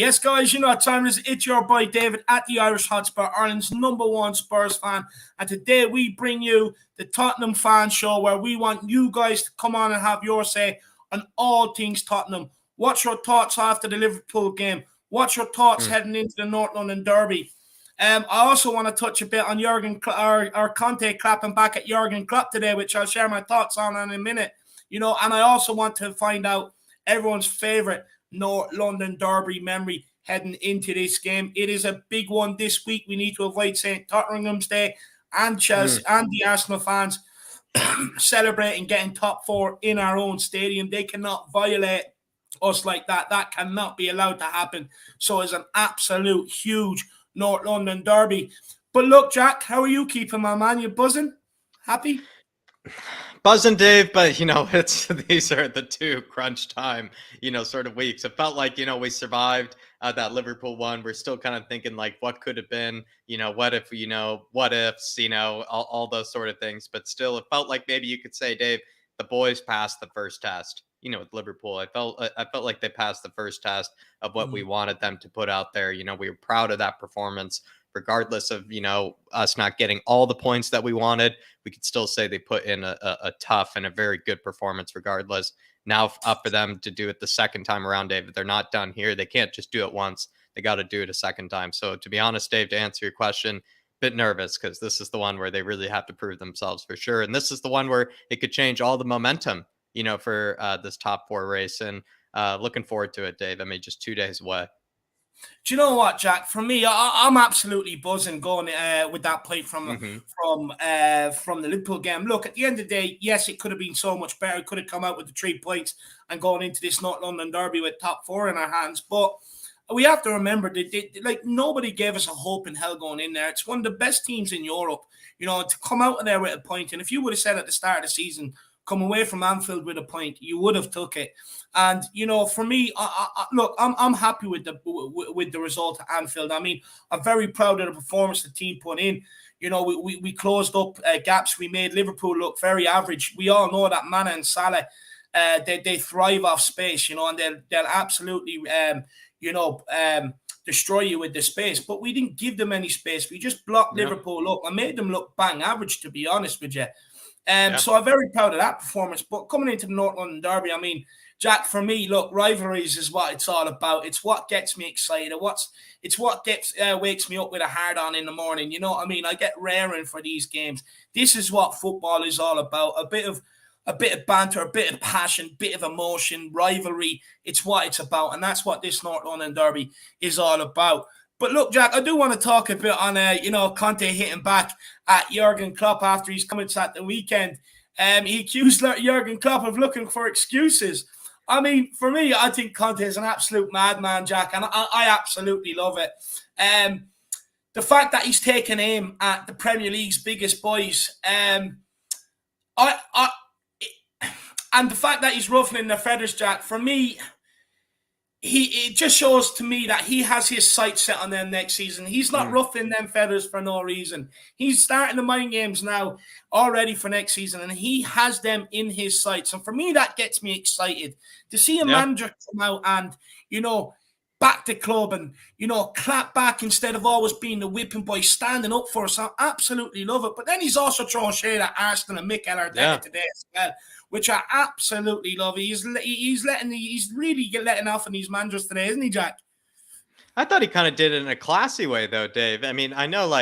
Yes, guys, you know what time it is. It's your boy David at the Irish Hotspur, Ireland's #1 Spurs fan. And today we bring you the Tottenham Fan Show, where we want you guys to come on and have your say on all things Tottenham. What's your thoughts after the Liverpool game? What's your thoughts heading into the North London Derby? I also want to touch a bit on Conte clapping back at Jurgen Klopp today, which I'll share my thoughts on in a minute. You know, and I also want to find out everyone's favourite North London Derby memory heading into this game. It is a big one this week. We need to avoid St. Tottenham's Day and Chelsea and the Arsenal fans celebrating getting top four in our own stadium. They cannot violate us like that. That cannot be allowed to happen. So it's an absolute huge North London Derby. But look, Jack, how are you keeping, my man? You buzzing? Happy? Buzzing, Dave, but these are the two crunch time, sort of weeks. It felt like, we survived that Liverpool one. We're still kind of thinking like, what could have been, what if, what ifs, all those sort of things. But still, it felt like maybe you could say, Dave, the boys passed the first test, with Liverpool. I felt like they passed the first test of what we wanted them to put out there. We were proud of that performance. Regardless of, us not getting all the points that we wanted, we could still say they put in a tough and a very good performance regardless. Now up for them to do it the second time around, Dave. They're not done here. They can't just do it once. They got to do it a second time. So to be honest, Dave, to answer your question, a bit nervous because this is the one where they really have to prove themselves for sure. And this is the one where it could change all the momentum, for this top four race. And looking forward to it, Dave. I mean, just 2 days away. Do you know what, Jack? For me, I'm absolutely buzzing going with that play from the Liverpool game. Look, at the end of the day, yes, it could have been so much better. It could have come out with the 3 points and going into this North London Derby with top four in our hands. But we have to remember that nobody gave us a hope in hell going in there. It's one of the best teams in Europe, to come out of there with a point. And if you would have said at the start of the season, come away from Anfield with a point, you would have took it. And for me, look, I'm happy with the result at Anfield. I mean, I'm very proud of the performance the team put in. We closed up gaps. We made Liverpool look very average. We all know that Mane and Salah, they thrive off space, and they'll absolutely, destroy you with the space. But we didn't give them any space. We just blocked Liverpool up and made them look bang average, to be honest with you. So I'm very proud of that performance. But coming into the North London Derby, I mean, Jack, for me, look, rivalries is what it's all about. It's what gets me excited. It's what wakes me up with a hard on in the morning. You know what I mean? I get raring for these games. This is what football is all about. A bit of banter, a bit of passion, a bit of emotion, rivalry. It's what it's about, and that's what this North London Derby is all about. But look, Jack, I do want to talk a bit on, Conte hitting back at Jurgen Klopp after his comments at the weekend. He accused Jurgen Klopp of looking for excuses. I mean, for me, I think Conte is an absolute madman, Jack, and I absolutely love it. The fact that he's taken aim at the Premier League's biggest boys, and the fact that he's ruffling their feathers, Jack, for me, it just shows to me that he has his sights set on them next season. He's not ruffling them feathers for no reason. He's starting the mind games now already for next season, and he has them in his sights. And for me, that gets me excited to see a manager come out and, back the club and, clap back instead of always being the whipping boy, standing up for us. I absolutely love it. But then he's also throwing shade at Arsenal and Mikel Arteta today as well, which I absolutely love. He's really letting off on these managers today, isn't he, Jack? I thought he kind of did it in a classy way, though, Dave. I mean, I know,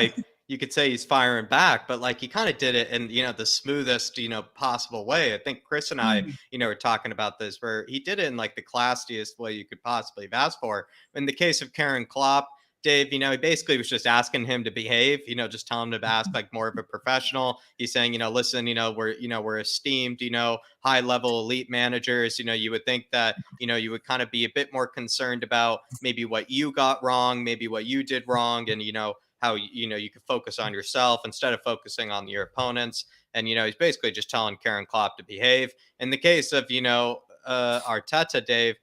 you could say he's firing back, but he kind of did it in, the smoothest, possible way. I think Chris and I, were talking about this, where he did it in the classiest way you could possibly have asked for. In the case of Karen Klopp, Dave, he basically was just asking him to behave, just telling him to ask more of a professional. He's saying, listen, we're esteemed, high level elite managers. You would think that, you would kind of be a bit more concerned about maybe what you got wrong, maybe what you did wrong. And, how, you could focus on yourself instead of focusing on your opponents. And, he's basically just telling Karen Klopp to behave. In the case of, Arteta, Dave,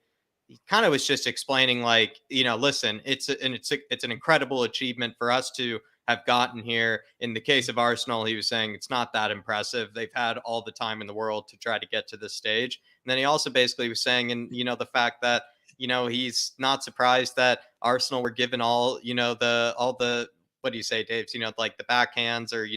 he kind of was just explaining listen, it's an incredible achievement for us to have gotten here. In the case of Arsenal, he was saying it's not that impressive. They've had all the time in the world to try to get to this stage. And then he also basically was saying, and the fact that he's not surprised that Arsenal were given all the what do you say, Dave? Like the backhands, or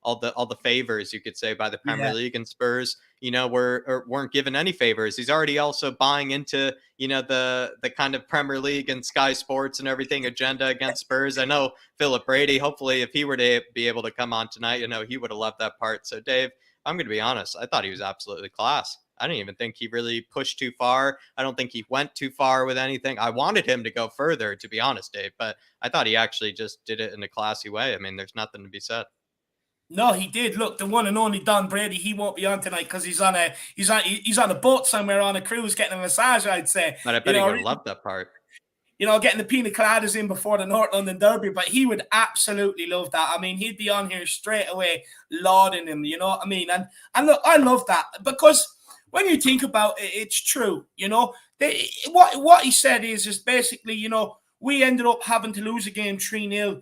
all the favors, you could say, by the Premier Yeah. League, and Spurs, weren't given any favors. He's already also buying into, the kind of Premier League and Sky Sports and everything agenda against Spurs. I know Philip Brady, hopefully, if he were to be able to come on tonight, he would have loved that part. So, Dave, I'm going to be honest. I thought he was absolutely class. I didn't even think he really pushed too far. I don't think he went too far with anything. I wanted him to go further, to be honest, Dave, but I thought he actually just did it in a classy way. I mean, there's nothing to be said. No, he did. Look, the one and only Don Brady, he won't be on tonight because he's on a boat somewhere on a cruise getting a massage, I'd say. But I bet he would have loved that part. Getting the pina coladas in before the North London Derby, but he would absolutely love that. I mean, he'd be on here straight away lauding him, you know what I mean? And look, I love that because when you think about it, it's true, what he said is basically, we ended up having to lose a game 3-0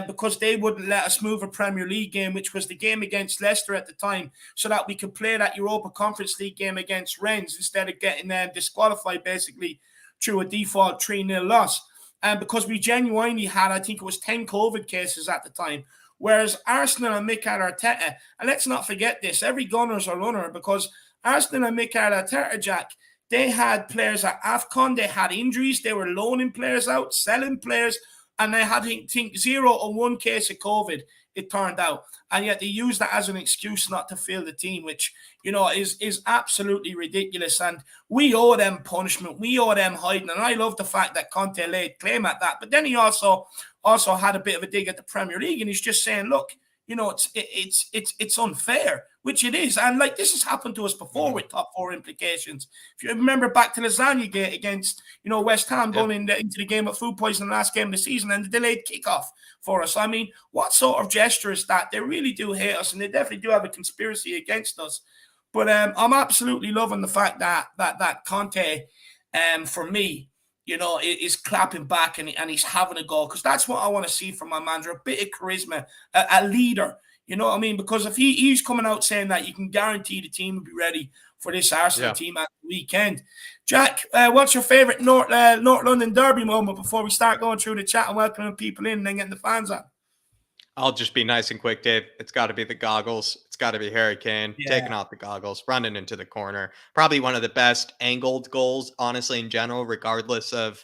because they wouldn't let us move a Premier League game, which was the game against Leicester at the time, so that we could play that Europa Conference League game against Rennes instead of getting disqualified basically through a default 3-0 loss. And because we genuinely had, I think it was 10 COVID cases at the time, whereas Arsenal and Mikel Arteta, and let's not forget this, every gunner's a runner, because Arsenal and Mikel Arteta, Jack, they had players at AFCON, they had injuries, they were loaning players out, selling players, and they had, I think, 0 or 1 case of COVID, it turned out. And yet they used that as an excuse not to fill the team, which, is absolutely ridiculous. And we owe them punishment. We owe them hiding. And I love the fact that Conte laid claim at that. But then he also had a bit of a dig at the Premier League. And he's just saying, look, it's unfair, which it is. And like, this has happened to us before with top 4 implications. If you remember back to Lasagna Gate against, West Ham going into the game of food poisoning, the last game of the season, and the delayed kickoff for us. I mean, what sort of gesture is that? They really do hate us, and they definitely do have a conspiracy against us. But I'm absolutely loving the fact that Conte, for me, is clapping back and he's having a go, because that's what I want to see from my manager, a bit of charisma, a leader. You know what I mean? Because if he's coming out saying that, you can guarantee the team will be ready for this Arsenal team at the weekend. Jack, what's your favourite North London Derby moment before we start going through the chat and welcoming people in and then getting the fans on? I'll just be nice and quick, Dave. It's got to be the goggles. It's got to be Harry Kane taking off the goggles, running into the corner. Probably one of the best angled goals, honestly, in general, regardless of,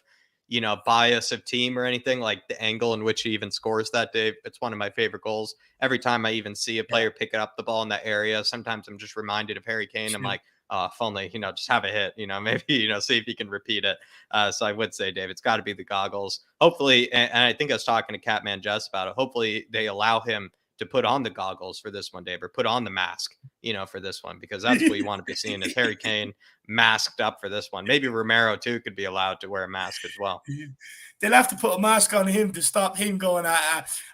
bias of team or anything. Like the angle in which he even scores that, Dave, it's one of my favorite goals. Every time I even see a player pick up the ball in that area, sometimes I'm just reminded of Harry Kane. I'm like, if only, just have a hit, maybe, see if he can repeat it. So I would say, Dave, it's got to be the goggles. Hopefully, and I think I was talking to Catman Jess about it, hopefully they allow him to put on the goggles for this one, Dave, or put on the mask, for this one, because that's what you want to be seeing is Harry Kane masked up for this one. Maybe Romero, too, could be allowed to wear a mask as well. They'll have to put a mask on him to stop him going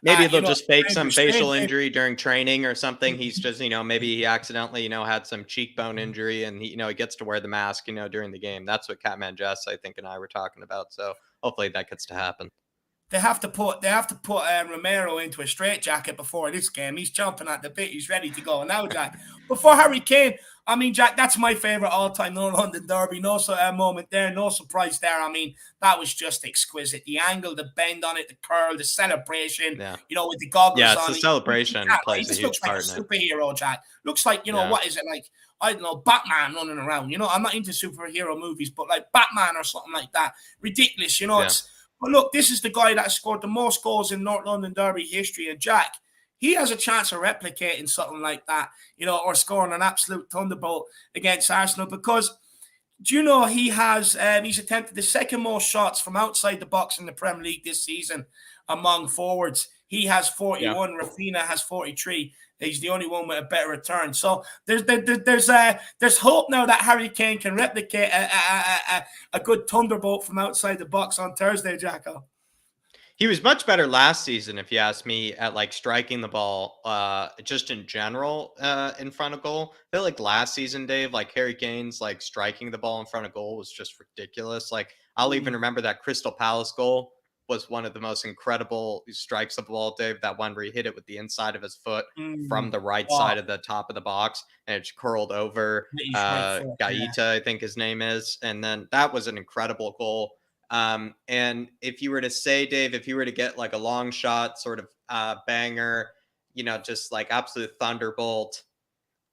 maybe they'll just fake some facial injury during training or something. He's just, maybe he accidentally, had some cheekbone injury and he gets to wear the mask, during the game. That's what Catman Jess, I think, and I were talking about. So hopefully that gets to happen. They have to put Romero into a straitjacket before this game. He's jumping at the bit. He's ready to go now, Jack. Before Harry Kane, I mean, Jack, that's my favourite all-time North London Derby. No moment there, no surprise there. I mean, that was just exquisite. The angle, the bend on it, the curl, the celebration, with the goggles on. Yeah, it's the celebration plays a huge part in it. Looks like a superhero, Jack. Looks like, what is it like? I don't know, Batman running around. I'm not into superhero movies, but like Batman or something like that. Ridiculous, But look, this is the guy that scored the most goals in North London Derby history. And Jack, he has a chance of replicating something like that, or scoring an absolute thunderbolt against Arsenal, because do you know he's attempted the second most shots from outside the box in the Premier League this season among forwards. He has 41. Yeah. Rafinha has 43. He's the only one with a better return. So there's hope now that Harry Kane can replicate a good thunderbolt from outside the box on Thursday, Jacko. He was much better last season, if you ask me, at like striking the ball, just in general, in front of goal. I feel like last season, Dave, like Harry Kane's like striking the ball in front of goal was just ridiculous. Like I'll even remember that Crystal Palace goal was one of the most incredible strikes of the ball, Dave. That one where he hit it with the inside of his foot from the right side of the top of the box, and it curled over Gaeta, I think his name is. And then that was an incredible goal. And if you were to say, Dave, if you were to get like a long shot sort of banger, just like absolute thunderbolt,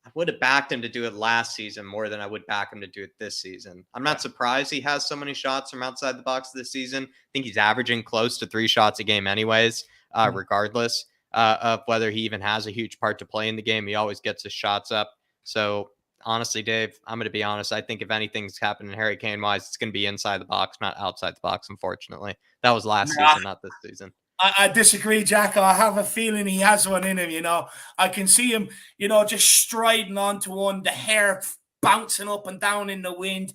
I would have backed him to do it last season more than I would back him to do it this season. I'm not surprised he has so many shots from outside the box this season. I think he's averaging close to 3 shots a game anyways, regardless of whether he even has a huge part to play in the game. He always gets his shots up. So honestly, Dave, I'm going to be honest. I think if anything's happening Harry Kane-wise, it's going to be inside the box, not outside the box, unfortunately. That was last season, not this season. I disagree, Jack. I have a feeling he has one in him, I can see him, just striding onto one, the hair bouncing up and down in the wind,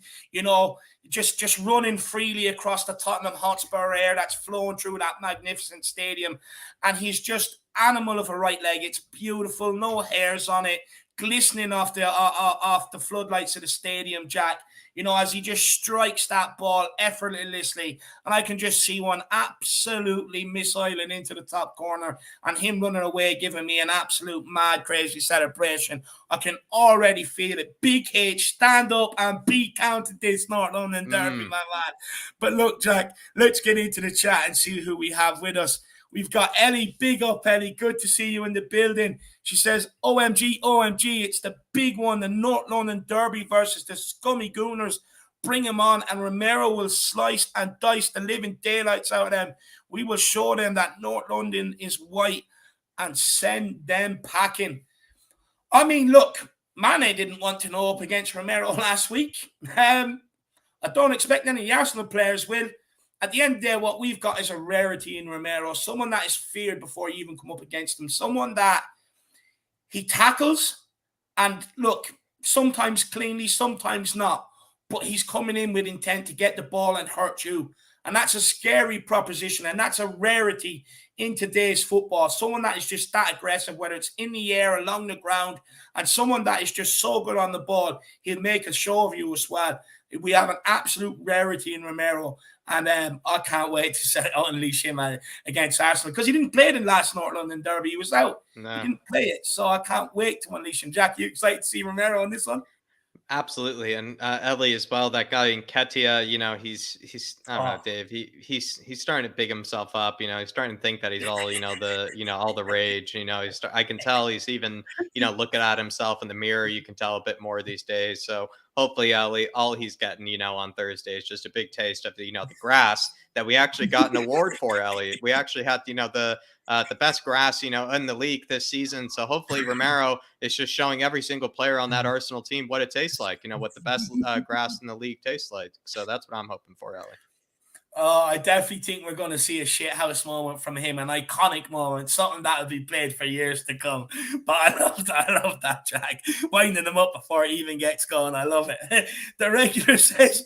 just running freely across the Tottenham Hotspur air that's flowing through that magnificent stadium. And he's just animal of a right leg. It's beautiful, no hairs on it, glistening off the floodlights of the stadium, Jack. As he just strikes that ball effortlessly. And I can just see one absolutely missiling into the top corner and him running away, giving me an absolute mad, crazy celebration. I can already feel it. Big H, stand up and be counted this North London Derby, my man. But look, Jack, let's get into the chat and see who we have with us. We've got Ellie. Big up, Ellie. Good to see you in the building. She says, OMG, OMG, it's the big one, the North London Derby versus the Scummy Gooners. Bring him on, and Romero will slice and dice the living daylights out of them. We will show them that North London is white and send them packing. I mean, look, Mane didn't want to know up against Romero last week. I don't expect any of the Arsenal players will. At the end of the day, what we've got is a rarity in Romero, someone that is feared before you even come up against him, someone that he tackles, and look, sometimes cleanly, sometimes not, but he's coming in with intent to get the ball and hurt you. And that's a scary proposition, and that's a rarity in today's football. Someone that is just that aggressive, whether it's in the air, along the ground, and someone that is just so good on the ball, he'll make a show of you as well. We have an absolute rarity in Romero, and I can't wait to unleash him against Arsenal, because he didn't play the last North London Derby. He was out. No. He didn't play it, so I can't wait to unleash him. Jack, you excited to see Romero on this one? Absolutely. And Ellie as well, that guy in Ketia, he's I don't know, Dave, he's starting to big himself up, he's starting to think that he's all, all the rage, I can tell he's even, looking at himself in the mirror. You can tell a bit more these days. So hopefully, Ellie, all he's getting, on Thursday is just a big taste of the grass that we actually got an award for, Ellie. We actually had, the best grass, in the league this season. So hopefully Romero is just showing every single player on that Arsenal team what it tastes like, what the best grass in the league tastes like. So that's what I'm hoping for, Ellie. I definitely think we're going to see a shithouse moment from him, an iconic moment, something that will be played for years to come. But I love that, Jack. Winding him up before it even gets going. I love it. The regular says,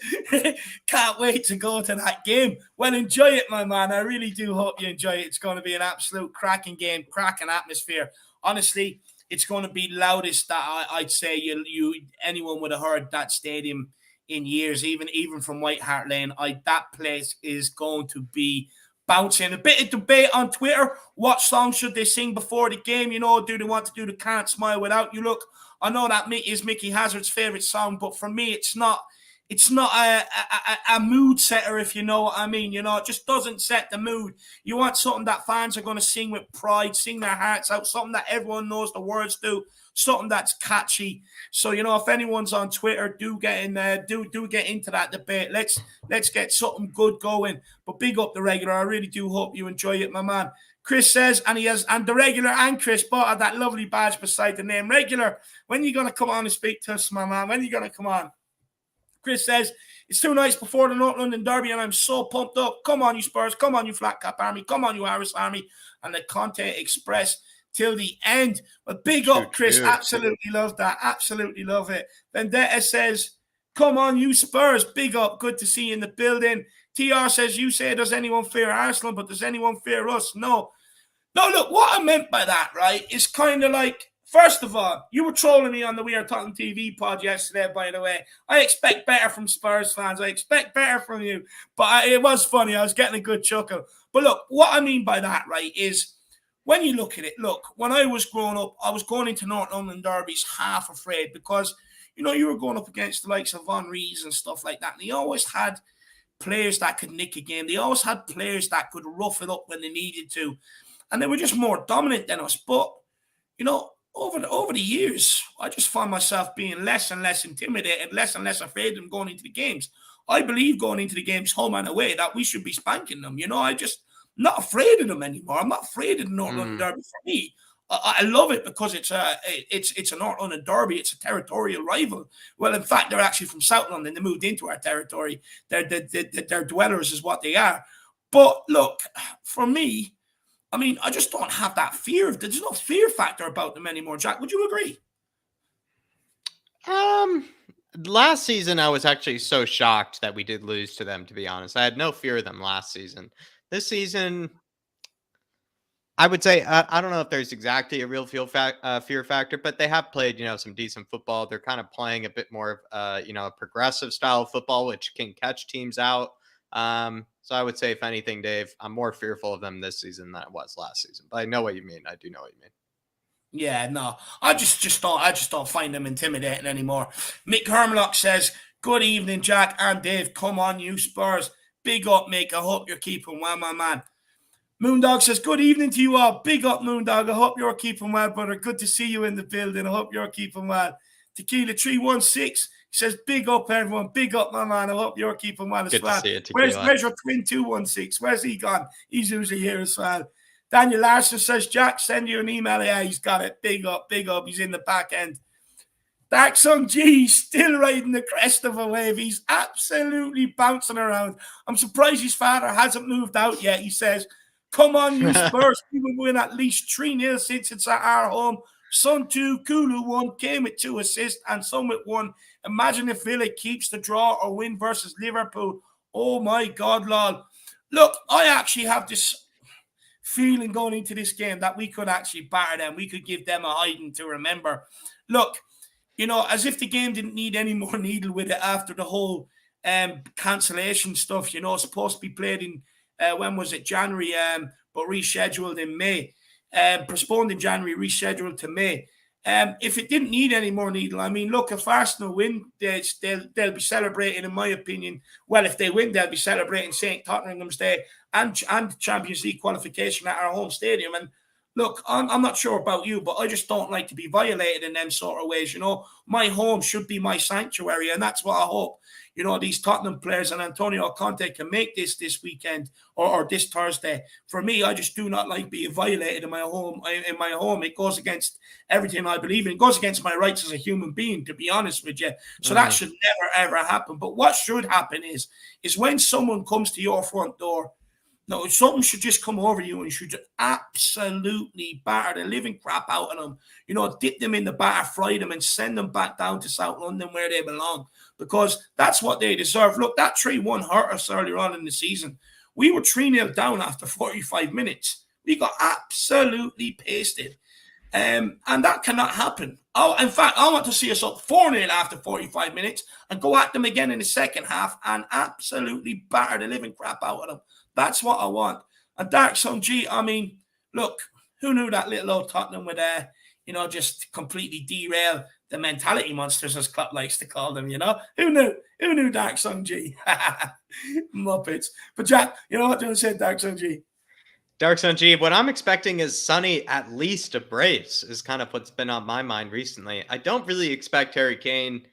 can't wait to go to that game. Well, enjoy it, my man. I really do hope you enjoy it. It's going to be an absolute cracking game, cracking atmosphere. Honestly, it's going to be loudest that I'd say anyone would have heard that stadium in years, even from White Hart Lane. That place is going to be bouncing. A bit of debate on Twitter. What song should they sing before the game? Do they want to do the Can't Smile Without You? Look, I know that is Mickey Hazard's favorite song, but for me, it's not a mood setter, if you know what I mean. It just doesn't set the mood. You want something that fans are going to sing with pride, sing their hearts out, something that everyone knows the words to, something that's catchy. So, if anyone's on Twitter, do get in there, do get into that debate. Let's get something good going. But big up the regular. I really do hope you enjoy it, my man. Chris says, and the regular and Chris bought that lovely badge beside the name. Regular, when are you going to come on and speak to us, my man? When are you going to come on? Chris says, it's 2 nights before the North London Derby, and I'm so pumped up. Come on, you Spurs. Come on, you Flat Cap Army. Come on, you Irish Army. And the Conte Express till the end. But big up, Chris. Absolutely love that. Absolutely love it. Vendetta says, come on, you Spurs. Big up. Good to see you in the building. TR says, you say, does anyone fear Arsenal, but does anyone fear us? No. No, look, what I meant by that, right, is kind of like First of all, you were trolling me on the We Are Talking TV pod yesterday, by the way. I expect better from Spurs fans. I expect better from you. But it was funny. I was getting a good chuckle. But look, what I mean by that, right, is when you look at it, look, when I was growing up, I was going into North London derbies half afraid because, you know, you were going up against the likes of Von Rees and stuff like that. And they always had players that could nick a game. They always had players that could rough it up when they needed to. And they were just more dominant than us. But, you know, over the years, I just found myself being less and less intimidated, less and less afraid of them going into the games. I believe going into the games home and away that we should be spanking them. You know, I'm not afraid of them anymore. I'm not afraid of the North London Derby. For me, I love it because it's a North London derby. It's a territorial rival. Well, in fact, they're actually from South London. They moved into our territory. They're dwellers is what they are. But look, for me, I mean, I just don't have that fear. There's no fear factor about them anymore, Jack. Would you agree? Last season, I was actually so shocked that we did lose to them, to be honest. I had no fear of them last season. This season, I would say, I don't know if there's exactly a real fear factor, but they have played, you know, some decent football. They're kind of playing a bit more of, you know, a progressive style of football, which can catch teams out. So I would say, if anything, Dave, I'm more fearful of them this season than I was last season. But I know what you mean. I do know what you mean. Yeah, no, I just don't find them intimidating anymore. Mick Hermlock says, "Good evening, Jack and Dave. Come on, you Spurs. Big up, Mick. I hope you're keeping well, my man." Moondog says, "Good evening to you all. Big up, Moondog. I hope you're keeping well, brother. Good to see you in the building. I hope you're keeping well." Tequila 316 says, "Big up, everyone. Big up, my man. I hope you're keeping well as Good well." to see you, Tequila. Where's your twin 216? Where's he gone? He's usually here as well. Daniel Larson says, "Jack, send you an email." Yeah, he's got it. Big up, big up. He's in the back end. Dark Sun G still riding the crest of a wave. He's absolutely bouncing around. I'm surprised his father hasn't moved out yet. He says, "Come on, you Spurs. We will win at least 3-0 since it's at our home. Sun 2, Kulu 1, came with 2 assists and Summit 1. Imagine if Villa keeps the draw or win versus Liverpool. Oh my God, lol." Look, I actually have this feeling going into this game that we could actually batter them. We could give them a hiding to remember. Look, you know, as if the game didn't need any more needle with it after the whole cancellation stuff. You know, supposed to be played in, when was it? January, but rescheduled in May. Postponed in January, rescheduled to May. If it didn't need any more needle, I mean, look, if Arsenal win, they'll be celebrating, in my opinion. Well, if they win, they'll be celebrating St. Tottenham's Day and Champions League qualification at our home stadium. And look, I'm not sure about you, but I just don't like to be violated in them sort of ways. You know, my home should be my sanctuary, and that's what I hope, you know, these Tottenham players and Antonio Conte can make this weekend or this Thursday. For me, I just do not like being violated in my home. It goes against everything I believe in. It goes against my rights as a human being, to be honest with you. So that should never, ever happen. But what should happen is when someone comes to your front door, no, something should just come over you and you should absolutely batter the living crap out of them. You know, dip them in the batter, fry them, and send them back down to South London where they belong, because that's what they deserve. Look, that 3-1 hurt us earlier on in the season. We were 3-0 down after 45 minutes. We got absolutely pasted. And that cannot happen. Oh, in fact, I want to see us up 4-0 after 45 minutes and go at them again in the second half and absolutely batter the living crap out of them. That's what I want. And Dark Sun G, I mean, look, who knew that little old Tottenham would, you know, just completely derail the mentality monsters, as Klopp likes to call them, you know? Who knew? Who knew, Dark Sun G? Muppets. But Jack, you know what do I say, Dark Sun G? Dark Sun G, what I'm expecting is Sonny at least a brace is kind of what's been on my mind recently. I don't really expect Harry Kane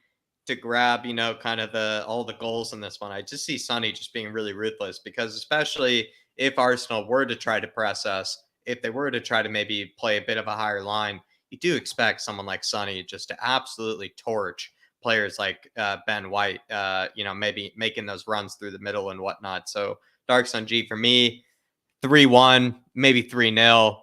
to grab, you know, kind of all the goals in this one. I just see Sonny just being really ruthless, because especially if Arsenal were to try to press us, if they were to try to maybe play a bit of a higher line, you do expect someone like Sonny just to absolutely torch players like Ben White, you know, maybe making those runs through the middle and whatnot. So Dark Sun G for me, 3-1, maybe 3-0.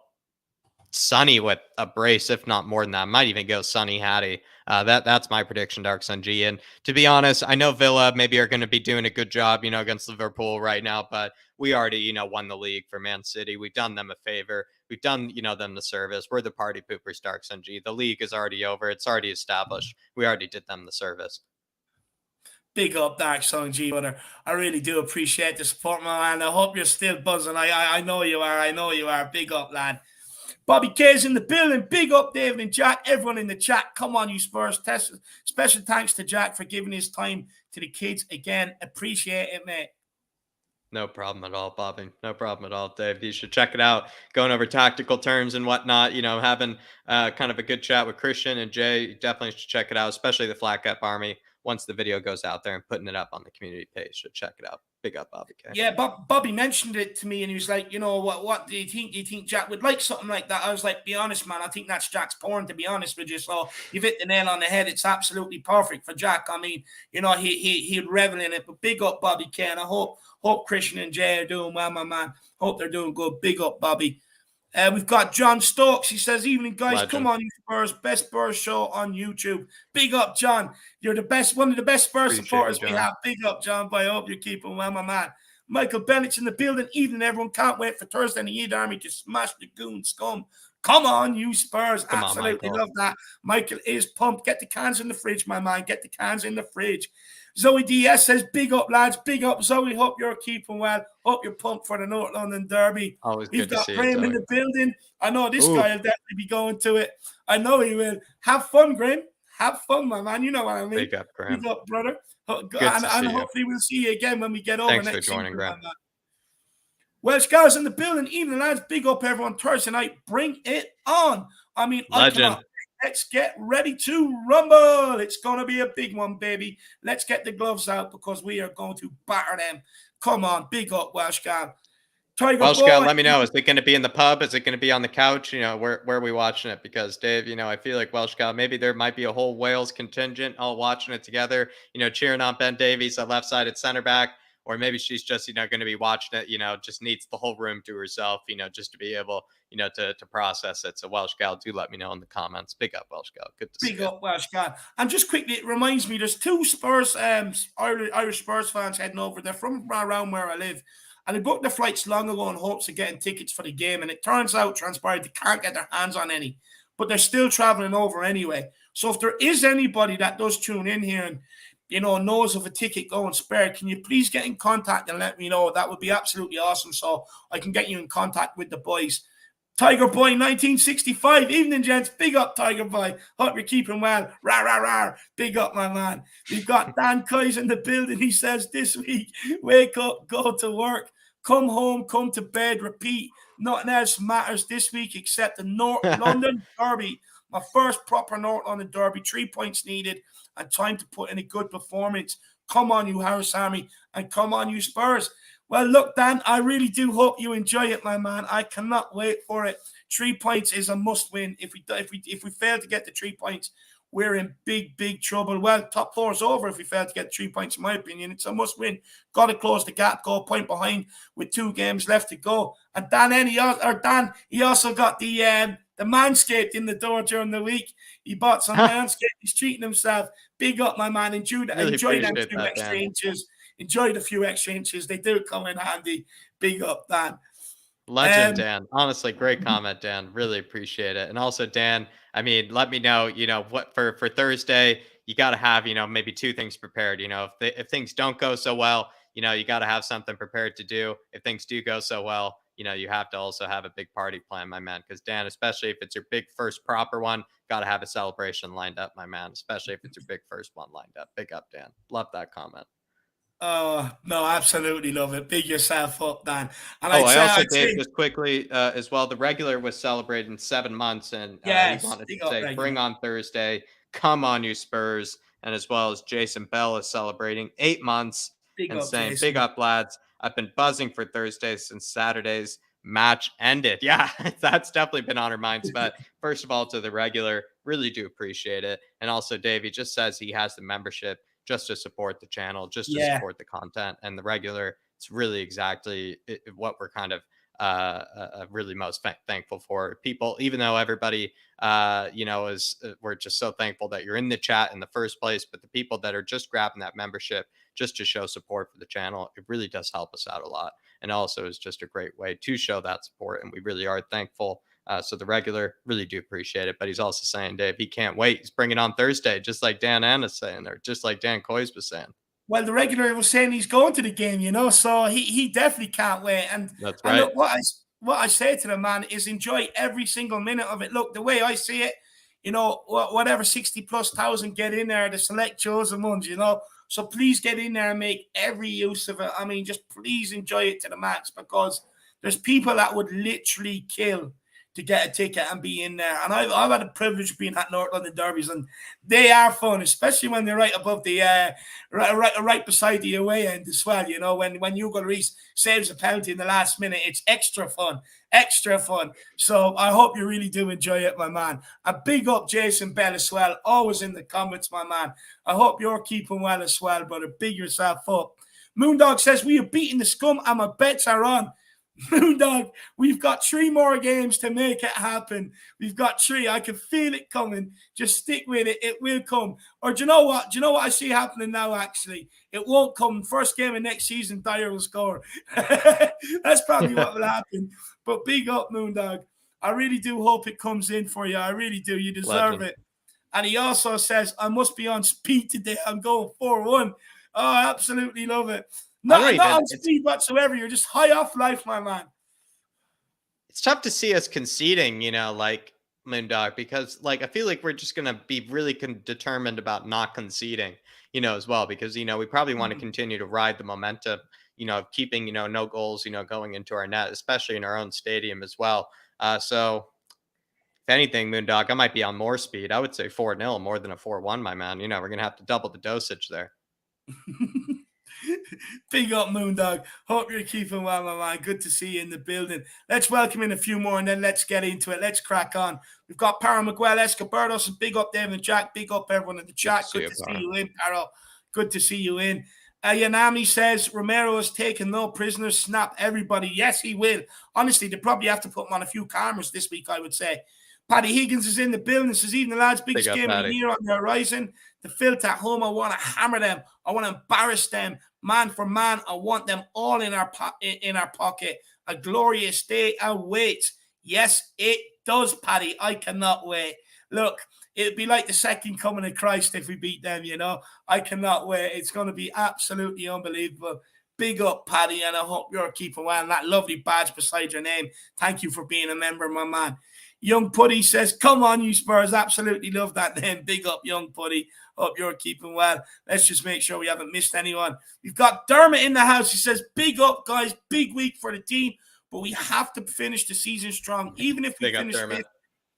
Sonny with a brace, if not more than that. Might even go Sonny Hattie. That's my prediction, Dark Sun G. And to be honest, I know Villa maybe are going to be doing a good job, against Liverpool right now, but we already, won the league for Man City. We've done them a favor. We've done, them the service. We're the party poopers, Dark Sun G. The league is already over. It's already established. We already did them the service. Big up, Dark Song G, brother. I really do appreciate the support, my man. I hope you're still buzzing. I know you are. I know you are. Big up, lad. Bobby K's in the building. Big up, David and Jack. Everyone in the chat. Come on, you Spurs. Special thanks to Jack for giving his time to the kids again. Appreciate it, mate. No problem at all, Bobby. No problem at all, Dave. You should check it out. Going over tactical terms and whatnot, having kind of a good chat with Christian and Jay. You definitely should check it out, especially the Flat Cap Army. Once the video goes out there and putting it up on the community page, so check it out. Big up, Bobby K. Yeah, Bobby mentioned it to me, and he was like, what do you think? Do you think Jack would like something like that? I was like, be honest, man. I think that's Jack's porn, to be honest with you. So you've hit the nail on the head. It's absolutely perfect for Jack. I mean, he'd revel in it. But big up, Bobby K. And I hope Christian and Jay are doing well, my man. Hope they're doing good. Big up, Bobby. We've got John Stokes. He says, evening, guys. Legend. Come on, you Spurs. Best Spurs show on YouTube. Big up, John. You're the best, one of the best Spurs supporters we have. Big up, John. But I hope you're keeping well, my man. Michael Bennett's in the building. Evening, everyone. Can't wait for Thursday in the Eid Army to smash the goon scum. Come on, you Spurs. Come Absolutely on, love that. Michael is pumped. Get the cans in the fridge, my man. Get the cans in the fridge. Zoe DS says, big up, lads. Big up, Zoe. Hope you're keeping well. Hope you're pumped for the North London Derby. Always We've good to got see Graham you, in the building. I know this Ooh. guy will definitely be going to it. I know he will. Have fun, Graham. Have fun, my man. You know what I mean. Big up, Graham. Big up, brother. And see hopefully we'll see you again when we get over Thanks next for joining, season, Graham. Welsh guys in the building. Evening, lads. Big up, everyone. Thursday night. Bring it on. I mean, Legend. Let's get ready to rumble. It's going to be a big one, baby. Let's get the gloves out because we are going to batter them. Come on. Big up, Welsh guy. Welsh guy, let me know. Is it going to be in the pub? Is it going to be on the couch? Where are we watching it? Because Dave, I feel like Welsh guy, maybe there might be a whole Wales contingent all watching it together, cheering on Ben Davies at left side at center back. Or maybe she's just, going to be watching it, just needs the whole room to herself, just to be able, to process it. So Welsh gal, do let me know in the comments. Big up, Welsh gal. Good to see you. Big up, Welsh gal. And just quickly, it reminds me, there's two Spurs, Irish Spurs fans heading over. They're from around where I live. And they booked their flights long ago in hopes of getting tickets for the game. And it transpired they can't get their hands on any. But they're still traveling over anyway. So if there is anybody that does tune in here and, knows of a ticket going spare, can you please get in contact and let me know? That would be absolutely awesome. So I can get you in contact with the boys. Tiger Boy 1965. Evening, gents. Big up, Tiger Boy. Hope you're keeping well. Rah, rah, rah. Big up, my man. We've got Dan Kai's in the building. He says this week, wake up, go to work, come home, come to bed, repeat. Nothing else matters this week except the North London Derby. My first proper North London Derby. 3 points needed and time to put in a good performance. Come on, you Harris Army, and come on, you Spurs. Well, look, Dan, I really do hope you enjoy it, my man. I cannot wait for it. 3 points is a must win. If we fail to get the 3 points, we're in big, big trouble. Well, top four is over if we fail to get 3 points, in my opinion. It's a must win. Got to close the gap, go a point behind with 2 games left to go. And Dan, he also got the Manscaped in the door during the week. He bought some Manscaped. He's treating himself. Big up, my man. Enjoy them few extra inches. Enjoy the few extra inches. They do come in handy. Big up, Dan. Legend, Dan. Honestly, great comment, Dan. Really appreciate it. And also, Dan, I mean, let me know, what for Thursday, you got to have, maybe 2 things prepared. If things don't go so well, you got to have something prepared to do. If things do go so well, you have to also have a big party plan, my man. Because Dan, especially if it's your big first proper one, got to have a celebration lined up, my man. Especially if it's your big first one lined up. Big up, Dan. Love that comment. Oh, no, absolutely love it. Big yourself up, Dan. And Dave, just quickly as well, the regular was celebrating 7 months, and he wanted to say, bring on Thursday. Come on, you Spurs. And as well as Jason Bell is celebrating 8 months and saying, Jason. Big up, lads. I've been buzzing for Thursday since Saturday's match ended. Yeah, that's definitely been on our minds. But first of all, to the regular, really do appreciate it. And also, Dave, he just says he has the membership just to support the channel, just to support the content. And the regular, it's really exactly what we're kind of really most thankful for. People, even though everybody, is we're just so thankful that you're in the chat in the first place. But the people that are just grabbing that membership just to show support for the channel, it really does help us out a lot, and also is just a great way to show that support. And we really are thankful. So the regular really do appreciate it. But he's also saying, Dave, he can't wait. He's bringing on Thursday, just like Dan Anna's saying, or just like Dan Coy's was saying. Well, the regular was saying he's going to the game, so he definitely can't wait. And That's and right. look, what I say to the man is enjoy every single minute of it. Look, the way I see it, whatever 60,000+ get in there, the select chosen ones, So please get in there and make every use of it. I mean, just please enjoy it to the max, because there's people that would literally kill to get a ticket and be in there. And I've had the privilege of being at North London Derbies, and they are fun, especially when they're right above the right beside the away end as well. When Hugo Lloris saves a penalty in the last minute, it's extra fun. So I hope you really do enjoy it, my man. A big up Jason Bell as well, always in the comments, my man. I hope you're keeping well as well, brother. Big yourself up. Moondog says, we are beating the scum and my bets are on. Moondog, we've got 3 more games to make it happen. We've got 3. I can feel it coming. Just stick with it. It will come. Or do you know what? Do you know what I see happening now, actually? It won't come. First game of next season, Dyer will score. That's probably what will happen. But big up, Moondog. I really do hope it comes in for you. I really do. You deserve it. And he also says, I must be on speed today. I'm going 4-1. Oh, I absolutely love it. Not on speed whatsoever. You're just high off life, my man. It's tough to see us conceding, like Moondog, because I feel like we're just going to be really determined about not conceding, as well, because, we probably want to continue to ride the momentum, of keeping, no goals, going into our net, especially in our own stadium as well. So if anything, Moondog, I might be on more speed. I would say 4-0 more than a 4-1, my man. We're going to have to double the dosage there. Big up, Moondog. Hope you're keeping well, my man. Good to see you in the building. Let's welcome in a few more, and then let's get into it. Let's crack on. We've got Para Miguel Escobardos, and big up David and Jack. Big up everyone in the chat. Good to see you in, Para. Good to see you in. Yanami says, Romero has taken no prisoners. Snap everybody. Yes, he will. Honestly, they probably have to put him on a few cameras this week, I would say. Paddy Higgins is in the building. Says, even the lads, biggest game of the year on the horizon. The filth at home, I want to hammer them. I want to embarrass them. Man for man, I want them all in our pocket. A glorious day awaits. Yes, it does, Paddy. I cannot wait. Look, it'd be like the second coming of Christ if we beat them, I cannot wait. It's going to be absolutely unbelievable. Big up, Paddy, and I hope you're keeping well. And that lovely badge beside your name. Thank you for being a member, my man. Young Putty says, come on, you Spurs. Absolutely love that name. Big up, Young Putty. Hope you're keeping well. Let's just make sure we haven't missed anyone. We've got Dermot in the house. He says, big up, guys. Big week for the team, but we have to finish the season strong. Even if we finish it,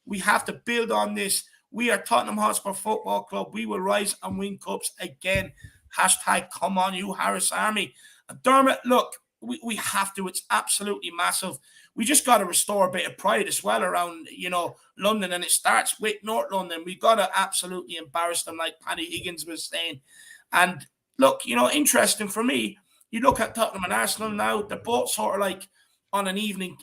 we have to build on this. We are Tottenham Hotspur Football Club. We will rise and win cups again. # come on, you Harris Army. Dermot, look, we have to. It's absolutely massive. We just got to restore a bit of pride as well around, London, and it starts with North London. We got to absolutely embarrass them, like Paddy Higgins was saying. And look, interesting for me, you look at Tottenham and Arsenal now, they're both sort of like on an even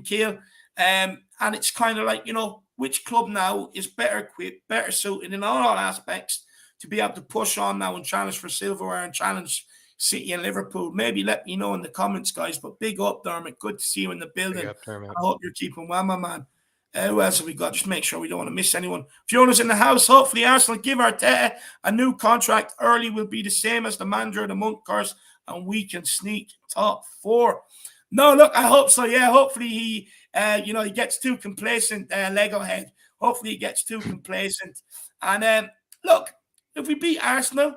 keel. And it's kind of like, which club now is better equipped, better suited in all aspects to be able to push on now and challenge for silverware and challenge City and Liverpool. Maybe let me know in the comments, guys. But big up, Dermot. Good to see you in the building. I hope you're keeping well, my man. Who else have we got? Just make sure we don't want to miss anyone. Fiona's in the house. Hopefully, Arsenal give Arteta a new contract early. Will be the same as the manager of the month curse, and we can sneak top 4. No, look, I hope so. Yeah, hopefully he gets too complacent. Lego head. Hopefully he gets too complacent. And look, if we beat Arsenal,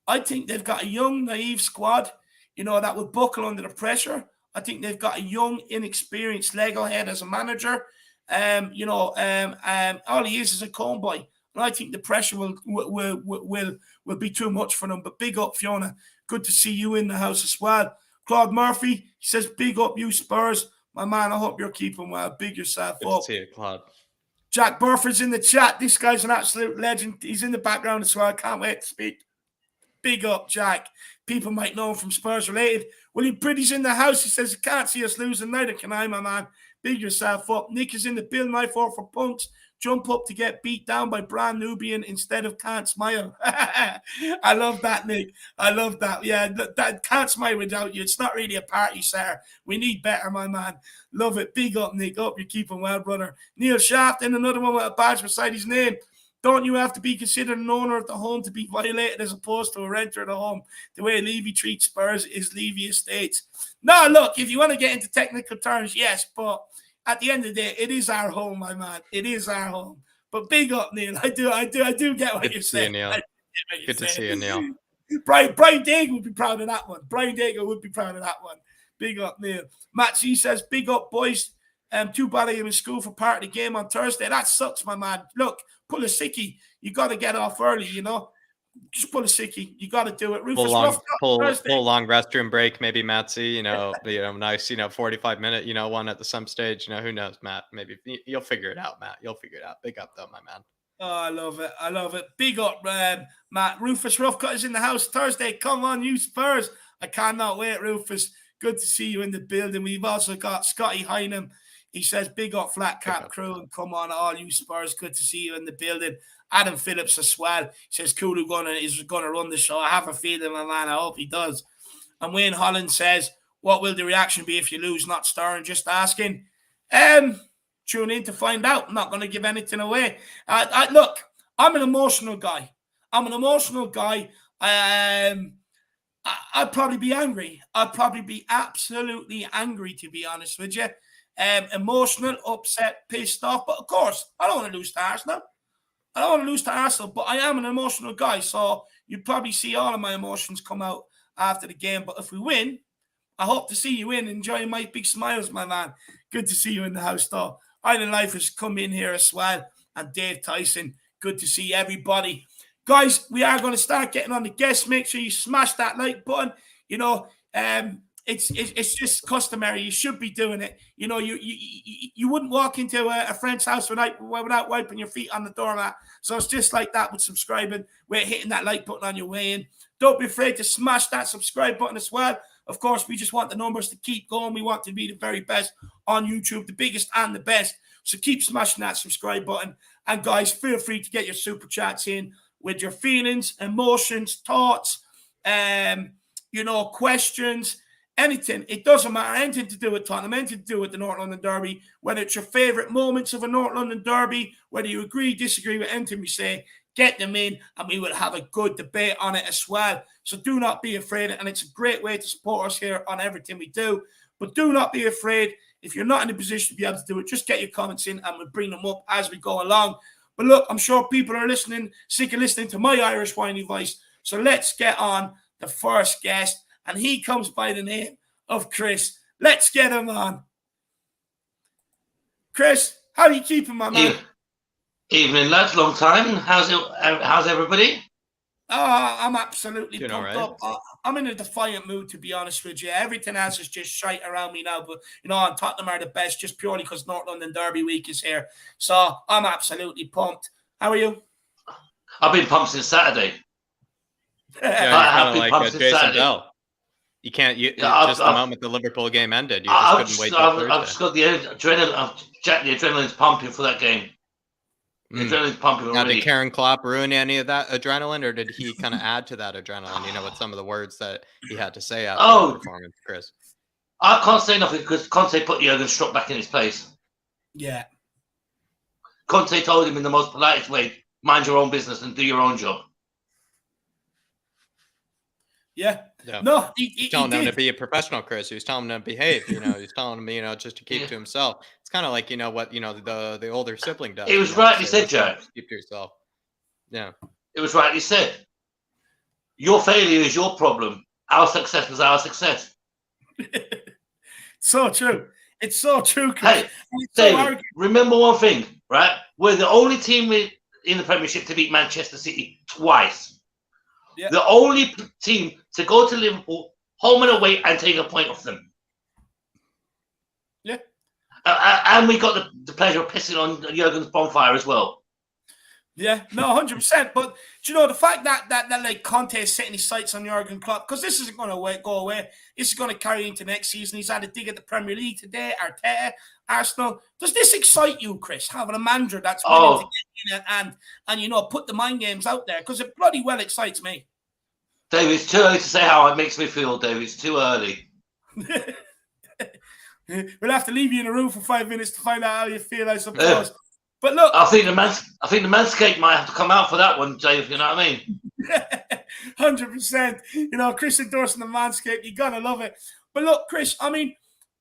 I think they've got a young, naive squad, that would buckle under the pressure. I think they've got a young, inexperienced Lego head as a manager. All he is a comb boy. And I think the pressure will be too much for them. But big up, Fiona. Good to see you in the house as well. Claude Murphy, he says, big up you Spurs. My man, I hope you're keeping well. Big yourself Good up. to see you, Claude. Jack Burford's in the chat. This guy's an absolute legend. He's in the background as well. I can't wait to speak. Big up, Jack. People might know him from Spurs Related. William Pretty's in the house. He says, "You can't see us losing, neither can I, my man. Big yourself up." Nick is in the building. I fought for punks. Jump up to get beat down by brand Nubian instead of can't smile. I love that, Nick. I love that. Yeah, that can't smile without you. It's not really a party, sir. We need better, my man. Love it. Big up, Nick. Hope you're keeping well, brother. Neil Shaft in another one with a badge beside his name. Don't you have to be considered an owner of the home to be violated as opposed to a renter of the home? The way Levy treats Spurs is Levy Estates. No, look, if you want to get into technical terms, yes, but at the end of the day, it is our home, my man. It is our home. But big up, Neil. I do get what you're saying. Good to see you, Neil. Brian Dago would be proud of that one. Brian Dago would be proud of that one. Big up, Neil. Matt C says, "Big up, boys. Too bad I am in school for part of the game on Thursday." That sucks, my man. Look, pull a sickie. You got to get off early, you know. Just pull a sickie. You got to do it. Rufus, pull long restroom break, maybe, Matsy. You know, nice, 45-minute, one at some stage. Who knows, Matt? Maybe you'll figure it out, Matt. You'll figure it out. Big up, though, my man. Oh, I love it. I love it. Big up, Matt. Rufus Roughcut is in the house Thursday. Come on, you Spurs. I cannot wait, Rufus. Good to see you in the building. We've also got Scotty Hynam. He says, "Big up, Flat Cap crew, and come on, all you Spurs. Good to see you in the building." Adam Phillips as well. He says, "Kulu is gonna run the show. I have a feeling, my man. I hope he does." And Wayne Holland says, "What will the reaction be if you lose?" Not stirring, just asking. Tune in to find out. I'm not going to give anything away. Look, I'm an emotional guy. I'd probably be angry. I'd probably be absolutely angry, to be honest with you. Emotional, upset, pissed off. But of course, I don't want to lose to Arsenal. But I am an emotional guy. So you'd probably see all of my emotions come out after the game. But if we win, I hope to see you enjoying my big smiles, my man. Good to see you in the house, though. Island Life has come in here as well. And Dave Tyson, good to see everybody. Guys, we are going to start getting on the guests. Make sure you smash that like button. It's just customary. You should be doing it. You wouldn't walk into a friend's house without wiping your feet on the doormat. So it's just like that with subscribing. We're hitting that like button on your way in. Don't be afraid to smash that subscribe button as well. Of course, we just want the numbers to keep going. We want to be the very best on YouTube, the biggest and the best. So keep smashing that subscribe button. And guys, feel free to get your super chats in with your feelings, emotions, thoughts, questions, anything. It doesn't matter. Anything to do with Tottenham, anything to do with the North London Derby, whether it's your favourite moments of a North London Derby, whether you agree, disagree with anything we say, get them in and we will have a good debate on it as well. So do not be afraid. And it's a great way to support us here on everything we do. But do not be afraid. If you're not in a position to be able to do it, just get your comments in and we'll bring them up as we go along. But look, I'm sure people are sick of listening to my Irish whiny voice. So let's get on the first guest. And he comes by the name of Chris. Let's get him on. Chris, how are you keeping, my man? Evening, lads. Long time. How's everybody? I'm absolutely Doing pumped right. up. I'm in a defiant mood, to be honest with you. Everything else is just shite around me now. But, Tottenham are the best just purely because North London Derby week is here. So I'm absolutely pumped. How are you? I've been pumped since Saturday. Yeah, you're kind of like Jason Bell. You can't. Just the moment the Liverpool game ended, you just couldn't wait till Thursday. I've just got the adrenaline. The adrenaline's pumping for that game. The adrenaline's pumping already. Now, did Karen Klopp ruin any of that adrenaline, or did he kind of add to that adrenaline? With some of the words that he had to say after the performance, Chris. I can't say nothing because Conte put Jurgen Klopp back in his place. Yeah. Conte told him in the most politest way, mind your own business and do your own job. Yeah. Yeah. No, he's telling him to be a professional, Chris. He was telling him to behave. He's telling him, just to keep to himself. It's kind of like, what, the older sibling does. It was rightly said, Jack. Keep to yourself. Yeah. It was rightly said. Your failure is your problem. Our success was our success. So true. It's so true, Chris. Hey, David, remember one thing, right? We're the only team in the Premiership to beat Manchester City twice. Yeah. The only team to go to Liverpool, home and away, and take a point off them. Yeah. And we got the pleasure of pissing on Jurgen's bonfire as well. Yeah, no, 100%. But you know, the fact that like Conte is setting his sights on Jurgen Klopp, because this isn't going to go away. This is going to carry into next season. He's had a dig at the Premier League today. Arteta, Arsenal. Does this excite you, Chris? Having a manager that's willing to get in and you know put the mind games out there, because it bloody well excites me. David, it's too early to say how it makes me feel, David. It's too early. We'll have to leave you in a room for 5 minutes to find out how you feel, I suppose. But look, I think the Manscaped might have to come out for that one, Dave. You know what I mean? 100%. You know, Chris endorsing the Manscaped. You gotta love it. But look, Chris, I mean,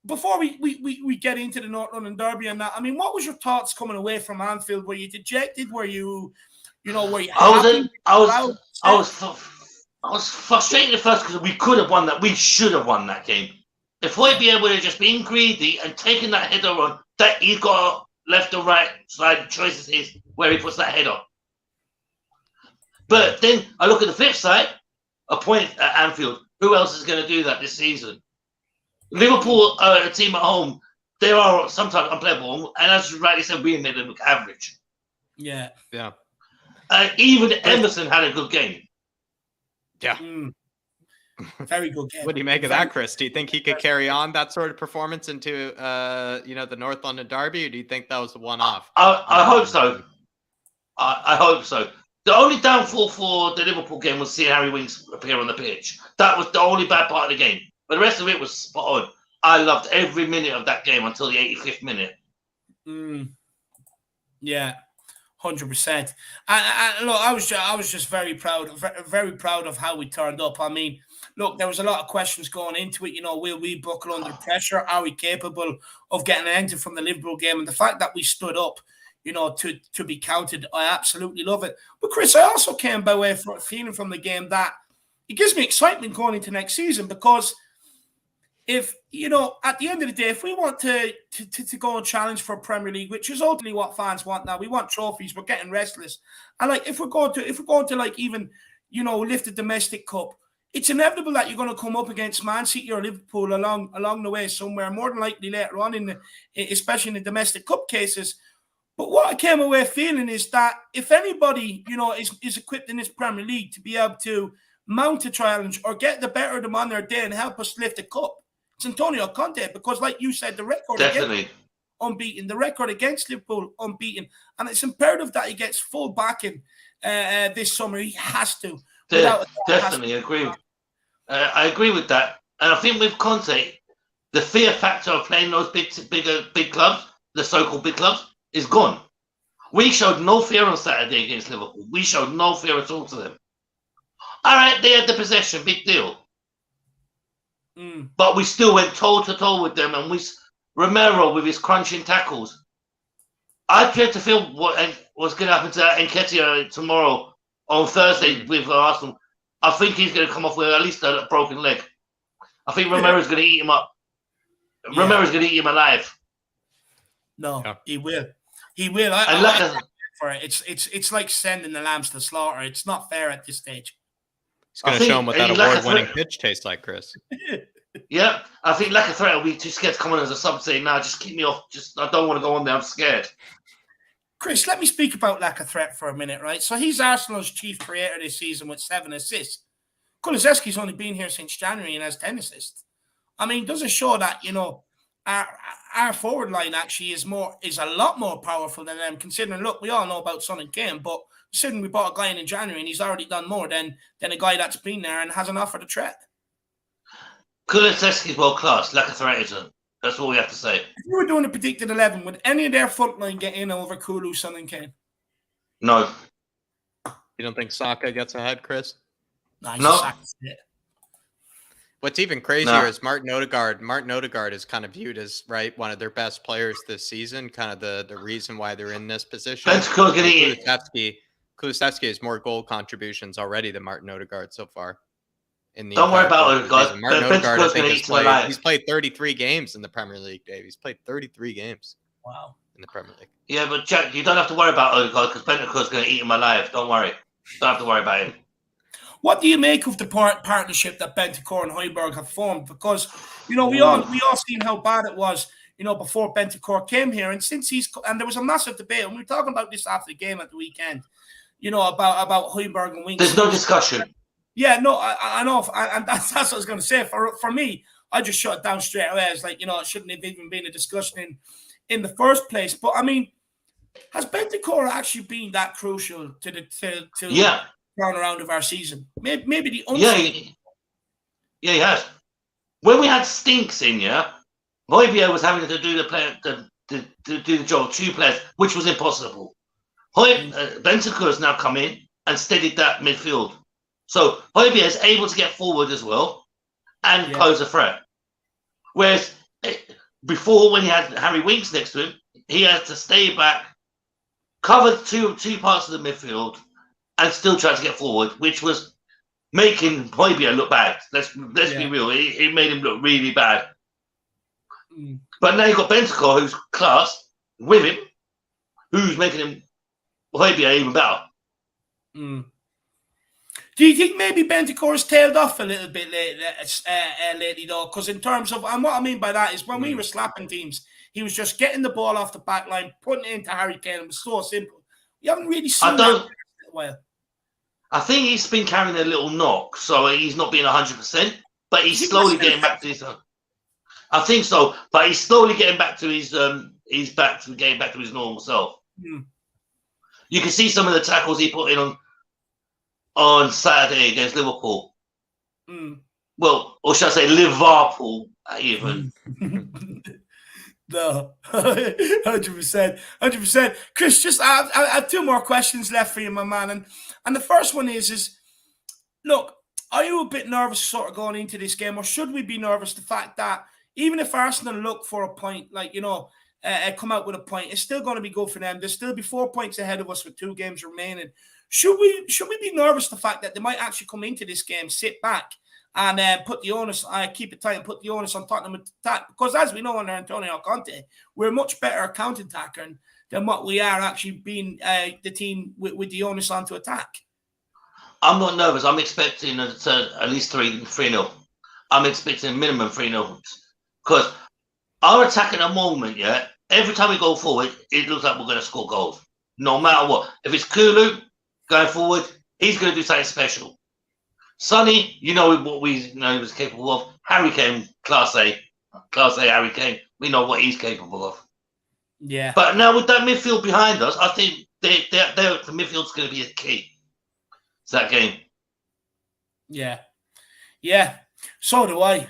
before we get into the North London Derby and that, I mean, what was your thoughts coming away from Anfield? Were you dejected? Were you happy? I was frustrated at first because we could have won that. We should have won that game. If we'd be able to just being greedy and taking that header on, that he's got left or right side choices is where he puts that header. But then I look at the flip side, a point at Anfield. Who else is going to do that this season? Liverpool are a team at home. They are sometimes unplayable, and as you rightly said, we made them look average. Yeah. Even Emerson had a good game. Yeah. Very good game. What do you make of that, Chris? Do you think he could carry on that sort of performance into the North London Derby, or do you think that was a one-off? I hope so. I hope so. The only downfall for the Liverpool game was seeing Harry Winks appear on the pitch. That was the only bad part of the game. But the rest of it was spot on. I loved every minute of that game until the 85th minute. Yeah. 100%. And look, I was just very proud of how we turned up. I mean, look, there was a lot of questions going into it. You know, will we buckle under pressure? Are we capable of getting an enter from the Liverpool game? And the fact that we stood up, you know, to be counted, I absolutely love it. But Chris, I also came by way of feeling from the game that it gives me excitement going into next season, because if, you know, at the end of the day, if we want to go and challenge for Premier League, which is ultimately what fans want now, we want trophies, we're getting restless. And like, if we're going to like even, you know, lift the domestic cup, it's inevitable that you're going to come up against Man City or Liverpool along the way somewhere, more than likely later on especially in the domestic cup cases. But what I came away feeling is that if anybody, you know, is equipped in this Premier League to be able to mount a challenge or get the better of them on their day and help us lift the cup, it's Antonio Conte, because like you said, the record definitely unbeaten, the record against Liverpool unbeaten, and it's imperative that he gets full backing this summer. He has to. Definitely agree. I agree with that, and I think with Conte, the fear factor of playing those big clubs, the so-called big clubs, is gone. We showed no fear on Saturday against Liverpool. We showed no fear at all to them. All right, they had the possession, big deal. But we still went toe-to-toe with them, and Romero with his crunching tackles. I dread to feel what's going to happen to Nketiah tomorrow on Thursday with Arsenal. I think he's going to come off with at least a broken leg. I think Romero's going to eat him up. Romero's going to eat him alive. No, he will. He will. I for it. It's like sending the lambs to slaughter. It's not fair at this stage. He's going to show him what that award-winning pitch tastes like, Chris. Yeah, I think like a threat will be too scared to come on as a sub, saying, "Nah, just keep me off. I don't want to go on there. I'm scared." Chris, let me speak about lack of threat for a minute, right? So he's Arsenal's chief creator this season with 7 assists. Kulusevski's only been here since January and has 10 assists. I mean, does it show that, you know, our forward line actually is a lot more powerful than them, considering, look, we all know about Son and Kane, but considering we bought a guy in January and he's already done more than a guy that's been there and hasn't offered a threat. Kulusevski's world class, lack of threat isn't. That's all we have to say. If you were doing a predicted 11, would any of their front line get in over Kulu, Son and Kane? No. You don't think Saka gets ahead, Chris? No. What's even crazier is Martin Odegaard. Martin Odegaard is kind of viewed as one of their best players this season, kind of the reason why they're in this position. Kulusevski has more goal contributions already than Martin Odegaard so far. Don't worry about Odegaard. Martin Odegaard, I think, he's played 33 games in the Premier League, Dave. He's played 33 games. Wow. In the Premier League. Yeah, but Jack, you don't have to worry about Odegaard because Bentancur's going to eat him alive. Don't worry. Don't have to worry about him. What do you make of the partnership that Bentancur and Højbjerg have formed? Because, you know, we all seen how bad it was, you know, before Bentancur came here, and since and there was a massive debate, and we were talking about this after the game at the weekend. about Højbjerg and Winks. There's no discussion. Yeah, no, I know, and that's what I was going to say. For me, I just shut it down straight away. It's like, it shouldn't have even been a discussion in the first place. But I mean, has Bentancur actually been that crucial to the turnaround of our season? Maybe the he has. When we had Stinks in, Højbjerg was having to do the job of 2 players, which was impossible. Bentancur has now come in and steadied that midfield. So Højbjerg is able to get forward as well and pose a threat. Whereas before, when he had Harry Winks next to him, he had to stay back, cover two parts of the midfield, and still try to get forward, which was making Højbjerg look bad. Let's be real. It made him look really bad. But now you've got Bentancur, who's class, with him, who's making him Højbjerg even better. Do you think maybe Bentancur's tailed off a little bit lately, though? Because in terms of, and what I mean by that is when we were slapping teams, he was just getting the ball off the back line, putting it into Harry Kane. It was so simple. You haven't really seen that in a while. I think he's been carrying a little knock, so he's not being 100%, but he's slowly getting back to his. I think so, but he's slowly getting back to his. He's getting back to his normal self. You can see some of the tackles he put in on Saturday against Liverpool. Well, or should I say Liverpool even? No, 100%. Chris, just I have 2 more questions left for you, my man. And the first one is look, are you a bit nervous sort of going into this game, or should we be nervous the fact that even if Arsenal look for a point, come out with a point, it's still going to be good for them. There'll still be 4 points ahead of us with 2 games remaining. Should we be nervous the fact that they might actually come into this game, sit back, and put the onus, keep it tight and put the onus on Tottenham attack? Because as we know under Antonio Conte, we're much better counter-attacking than what we are actually being the team with the onus on to attack. I'm not nervous. I'm expecting at least 3-0. I'm expecting minimum 3-0. Because our attack at the moment, every time we go forward, it looks like we're going to score goals. No matter what. If it's Kulu going forward, he's going to do something special. Sonny, what we know he was capable of. Harry Kane, Class A Harry Kane. We know what he's capable of. Yeah. But now with that midfield behind us, I think the midfield's going to be a key to that game. Yeah. So do I.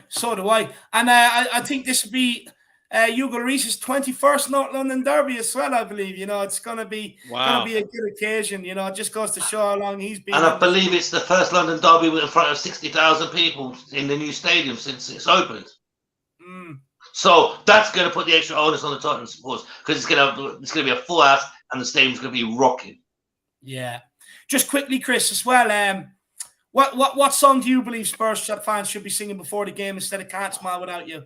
And I think this will be Hugo Lloris's 21st North London Derby as well, I believe. It's going to be a good occasion. It just goes to show how long he's been. And I believe it's the first London Derby in front of 60,000 people in the new stadium since it's opened. So that's going to put the extra onus on the Tottenham supporters, because it's going to be a full house and the stadium's going to be rocking. Yeah. Just quickly, Chris, as well. What song do you believe Spurs fans should be singing before the game instead of Can't Smile Without You?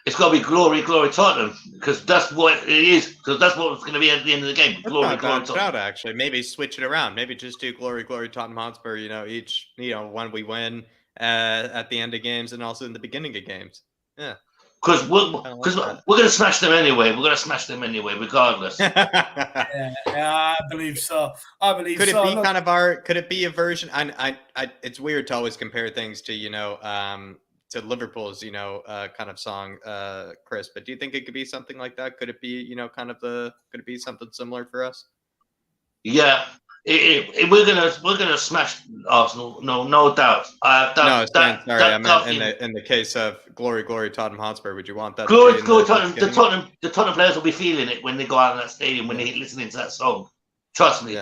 It's got to be Glory, Glory Tottenham, because that's what it is. Because that's what it's going to be at the end of the game. Glory, Glory Tottenham. Actually, maybe switch it around. Maybe just do Glory, Glory Tottenham Hotspur. Each when we win at the end of games and also in the beginning of games. Yeah. Because we're going to smash them anyway. We're going to smash them anyway, regardless. I believe so. Could it be kind of could it be a version? It's weird to always compare things to, to Liverpool's, kind of song, Chris, but do you think it could be something like that? Could it be, could it be something similar for us? Yeah. We're gonna smash Arsenal. No doubt. I meant in the case of Glory, Glory Tottenham Hotspur. Would you want that? Glory, Glory Tottenham. The Tottenham players will be feeling it when they go out in that stadium when they're listening to that song. Trust me.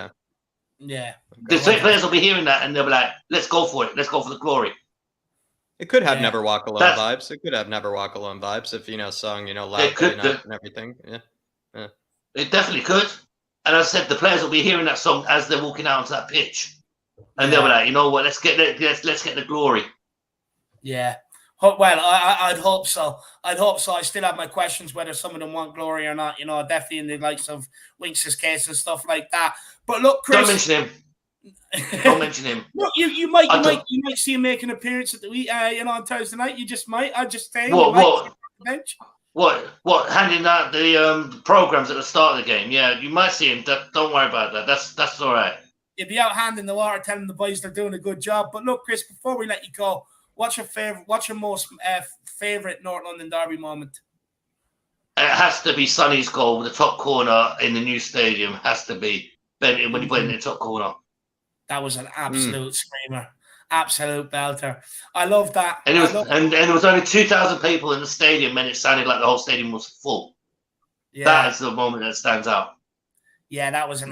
Yeah. The players will be hearing that and they'll be like, "Let's go for it. Let's go for the glory." It could have Never Walk Alone vibes. It could have Never Walk Alone vibes if sung loudly and everything. Yeah. It definitely could. And as I said, the players will be hearing that song as they're walking out onto that pitch, and they'll be like, "You know what? Let's get the glory." Yeah. Well, I'd hope so. I still have my questions whether some of them want glory or not. Definitely in the likes of Winks' case and stuff like that. But look, Chris, don't mention him. Look, you might see him make an appearance at the on Thursday night. You just might. I just think. What? Bench. What? Handing out the programs at the start of the game. Yeah, you might see him. Don't worry about that. That's all right. You'll be out handing the water, telling the boys they're doing a good job. But look, Chris, before we let you go, what's your most favorite North London Derby moment? It has to be Sonny's goal, the top corner in the new stadium. Has to be when he went in the top corner. That was an absolute screamer, absolute belter. I love that. And there was only 2,000 people in the stadium, and it sounded like the whole stadium was full. Yeah. That is the moment that stands out. Yeah, that was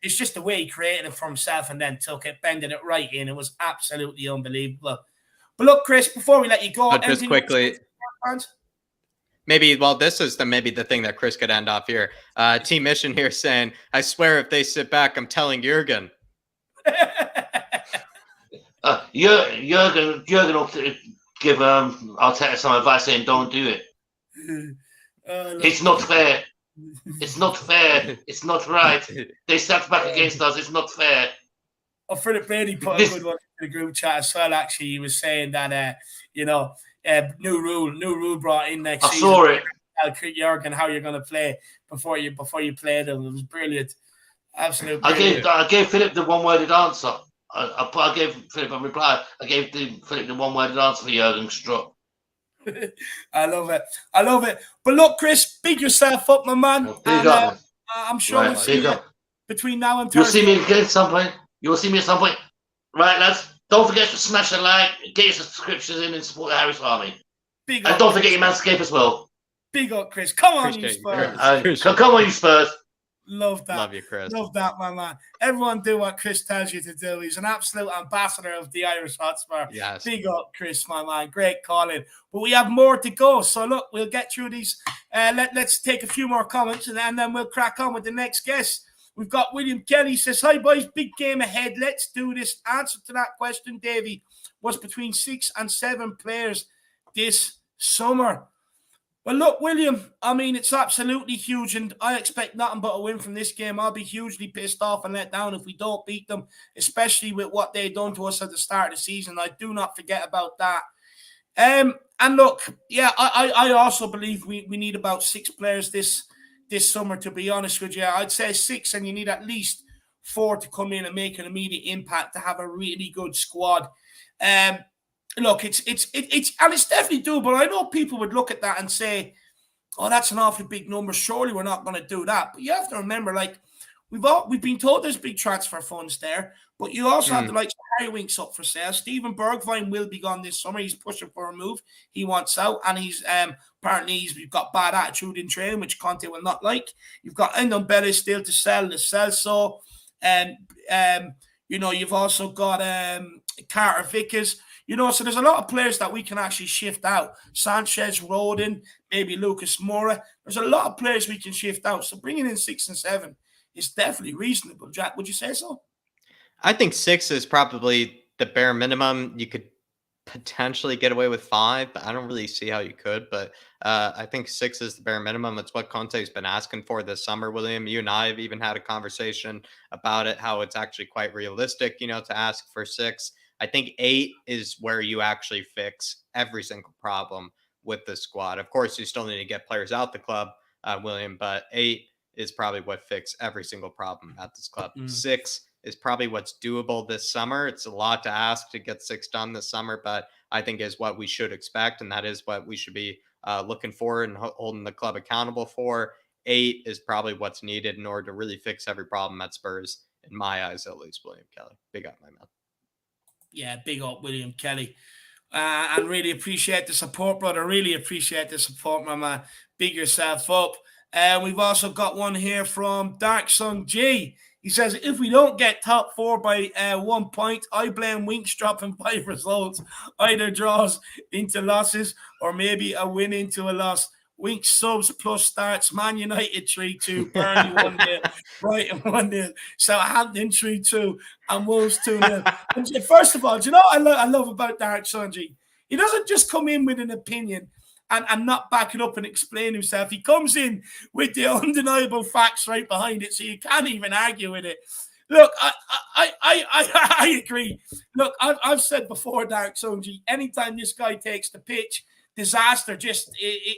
it's just the way he created it for himself and then took it, bending it right in. It was absolutely unbelievable. But look, Chris, before we let you go, just quickly, maybe this is maybe the thing that Chris could end off here. Team Mission here saying, "I swear if they sit back, I'm telling Jurgen." Jurgen will give Arteta some advice saying, "Don't do it. It's not fair. It's not fair. It's not right. They stepped back against us. It's not fair." Philip Brady put a good one in the group chat as well. Actually, he was saying that new rule brought in next season. I saw it. Jurgen, how you're going to play before you play them. It was brilliant. Absolutely. I gave Philip the one-worded answer. I gave Philip a reply. I gave Philip the one-worded answer for Jurgen Struck. I love it. But look, Chris, big yourself up, my man. I'm sure we'll see you between now and Thursday. You'll see me again at some point. You'll see me at some point. Right, lads? Don't forget to smash a like, get your subscriptions in and support the Harris Army. And don't forget your Manscaped as well. Big up, Chris. Come on, you Spurs. Come on, you Spurs. Love that. Love you, Chris. Love that, my man. Everyone do what Chris tells you to do. He's an absolute ambassador of the Irish Hotspur. Yes. Big up, Chris, my man. Great calling. But we have more to go. So, look, we'll get through these. Let's take a few more comments, and then we'll crack on with the next guest. We've got William Kelly. Says, "Hi, boys. Big game ahead. Let's do this." Answer to that question, Davey, was between 6 and 7 players this summer. Well, look, William, I mean, it's absolutely huge, and I expect nothing but a win from this game. I'll be hugely pissed off and let down if we don't beat them, especially with what they've done to us at the start of the season. I do not forget about that. And look, yeah, I also believe we need about 6 players this summer, to be honest with you. I'd say 6, and you need at least 4 to come in and make an immediate impact to have a really good squad. Look, it's definitely doable. I know people would look at that and say, "Oh, that's an awfully big number. Surely we're not going to do that." But you have to remember, like, we've been told there's big transfer funds there, but you also have the likes of Harry Winks up for sale. Stephen Bergwijn will be gone this summer. He's pushing for a move. He wants out, and he's apparently we've got bad attitude in training, which Conte will not like. You've got Ndombele still to sell, so, you've also got Carter Vickers. So there's a lot of players that we can actually shift out. Sanchez, Rodin, maybe Lucas Moura. There's a lot of players we can shift out. So bringing in 6 and 7 is definitely reasonable. Jack, would you say so? I think 6 is probably the bare minimum. You could potentially get away with 5, but I don't really see how you could. But I think 6 is the bare minimum. It's what Conte's been asking for this summer, William. You and I have even had a conversation about it, how it's actually quite realistic, to ask for 6. I think 8 is where you actually fix every single problem with the squad. Of course, you still need to get players out the club, William, but 8 is probably what fixes every single problem at this club. 6 is probably what's doable this summer. It's a lot to ask to get 6 done this summer, but I think is what we should expect, and that is what we should be looking for and holding the club accountable for. 8 is probably what's needed in order to really fix every problem at Spurs, in my eyes at least, William Kelly. Big up, my man. Yeah, big up William Kelly. And really appreciate the support, brother. Really appreciate the support, my man. Big yourself up. We've also got one here from Dark Sun G. He says, "If we don't get top 4 by 1 point, I blame Winks dropping 5 results. Either draws into losses or maybe a win into a loss. Winks subs plus starts. Man United 3-2, Burnley 1-0, Brighton 1-0, Southampton 3-2, and Wolves 2-0. And first of all, do you know what I love about Dark Sunji? He doesn't just come in with an opinion and not back it up and explain himself. He comes in with the undeniable facts right behind it, so you can't even argue with it. Look, I agree. Look, I've said before, Dark Sunji, anytime this guy takes the pitch, disaster just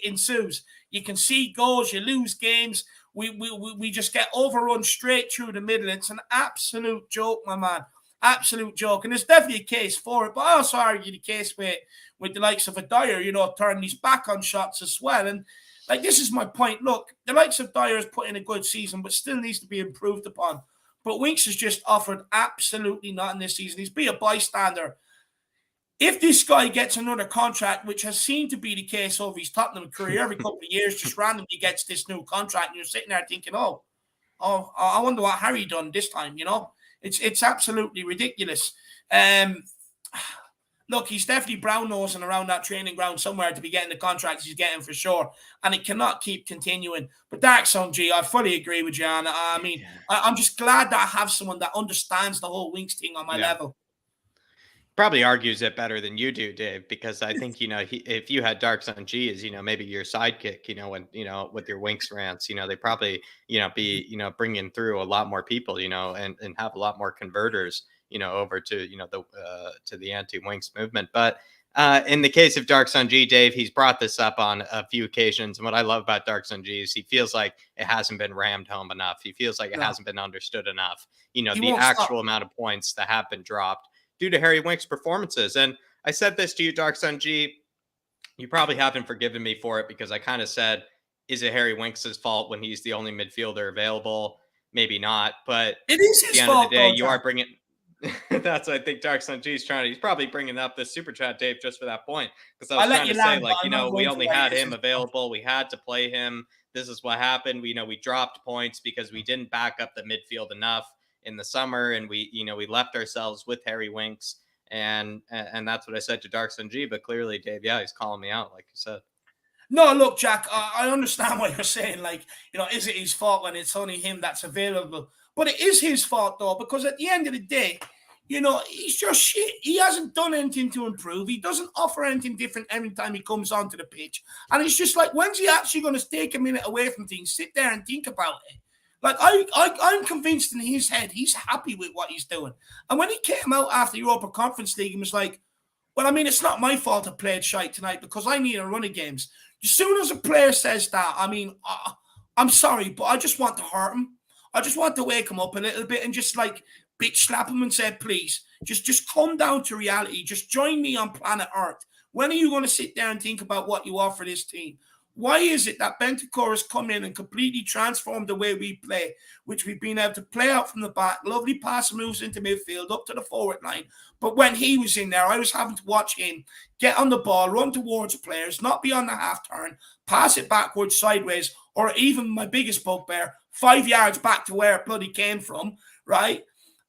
ensues. You can see goals, you lose games. We just get overrun straight through the middle. It's an absolute joke, my man. Absolute joke. And there's definitely a case for it. But I also argue the case with the likes of a Dyer, turning his back on shots as well. And like, this is my point. Look, the likes of Dyer has put in a good season, but still needs to be improved upon. But Winks has just offered absolutely nothing this season. He's been a bystander. If this guy gets another contract, which has seemed to be the case over his Tottenham career, every couple of years, just randomly gets this new contract, and you're sitting there thinking, oh, I wonder what Harry done this time, It's absolutely ridiculous. Look, he's definitely brown-nosing around that training ground somewhere to be getting the contracts he's getting for sure, and it cannot keep continuing. But Dark Sun G, I fully agree with you, and I mean, I'm just glad that I have someone that understands the whole Winks thing on my level. Probably argues it better than you do, Dave, because I think, if you had Dark Sun G as, maybe your sidekick, when, with your Winks rants, they probably, be, bringing through a lot more people, and have a lot more converters, over to, to the anti-Winks movement. But in the case of Dark Sun G, Dave, he's brought this up on a few occasions. And what I love about Dark Sun G is he feels like it hasn't been rammed home enough. He feels like it hasn't been understood enough. The actual amount of points that have been dropped due to Harry Winks' performances. And I said this to you, Dark Sun G. You probably haven't forgiven me for it because I kind of said, is it Harry Winks' fault when he's the only midfielder available? Maybe not, but it is his fault. At the end of the day, you are bringing. That's what I think Dark Sun G is trying to. He's probably bringing up this super chat, Dave, just for that point. Because I was trying to say, like, we only had him available. We had to play him. This is what happened. We dropped points because we didn't back up the midfield enough in the summer, and we left ourselves with Harry Winks, and that's what I said to Dark Sun G. But clearly, Dave, he's calling me out, like you said. No, look, Jack, I understand what you're saying. Like, is it his fault when it's only him that's available? But it is his fault, though, because at the end of the day, he's just shit. He hasn't done anything to improve. He doesn't offer anything different every time he comes onto the pitch. And it's just like, when's he actually going to take a minute away from things, sit there and think about it? Like, I'm convinced in his head he's happy with what he's doing. And when he came out after the Europa Conference League and was like, well, I mean, it's not my fault I played shite tonight because I need a run of games. As soon as a player says that, I mean, I'm sorry, but I just want to hurt him. I just want to wake him up a little bit and just, like, bitch slap him and say, please, just come down to reality. Just join me on planet Earth. When are you going to sit there and think about what you offer this team? Why is it that Bentancur has come in and completely transformed the way we play, which we've been able to play out from the back, lovely pass moves into midfield, up to the forward line. But when he was in there, I was having to watch him get on the ball, run towards players, not be on the half turn, pass it backwards, sideways, or even my biggest bugbear, 5 yards back to where it bloody came from, right?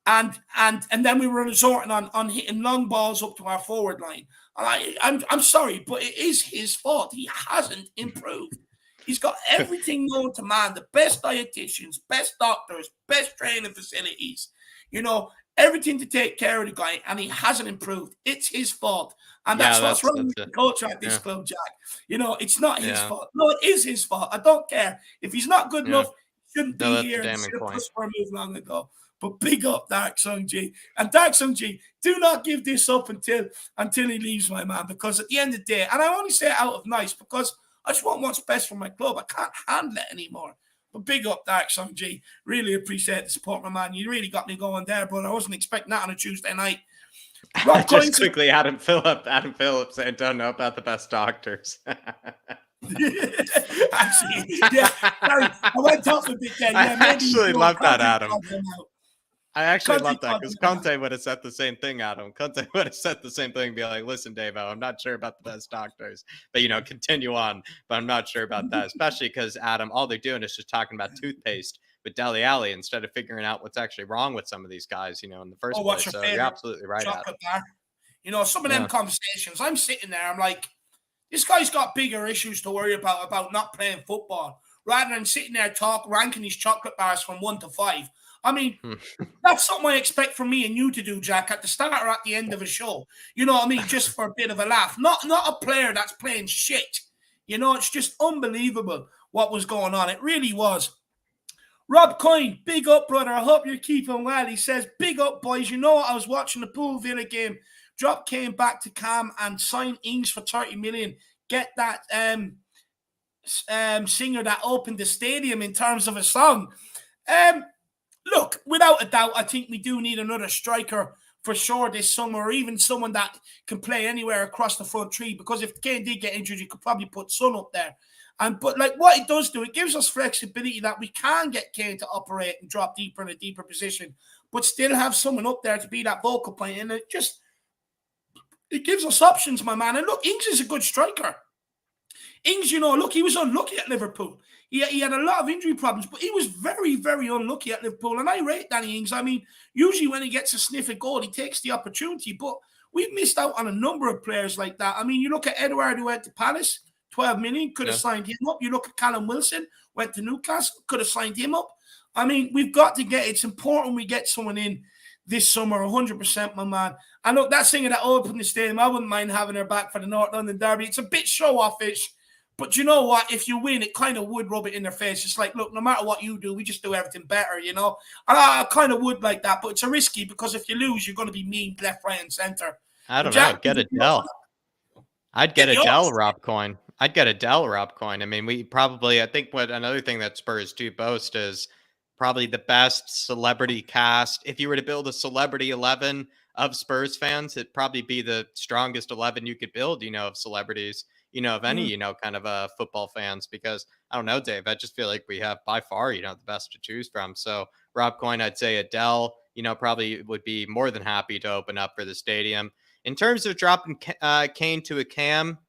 And then we were resorting on hitting long balls up to our forward line. And I'm sorry, but it is his fault. He hasn't improved. He's got everything known to man, the best dietitians, best doctors, best training facilities, everything to take care of the guy, and he hasn't improved. It's his fault. And that's what's wrong with the culture at this club, Jack. It's not his fault. No, it is his fault. I don't care. If he's not good enough, he shouldn't be here. He should have pushed for a move long ago. But big up Dark Sun G. And Dark Sun G, do not give this up until he leaves, my man, because at the end of the day, and I only say it out of nice because I just want what's best for my club. I can't handle it anymore. But big up Dark Sun G. Really appreciate the support, my man. You really got me going there, but I wasn't expecting that on a Tuesday night. Just quickly, Adam Phillips, I don't know about the best doctors. Actually, sorry, I went off a bit there. I actually love that, Adam. I actually love that because Conte would have said the same thing, Adam. Conte would have said the same thing, be like, listen, Dave, I'm not sure about the best doctors, but, continue on. But I'm not sure about that, especially because, Adam, all they're doing is just talking about toothpaste with Dele Alli instead of figuring out what's actually wrong with some of these guys, in the first place. So you're absolutely right, Adam. Bar? Some of them conversations, I'm sitting there, I'm like, this guy's got bigger issues to worry about not playing football, rather than sitting there ranking his chocolate bars from 1 to 5. I mean, that's something I expect from me and you to do, Jack, at the start or at the end of a show. You know what I mean? Just for a bit of a laugh. Not a player that's playing shit. It's just unbelievable what was going on. It really was. Rob Coyne, big up, brother. I hope you're keeping well. He says, big up, boys. I was watching the Pool Villa game. Drop came back to Cam and signed Ings for 30 million. get that singer that opened the stadium in terms of a song. Look, without a doubt, I think we do need another striker for sure this summer, or even someone that can play anywhere across the front three. Because if Kane did get injured, you could probably put Son up there. But like what it does do, it gives us flexibility that we can get Kane to operate and drop deeper in a deeper position, but still have someone up there to be that vocal point. And it gives us options, my man. And look, Ings is a good striker. Ings, look, he was unlucky at Liverpool. He had a lot of injury problems, but he was very, very unlucky at Liverpool. And I rate Danny Ings. I mean, usually when he gets a sniff at goal, he takes the opportunity. But we've missed out on a number of players like that. I mean, you look at Edouard, who went to Palace, 12 million, could have signed him up. You look at Callum Wilson, went to Newcastle, could have signed him up. I mean, we've got to it's important we get someone in this summer, 100%, my man. And look, that singer that opened the stadium, I wouldn't mind having her back for the North London Derby. It's a bit show-off-ish. But you know what? If you win, it kind of would rub it in their face. It's like, look, no matter what you do, we just do everything better, And I kind of would like that, but it's a risky because if you lose, you're going to be mean left, right, and center. I don't know. Get Adele. I'd get Adele Rob Coin. I'd get Adele Rob Coin. I mean, I think what another thing that Spurs do boast is probably the best celebrity cast. If you were to build a celebrity 11 of Spurs fans, it'd probably be the strongest 11 you could build, of celebrities. Of any, kind of football fans, because I don't know, Dave, I just feel like we have by far, the best to choose from. So Rob Coin, I'd say Adele, probably would be more than happy to open up for the stadium. In terms of dropping Kane to a cam,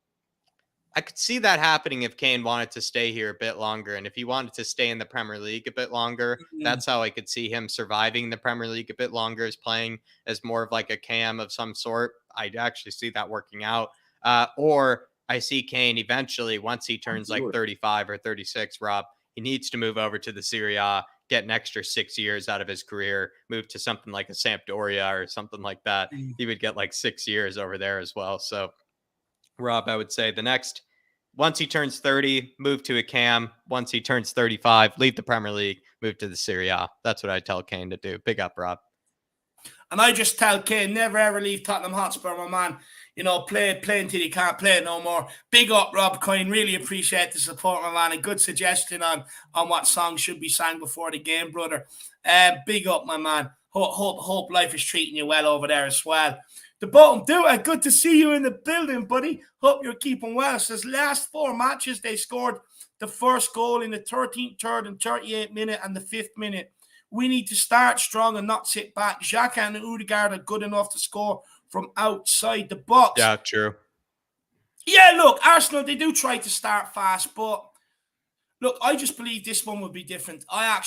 I could see that happening if Kane wanted to stay here a bit longer. And if he wanted to stay in the Premier League a bit longer, that's how I could see him surviving the Premier League a bit longer, is playing as more of like a cam of some sort. I'd actually see that working out. Or I see Kane eventually, once he turns like 35 or 36, Rob, he needs to move over to the Serie A, get an extra 6 years out of his career, move to something like a Sampdoria or something like that. He would get like 6 years over there as well. So, Rob, I would say once he turns 30, move to a cam. Once he turns 35, leave the Premier League, move to the Serie A. That's what I tell Kane to do. Big up, Rob. And I just tell Kane, never ever leave Tottenham Hotspur, my man. Play until you can't play it no more. Big up, Rob Coyne. Really appreciate the support, my man. A good suggestion on what songs should be sang before the game, brother. Big up, my man. Hope life is treating you well over there as well. The bottom do it. Good to see you in the building, buddy. Hope you're keeping well. Says last 4 matches, they scored the first goal in the 13th, 3rd, and 38th minute and the 5th minute. We need to start strong and not sit back. Xhaka and Odegaard are good enough to score from outside the box. Yeah, true. Yeah, look, Arsenal, they do try to start fast, but look, I just believe this one will be different. I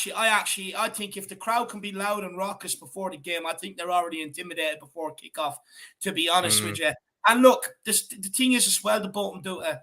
think if the crowd can be loud and raucous before the game, I think they're already intimidated before kickoff, to be honest with you. And look, the thing is as well, the bottom do it.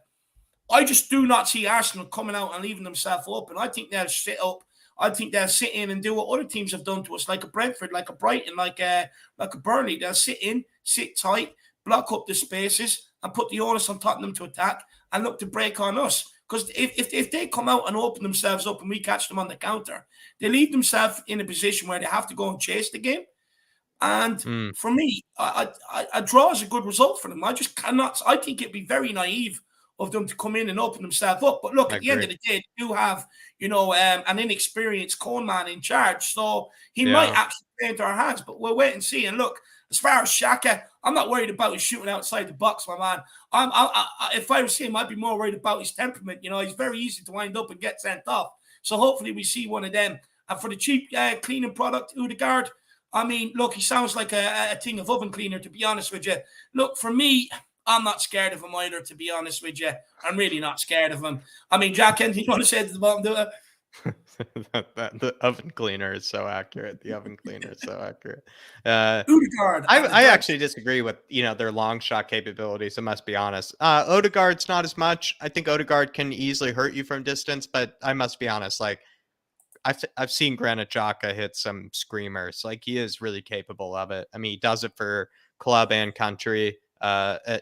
I just do not see Arsenal coming out and leaving themselves open. I think they'll sit up. I think they'll sit in and do what other teams have done to us, like a Brentford, like a Brighton, like a Burnley. They'll sit in, sit tight, block up the spaces, and put the onus on Tottenham to attack and look to break on us. Because if they come out and open themselves up and we catch them on the counter, they leave themselves in a position where they have to go and chase the game. And for me, a draw is a good result for them. I just cannot. I think it'd be very naive of them to come in and open themselves up. But look, at the end of the day, they do have, an inexperienced Cone man in charge. So he might actually play into our hands, but we'll wait and see. And look, as far as Xhaka, I'm not worried about his shooting outside the box, my man. If I was him, I'd be more worried about his temperament. He's very easy to wind up and get sent off. So hopefully we see one of them. And for the cheap cleaning product, Odegaard, I mean, look, he sounds like a thing of oven cleaner, to be honest with you. Look, for me, I'm not scared of him either, to be honest with you. I'm really not scared of him. I mean, Jack, anything you want to say to the bottom? The oven cleaner is so accurate. The oven cleaner is so accurate. Odegaard. I actually disagree with their long shot capabilities. I must be honest. Odegaard's not as much. I think Odegaard can easily hurt you from distance, but I must be honest. Like I've seen Granit Xhaka hit some screamers. Like he is really capable of it. I mean, he does it for club and country.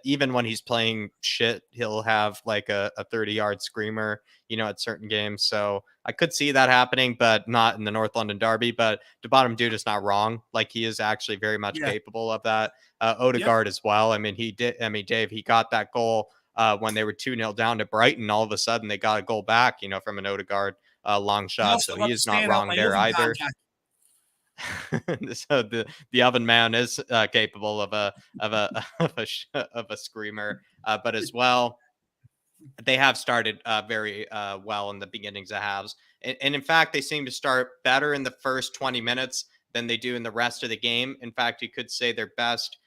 Even when he's playing shit, he'll have like a 30-yard screamer, at certain games. So I could see that happening, but not in the North London Derby. But the bottom dude is not wrong. Like he is actually very much capable of that. Odegaard as well. I mean, he did. I mean, Dave, he got that goal when they were 2-0 down to Brighton. All of a sudden, they got a goal back, from an Odegaard long shot. So he is not wrong there either. So the oven man is capable of a screamer, but as well, they have started very well in the beginnings of halves, and in fact, they seem to start better in the first 20 minutes than they do in the rest of the game. In fact, you could say their best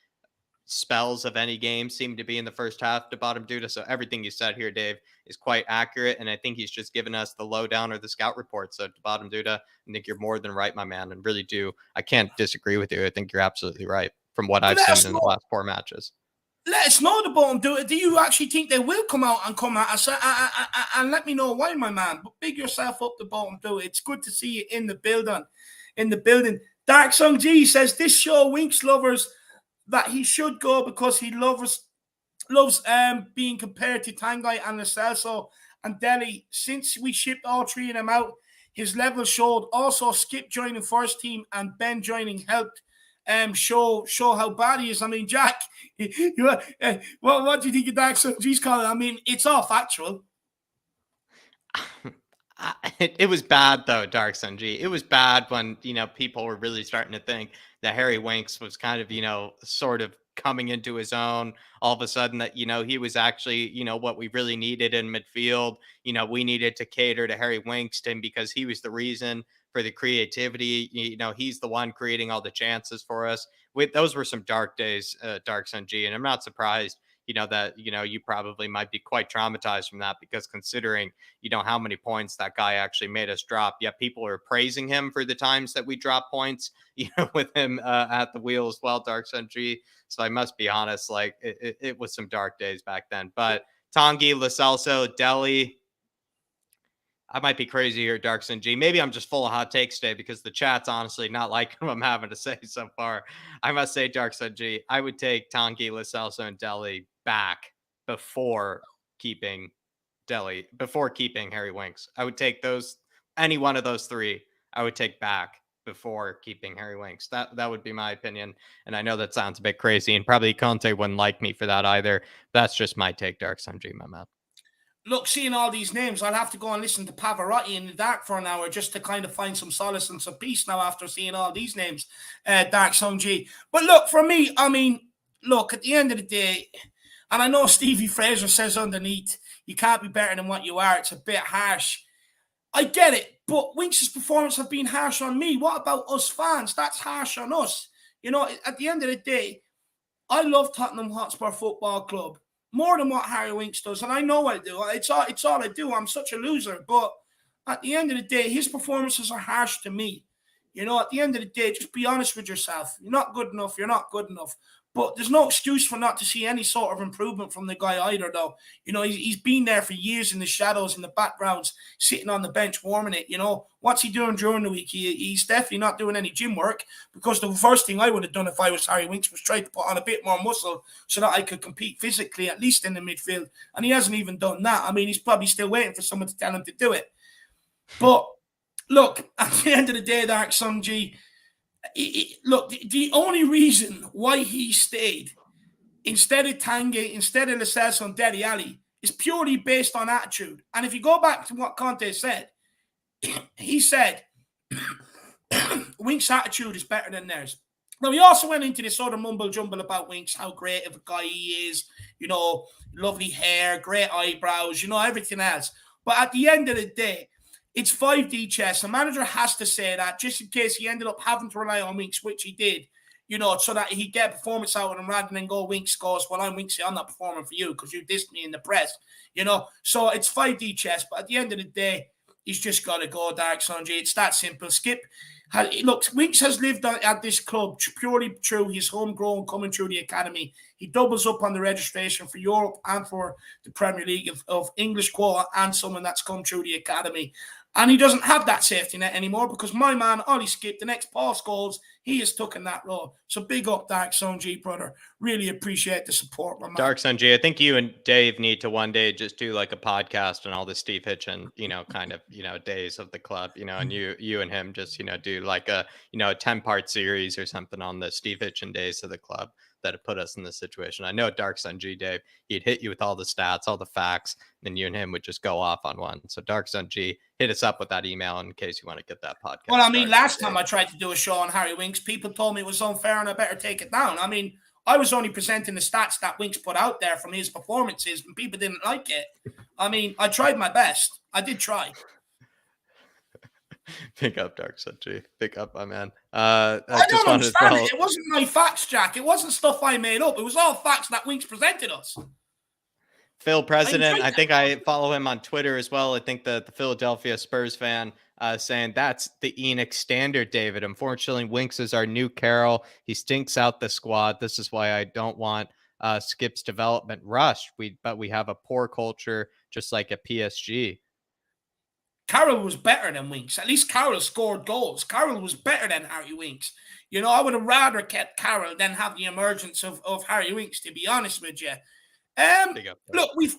spells of any game seem to be in the first half to Bottom Duda. So everything you said here, Dave, is quite accurate, and I think he's just given us the lowdown or the scout report. So to Bottom Duda, I think you're more than right, my man, and really I can't disagree with you. I think you're absolutely right from what I've seen in the last 4 matches. Let us know, the Bottom Duda. Do you actually think they will come out and let me know why, my man? But big yourself up, the Bottom Duda. It's good to see you in the building. Dark Sung G says this show winks lovers that he should go because he loves being compared to Tanguy and Lo Celso and Dele. Since we shipped all three of them out, his level showed. Also, Skip joining first team and Ben joining helped show how bad he is. I mean, Jack, what do you think of Dark Sung G's comment? I mean, it's all factual. It was bad though, Dark Sun G. It was bad when people were really starting to think that Harry Winks was kind of sort of coming into his own. All of a sudden that he was actually what we really needed in midfield. We needed to cater to Harry Winkston because he was the reason for the creativity. He's the one creating all the chances for us. Those were some dark days, Dark Sun G, and I'm not surprised that you probably might be quite traumatized from that, because considering how many points that guy actually made us drop, yet people are praising him for the times that we drop points with him at the wheel as well, Dark Sun G. So I must be honest, like it was some dark days back then. But Tanguy, Lo Celso, Dele, I might be crazy here, Dark Sun G. Maybe I'm just full of hot takes today because the chat's honestly not liking what I'm having to say so far. I must say, Dark Sun G, I would take Tanguy, Lo Celso, and Dele back before keeping Harry Winks. I would take any one of those three, I would take back before keeping Harry Winks. That would be my opinion. And I know that sounds a bit crazy, and probably Conte wouldn't like me for that either. That's just my take, Dark Sun G, my man. Look, seeing all these names, I'll have to go and listen to Pavarotti in the dark for an hour just to kind of find some solace and some peace now after seeing all these names, Dark Sung G. But look, for me, I mean, look, at the end of the day, and I know Stevie Fraser says underneath, you can't be better than what you are. It's a bit harsh. I get it, but Winks' performance have been harsh on me. What about us fans? That's harsh on us. At the end of the day, I love Tottenham Hotspur Football Club more than what Harry Winks does, and I know I do. It's all I do. I'm such a loser, but at the end of the day, his performances are harsh to me. At the end of the day, just be honest with yourself. You're not good enough. You're not good enough. But there's no excuse for not to see any sort of improvement from the guy either, though. He's been there for years in the shadows, in the backgrounds, sitting on the bench, warming it. What's he doing during the week? He's definitely not doing any gym work, because the first thing I would have done if I was Harry Winks was try to put on a bit more muscle so that I could compete physically, at least in the midfield. And he hasn't even done that. I mean, he's probably still waiting for someone to tell him to do it. But look, at the end of the day, Dark Sung G, look, the only reason why he stayed instead of Tanguy, instead of Lo Celso and Dele Alli, is purely based on attitude. And if you go back to what Conte said, he said Winks' attitude is better than theirs. Now, he also went into this sort of mumble-jumble about Winks, how great of a guy he is, lovely hair, great eyebrows, everything else. But at the end of the day, it's 5D chess. The manager has to say that just in case he ended up having to rely on Winks, which he did, so that he'd get a performance out of him rather than go Winks scores. Well, I'm Winksy, I'm not performing for you because you dissed me in the press, So it's 5D chess. But at the end of the day, he's just got to go, Dark Sung G. It's that simple. Look, Winks has lived at this club purely through his homegrown coming through the academy. He doubles up on the registration for Europe and for the Premier League of English quota and someone that's come through the academy. And he doesn't have that safety net anymore because my man, Ollie Skip, the next Paul Scholes, he has taken that role. So big up, Dark Sung G, brother. Really appreciate the support, my man. Dark Sung G, I think you and Dave need to one day just do like a podcast on all the Steve Hitchen, kind of, days of the club, and you and him just, do like a 10-part series or something on the Steve Hitchen days of the club. that have put us in this situation. I know Dark Sun G, Dave, he'd hit you with all the stats, all the facts, and you and him would just go off on one. So Dark Sun G, hit us up with that email in case you want to get that podcast. Well, I mean, last time I tried to do a show on Harry Winks, people told me it was unfair and I better take it down. I mean, I was only presenting the stats that Winks put out there from his performances, and people didn't like it. I mean, I tried my best. I did try. Pick up, Dark Sun G. Pick up, my man. I don't understand it. It wasn't my facts, Jack. It wasn't stuff I made up. It was all facts that Winks presented us. Phil President, I think I follow him on Twitter as well. I think the Philadelphia Spurs fan saying that's the Enoch standard, David. Unfortunately, Winks is our new Carroll. He stinks out the squad. This is why I don't want Skip's development rushed. But we have a poor culture, just like at PSG. Carroll was better than Winks. At least Carroll scored goals. Carroll was better than Harry Winks. You know, I would have rather kept Carroll than have the emergence of Harry Winks, to be honest with you. Look, we've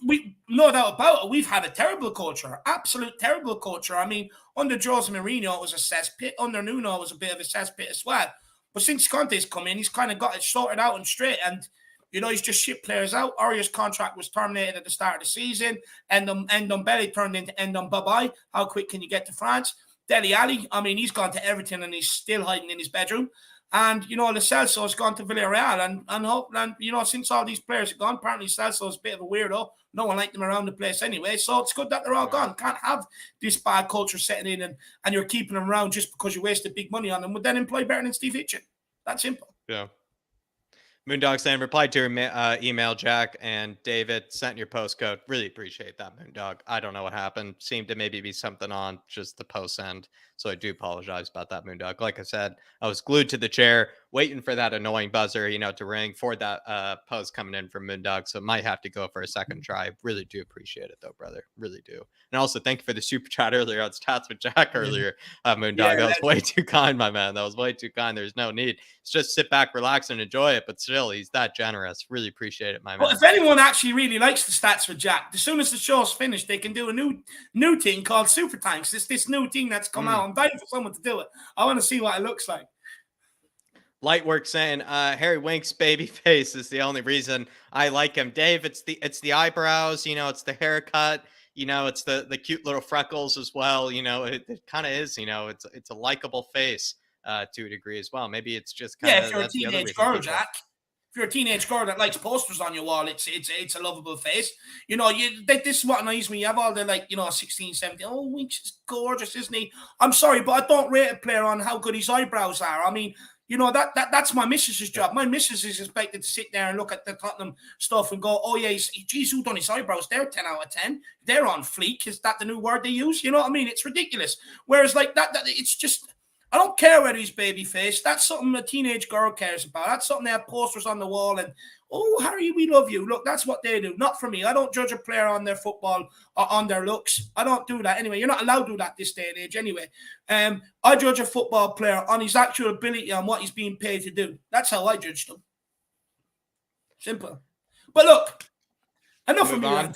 no doubt about it. We've had a terrible culture, absolute terrible culture. I mean, under Jose Mourinho, it was a cesspit. Under Nuno, it was a bit of a cesspit as well. But since Conte's come in, he's kind of got it sorted out and straight. And you know, he's just shipped players out. Auria's contract was terminated at the start of the season. And Ndombele turned into Ndombele. How quick can you get to France? Dele Alli, I mean, he's gone to Everton and he's still hiding in his bedroom. And, you know, Lo Celso has gone to Villarreal. And, you know, since all these players are gone, apparently Celso is a bit of a weirdo. No one liked him around the place anyway. So it's good that they're all gone. Can't have this bad culture setting in and you're keeping them around just because you wasted big money on them. Would then employ better than Steve Hitchen. That's simple. Yeah. Moondog saying, replied to your email, Jack and David, sent your postcode. Really appreciate that, Moondog. I don't know what happened. Seemed to maybe be something on just the post end. So I do apologize about that, Moondog. Like I said, I was glued to the chair, waiting for that annoying buzzer, you know, to ring for that post coming in from Moondog. So might have to go for a second try. Really do appreciate it, though, brother. Really do. And also, thank you for the super chat earlier on Stats with Jack earlier, Moondog. Yeah, that was way too kind, my man. That was way too kind. There's no need. It's just sit back, relax, and enjoy it. But still, he's that generous. Really appreciate it, my man. Well, if anyone actually really likes the Stats with Jack, as soon as the show's finished, they can do a new thing called Super Tanks. It's this new thing that's come out. I'm dying for someone to do it. I want to see what it looks like. Lightwork saying Harry Winks' baby face is the only reason I like him. Dave, it's the eyebrows, you know, it's the haircut, you know, it's the cute little freckles as well. You know, it kind of is, you know, it's a likable face to a degrry as well. Maybe it's just kind of, if you're a teenage girl, Jack. If you're a teenage girl that likes posters on your wall, it's a lovable face. You know, this is what annoys me. You have all the, like, you know, 16, 17. Oh, Winks is gorgeous, isn't he? I'm sorry, but I don't rate a player on how good his eyebrows are. I mean, you know, that's my missus's job. My missus is expected to sit there and look at the Tottenham stuff and go, oh, yeah, geez, who done his eyebrows? They're 10 out of 10. They're on fleek. Is that the new word they use? You know what I mean? It's ridiculous. Whereas, like, that it's just... I don't care whether he's babyface. That's something a teenage girl cares about. That's something they have posters on the wall and, oh, Harry, we love you. Look, that's what they do. Not for me. I don't judge a player on their football or on their looks. I don't do that anyway. You're not allowed to do that this day and age anyway. I judge a football player on his actual ability and what he's being paid to do. That's how I judge them. Simple. But look, enough of me.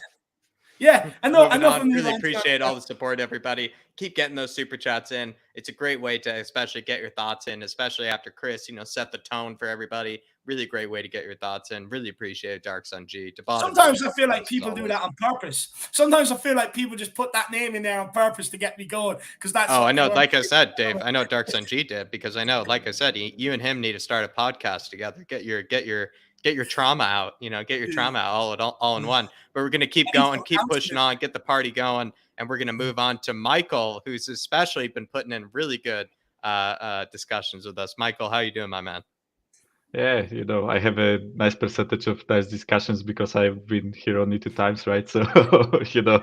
Yeah, I know. I really appreciate all the support, everybody. Keep getting those super chats in. It's a great way to especially get your thoughts in, especially after Chris, you know, set the tone for everybody. Really great way to get your thoughts in. Really appreciate it, Dark Sun G. Sometimes I feel like people do that on purpose. Sometimes I feel like people just put that name in there on purpose to get me going. Because that's I know. Like I said, Dave, I know Dark Sun G did, because I know, like I said, you and him need to start a podcast together. Get your trauma out, you know, get your trauma out all in one. But we're going to keep going, keep pushing on, get the party going. And we're going to move on to Michael, who's especially been putting in really good discussions with us. Michael, how you doing, my man? Yeah, you know, I have a nice percentage of nice discussions because I've been here only 2 times, right? So, you know,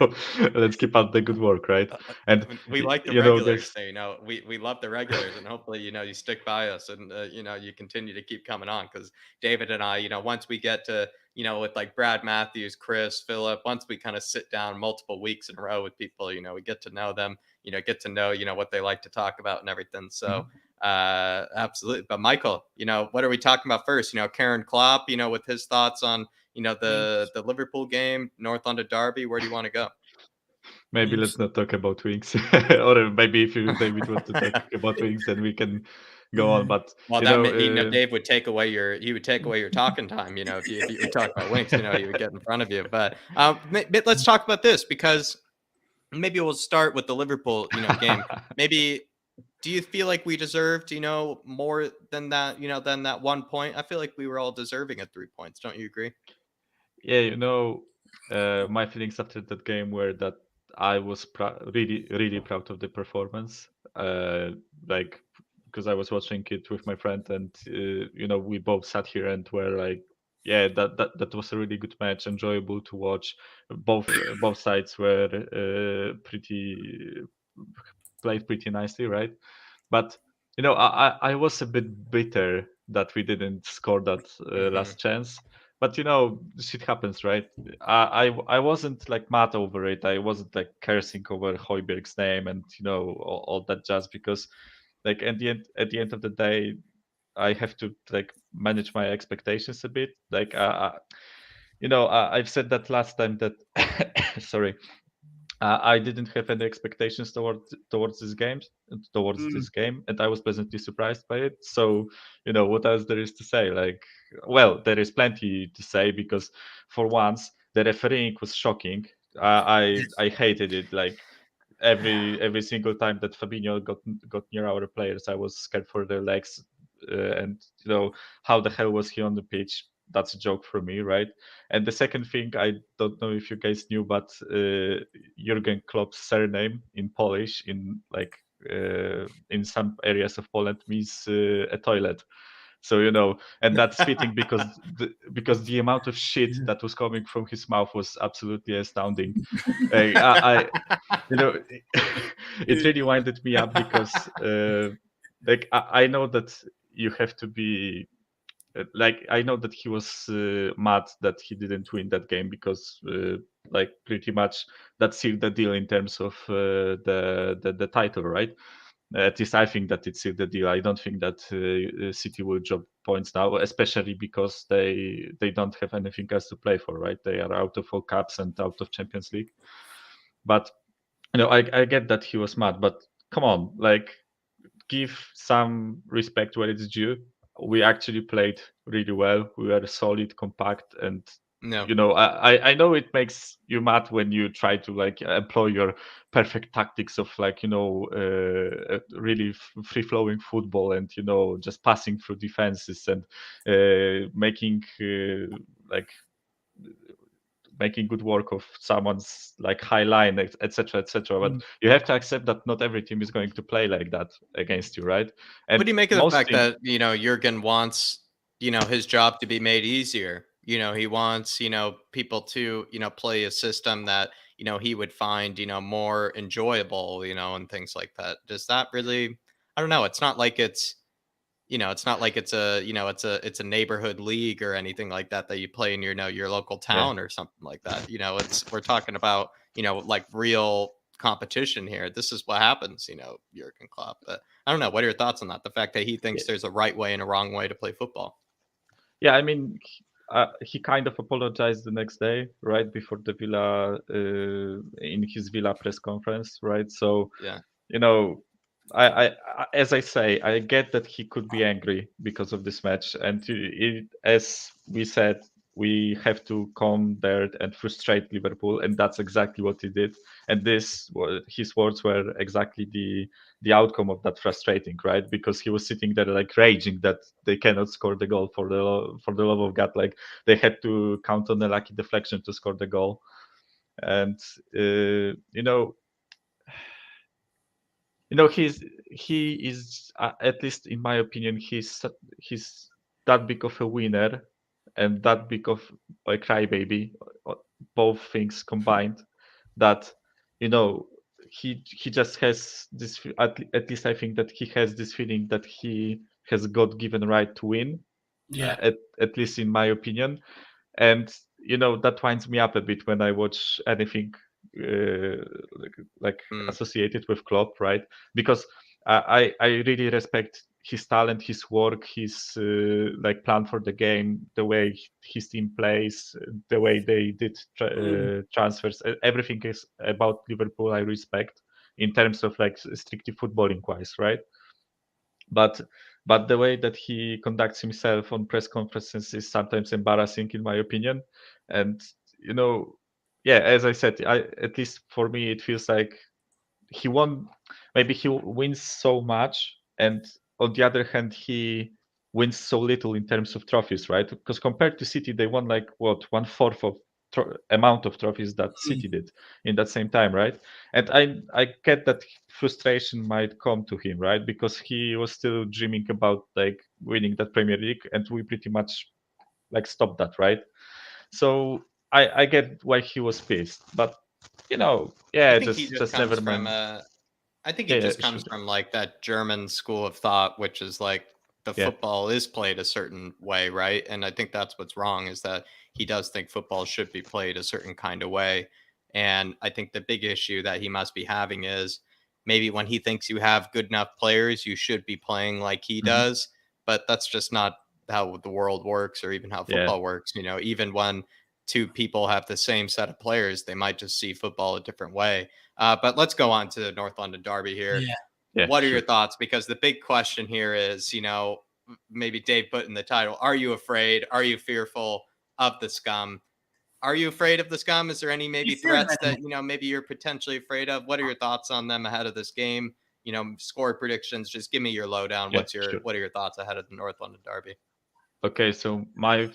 let's keep up the good work, right? And we like the regulars, so, you know, we love the regulars, and hopefully, you know, you stick by us and, you know, you continue to keep coming on, because David and I, you know, once we get to, you know, with like Brad Matthews, Chris, Philip, once we kind of sit down multiple weeks in a row with people, you know, we get to know them, you know, you know, what they like to talk about and everything. So, absolutely. But Michael, you know, what are we talking about first? You know, Karen Klopp, you know, with his thoughts on, you know, the Liverpool game, North London Derby. Where do you want to go? Maybe let's not talk about Winks. Or maybe if you, David, want to talk about Winks, then we can go on. But Well, you that know, meant, Dave would take away your talking time. If you would talk about Winks, he would get in front of you. But let's talk about this, because maybe we'll start with the Liverpool game. Maybe, do you feel like we deserved more than that than that 1 point? I feel like we were all deserving of 3 points. Don't you agree? yeah, my feelings after that game were that I was really, really proud of the performance. Like, because I was watching it with my friend, and we both sat here and were like, yeah, that was a really good match, enjoyable to watch. Both sides were pretty played pretty nicely, right? But I was a bit bitter that we didn't score that last chance. But shit happens, right? I wasn't like mad over it. I wasn't like cursing over Hoiberg's name and all that jazz, because like at the end of the day, I have to like manage my expectations a bit. Like I've said that last time that sorry, I didn't have any expectations towards this game, and I was pleasantly surprised by it. So, what else there is to say? Like, well, there is plenty to say, because for once the refereeing was shocking. I hated it. Like every single time that Fabinho got near our players, I was scared for their legs, and how the hell was he on the pitch? That's a joke for me, right? And the second thing, I don't know if you guys knew, but Jurgen Klopp's surname in Polish, in some areas of Poland, means a toilet. So and that's fitting, because the amount of shit that was coming from his mouth was absolutely astounding. I it really winded me up, because like I know that you have to be like, I know that he was mad that he didn't win that game, because like pretty much that sealed the deal in terms of the title, right? At least I think that it sealed the deal. I don't think that City will drop points now, especially because they don't have anything else to play for, right? They are out of all cups and out of Champions League. But I get that he was mad, but come on, like, give some respect where it's due. We actually played really well. We were solid, compact, and No. I know it makes you mad when you try to like employ your perfect tactics of like really free flowing football, and just passing through defenses, and making like making good work of someone's like high line, etc., etc. But you have to accept that not every team is going to play like that against you, right? And What do you make of the most fact teams, that Jurgen wants his job to be made easier? He wants people to play a system that he would find more enjoyable, and things like that. Does that really? I don't know. It's not like it's not like it's a it's a neighborhood league or anything like that you play in your local town or something like that. We're talking about like real competition here. This is what happens, Jurgen Klopp. But I don't know. What are your thoughts on that? The fact that he thinks there's a right way and a wrong way to play football. yeah, I mean, he kind of apologized the next day, right before the Villa in his Villa press conference, right? So Yeah. as I say, I get that he could be angry because of this match, and as we said, we have to come there and frustrate Liverpool, and that's exactly what he did. And his words were exactly the outcome of that frustrating, right? Because he was sitting there like raging that they cannot score the goal, for the love of God, like they had to count on a lucky deflection to score the goal. And he is at least in my opinion, he's that big of a winner and that big of a crybaby, both things combined, that you know he just has this at least I think that he has this feeling that he has God-given right to win, Yeah. at least in my opinion. And that winds me up a bit when I watch anything uh, like associated with Klopp, right? Because I really respect his talent, his work, his like plan for the game, the way his team plays, the way they did transfers. Everything is about Liverpool I respect in terms of like strictly footballing wise, right? But but the way that he conducts himself on press conferences is sometimes embarrassing, in my opinion. And yeah, as I said, at least for me, it feels like he won. Maybe he wins so much, and on the other hand, he wins so little in terms of trophies, right? Because compared to City, they won like what, 1/4 of amount of trophies that City did in that same time, right? And I get that frustration might come to him, right? Because he was still dreaming about like winning that Premier League, and we pretty much like stopped that, right? So I get why he was pissed, but I yeah, think he just just comes never from mind. I think he Yeah, just sure. comes from like that German school of thought, which is like the Yeah. football is played a certain way, right? And I think that's what's wrong, is that he does think football should be played a certain kind of way. And I think the big issue that he must be having is maybe when he thinks you have good enough players, you should be playing like he does. But that's just not how the world works, or even how Yeah. football works. Even when two people have the same set of players, they might just see football a different way. But let's go on to the North London Derby here. Yeah, What are your sure. thoughts? Because the big question here is, maybe Dave put in the title, are you afraid? Are you fearful of the scum? Are you afraid of the scum? Is there any maybe fear them threats that, anymore? maybe you're potentially afraid of? What are your thoughts on them ahead of this game? Score predictions. Just give me your lowdown. Yeah, sure. What are your thoughts ahead of the North London Derby? Okay, so my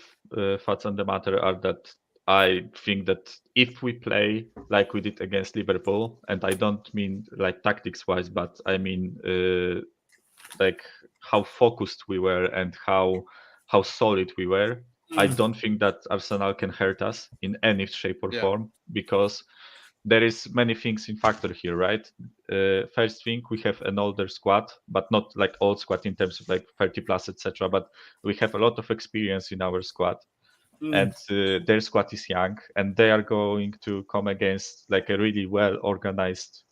thoughts on the matter are that I think that if we play like we did against Liverpool, and I don't mean like tactics wise, but I mean like how focused we were and how solid we were, I don't think that Arsenal can hurt us in any shape or Yeah. form, because there is many things in factor here, right? First thing, we have an older squad, but not like old squad in terms of like 30 plus, etc. But we have a lot of experience in our squad, and their squad is young, and they are going to come against like a really well organized,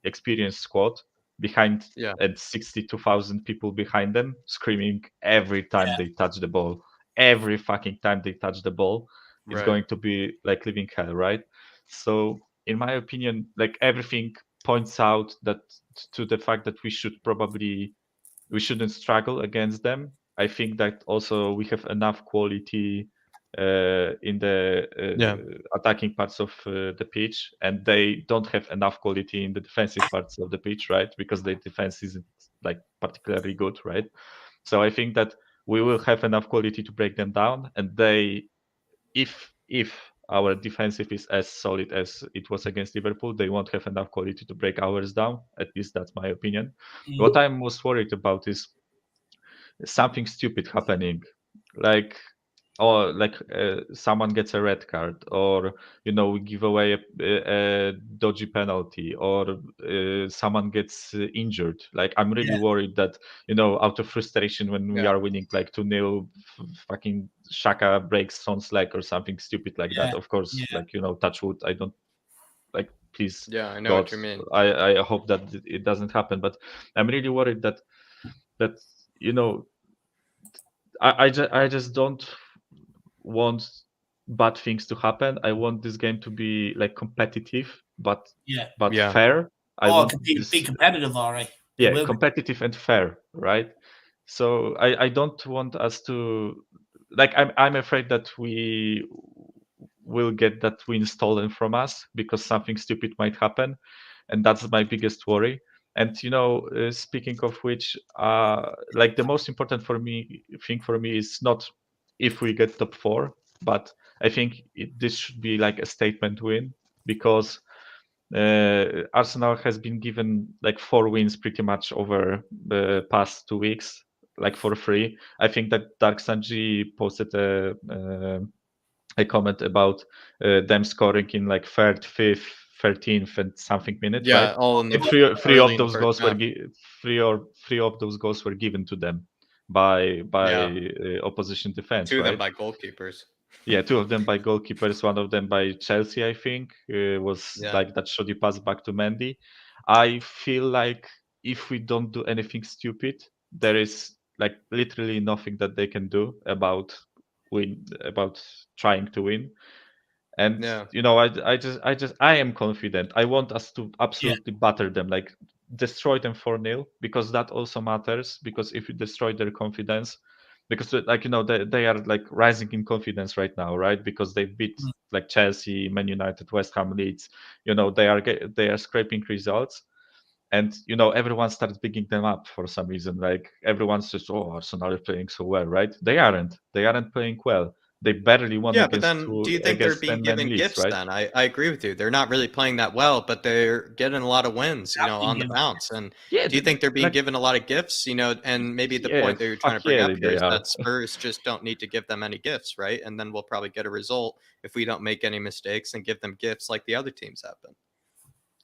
experienced squad behind, Yeah. and 62,000 people behind them screaming every time they touch the ball. Every fucking time they touch the ball, it's Right. going to be like living hell, right? So, in my opinion, like everything points out that to the fact that we shouldn't struggle against them. I think that also we have enough quality in the Yeah. attacking parts of the pitch, and they don't have enough quality in the defensive parts of the pitch, right? Because their defense isn't like particularly good, right? So I think that we will have enough quality to break them down, and if our defensive is as solid as it was against Liverpool, they won't have enough quality to break ours down. At least that's my opinion. What I'm most worried about is something stupid happening, like someone gets a red card, or we give away a dodgy penalty, or someone gets injured. Like, I'm really worried that out of frustration, when we Yeah. are winning like 2-0, fucking Shaka breaks Son's leg or something stupid like that. Of course, like, touch wood, I don't, like, please Yeah. I know God, what you mean. I hope that it doesn't happen, but I'm really worried that you know I just don't want bad things to happen. I want this game to be like competitive, but Yeah. fair. I Oh, it want could be this, competitive, all right. It yeah, will be. competitive and fair, right? So I don't want us to, like, I'm afraid that we will get that win stolen from us because something stupid might happen, and that's my biggest worry. And speaking of which, like, the most important thing for me is not if we get top four, but I think this should be like a statement win, because Arsenal has been given like 4 wins pretty much over the past 2 weeks, like for free. I think that Dark Sanji posted a comment about them scoring in like third, fifth, 13th, and something minute, right? Yeah. All in the And three early of in the those first goals half. three of those goals were given to them by Yeah. opposition defense, Two of them right? by goalkeepers. Yeah, 2 of them by goalkeepers, 1 of them by Chelsea, I think, was Yeah. like that shoddy pass back to Mendy. I feel like if we don't do anything stupid, there is like literally nothing that they can do about trying to win. And Yeah. I am confident. I want us to absolutely batter them, like destroy them 4-0, because that also matters. Because if you destroy their confidence, because like they are like rising in confidence right now, right? Because they beat like Chelsea, Man United, West Ham, Leeds. They are scraping results, and everyone starts picking them up for some reason. Like everyone's just, oh, Arsenal are playing so well, right? They aren't. They aren't playing well. They barely won Yeah, but then do you think they're against being 10 man given Leeds, gifts right? then? I agree with you. They're not really playing that well, but they're getting a lot of wins, on the Yeah. bounce. And Yeah, do you think they're being like, given a lot of gifts, and maybe the yeah, point that you're trying to fuck bring yeah, up here they is are. that Spurs just don't need to give them any gifts, right? And then we'll probably get a result if we don't make any mistakes and give them gifts like the other teams have been.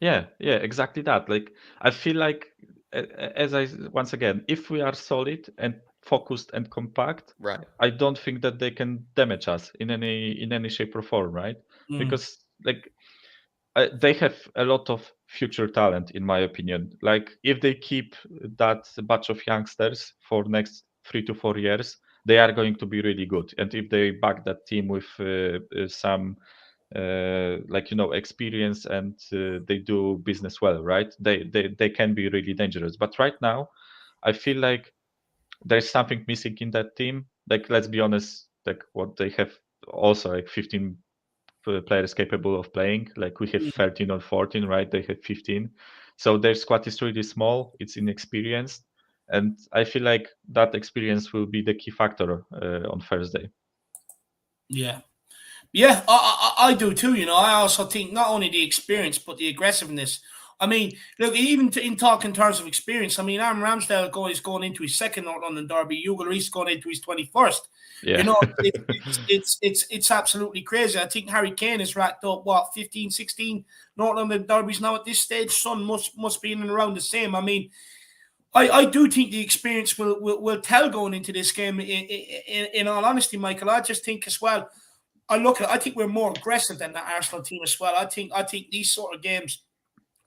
Yeah, exactly that. Like, I feel like, as once again, if we are solid and focused and compact, Right. I don't think that they can damage us in any shape or form, right? Because like they have a lot of future talent, in my opinion. Like, if they keep that batch of youngsters for next 3 to 4 years, they are going to be really good. And if they back that team with some experience, and they do business well, right? They can be really dangerous. But right now, I feel like there's something missing in that team. Like, let's be honest, like what they have also like 15 players capable of playing. Like, we have 13 or 14, right? They have 15. So their squad is really small. It's inexperienced, and I feel like that experience will be the key factor on Thursday. Yeah. Yeah, I do too. I also think not only the experience but the aggressiveness. I mean, look, even in talking terms of experience, I mean, Aaron Ramsdale is going into his second North London derby. Hugo Lloris going into his 21st. Yeah. It's absolutely crazy. I think Harry Kane has racked up 15, 16 North London derbies now at this stage. Son must be in and around the same. I mean, I do think the experience will tell going into this game. In all honesty, Michael, I just think as well. I think we're more aggressive than the Arsenal team as well. I think these sort of games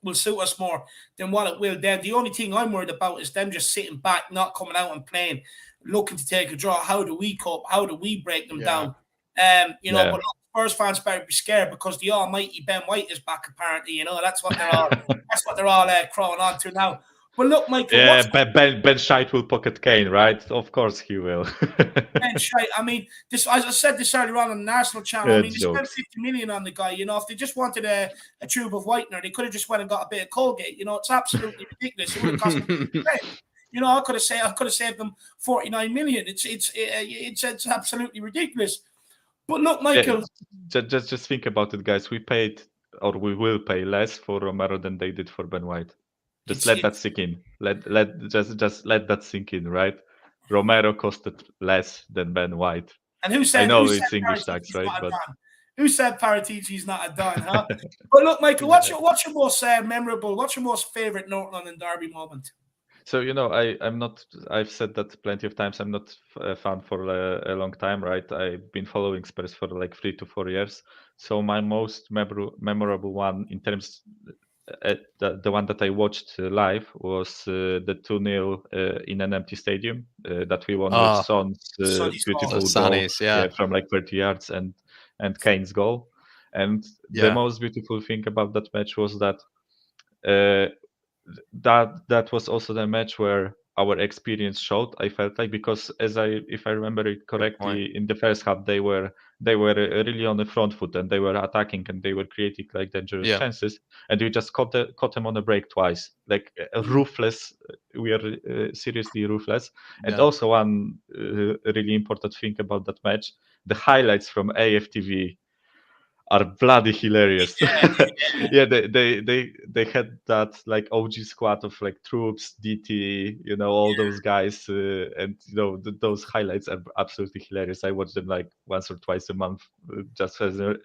will suit us more than what it will them. The only thing I'm worried about is them just sitting back, not coming out and playing, looking to take a draw. How do we cope? How do we break them down? But look, Spurs fans better be scared because the almighty Ben White is back. Apparently, that's what they're all crowing on to now. But look, Michael, yeah, Ben Shite will pocket Kane, right? Of course he will. Ben Shite. I mean, this, as I said this earlier on the national channel. I mean, they spent 50 million on the guy. If they just wanted a tube of whitener, they could have just went and got a bit of Colgate. It's absolutely ridiculous. It would have cost them grand. I could have saved them 49 million. It's absolutely ridiculous. But look, Michael, just think about it, guys. We paid, or we will pay, less for Romero than they did for Ben White. Just let that sink in. Just let that sink in, right? Romero costed less than Ben White. And who said? I know who it's said English tax, right? But who said Paratici's not a Don, huh? But look, Michael, what's your most memorable? What's your most favorite North London derby moment? So I'm not. I've said that plenty of times. I'm not a fan for a long time, right? I've been following Spurs for like 3 to 4 years. So my most memorable one in terms. The one that I watched live was the 2-0 in an empty stadium that we won with Son's beautiful goal from like 30 yards and Kane's goal. And the most beautiful thing about that match was that that was also the match where our experience showed. I felt like, because if I remember it correctly, in the first half they were really on the front foot, and they were attacking, and they were creating like dangerous chances, and we just caught them on a break twice, like ruthless. We are seriously ruthless. And also one really important thing about that match: the highlights from AFTV are bloody hilarious. Yeah, they had that like OG squad of like Troops, DT, all those guys, and those highlights are absolutely hilarious. I watch them like once or twice a month, just as a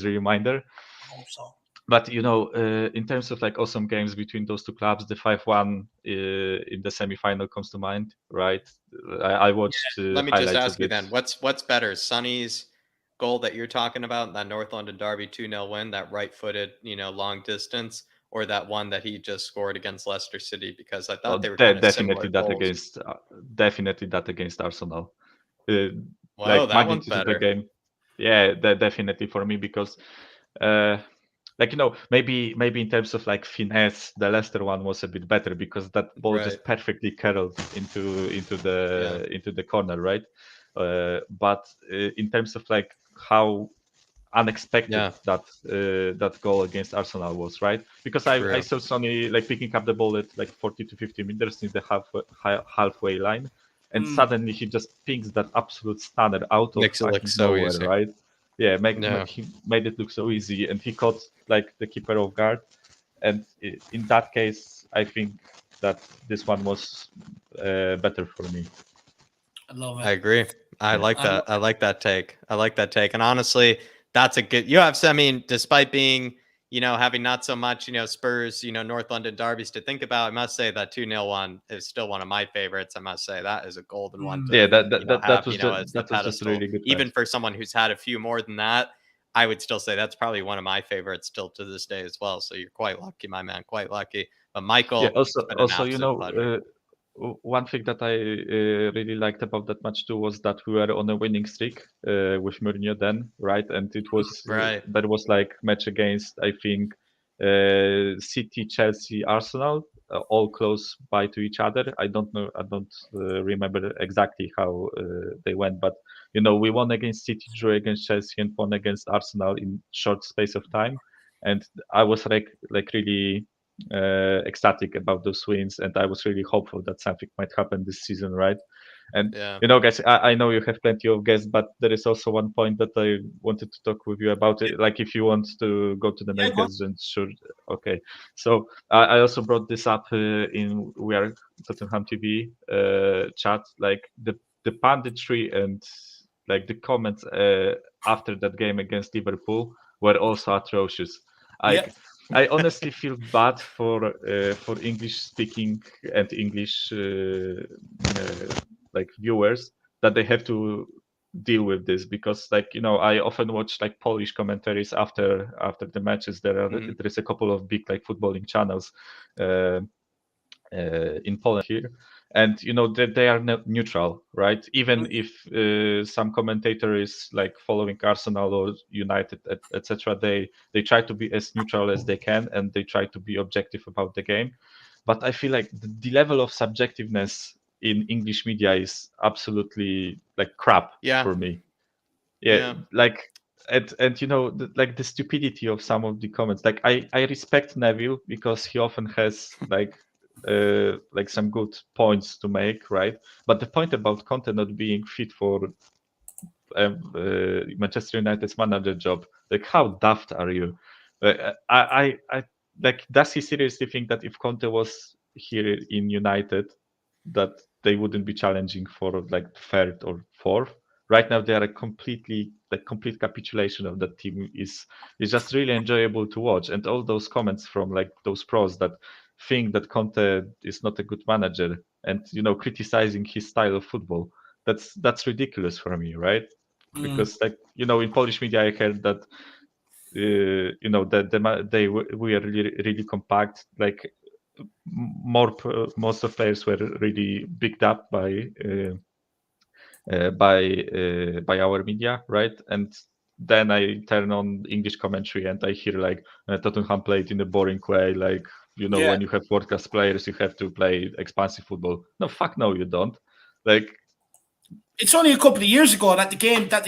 reminder. I hope so. But in terms of like awesome games between those two clubs, the 5-1 in the semi-final comes to mind, right? I watched. Let me just ask you then, what's better, Sonny's goal that you're talking about, that North London derby 2-0 win, that right-footed, long distance, or that one that he just scored against Leicester City? Because I thought they were kind of definitely similar that goals. definitely that against Arsenal. Wow, that one's magnitude of the better. game. Yeah, definitely for me because, maybe in terms of like finesse, the Leicester one was a bit better because that ball Right. just perfectly curled into the corner, right? But in terms of like how unexpected that goal against Arsenal was, right? Because I True. saw Sonny like picking up the ball at like 40 to 50 meters in the halfway line, and suddenly he just pings that absolute stunner out of Makes it look fucking so nowhere, easy. right? Yeah, Yeah. he made it look so easy, and he caught like the keeper off guard. And in that case, I think that this one was better for me. I love it. I agree. I Yeah. like that. I like that take. I like that take. And honestly, that's a good. You have. I mean, despite being, having not so much, Spurs, North London derbies to think about, I must say that 2-0 one is still one of my favorites. I must say that is a golden one Yeah, to, that have, was as the just a pedestal. really good Even match. for someone who's had a few more than that, I would still say that's probably one of my favorites still to this day as well. So you're quite lucky, my man. Quite lucky. But Michael, Yeah. it's been an Also, absolute pleasure. one thing that I really liked about that match too was that we were on a winning streak with Mourinho then, right? And it was Right. there was like match against, I think, City, Chelsea, Arsenal, all close by to each other. I don't know, I don't remember exactly how they went, but we won against City, drew against Chelsea, and won against Arsenal in short space of time. And I was like really ecstatic about those wins, and I was really hopeful that something might happen this season, right? And Yeah. guys, I know you have plenty of guests, but there is also one point that I wanted to talk with you about. It. Like, if you want to go to the Yeah, next go on. guest, then sure. Okay. So I also brought this up in We Are Tottenham TV chat. Like the punditry and like the comments after that game against Liverpool were also atrocious. Yeah. I honestly feel bad for English speaking and English like viewers that they have to deal with this, because I often watch like Polish commentaries after the matches. Mhm. There is a couple of big like footballing channels uh, in Poland here, and they are neutral, right? Even if some commentator is like following Arsenal or United, etc., they try to be as neutral as they can, and they try to be objective about the game. But I feel like the level of subjectiveness in English media is absolutely like crap Yeah. for me. Yeah, Yeah. like and like the stupidity of some of the comments. Like I respect Neville because he often has like some good points to make, right? But the point about Conte not being fit for Manchester United's manager job, like how daft are you? I like, does he seriously think that if Conte was here in United, that they wouldn't be challenging for like third or fourth? Right now, they are a complete capitulation of that team. Is just really enjoyable to watch, and all those comments from like those pros that think that Conte is not a good manager, and criticizing his style of football. That's ridiculous for me, right? Because like in Polish media, I heard that that we are really compact. Like most of players were really bigged up by our media, right? And then I turn on English commentary and I hear like Tottenham played in a boring way, like Yeah. when you have world class players, you have to play expansive football. No, fuck no, you don't. Like, It's only a couple of years ago that the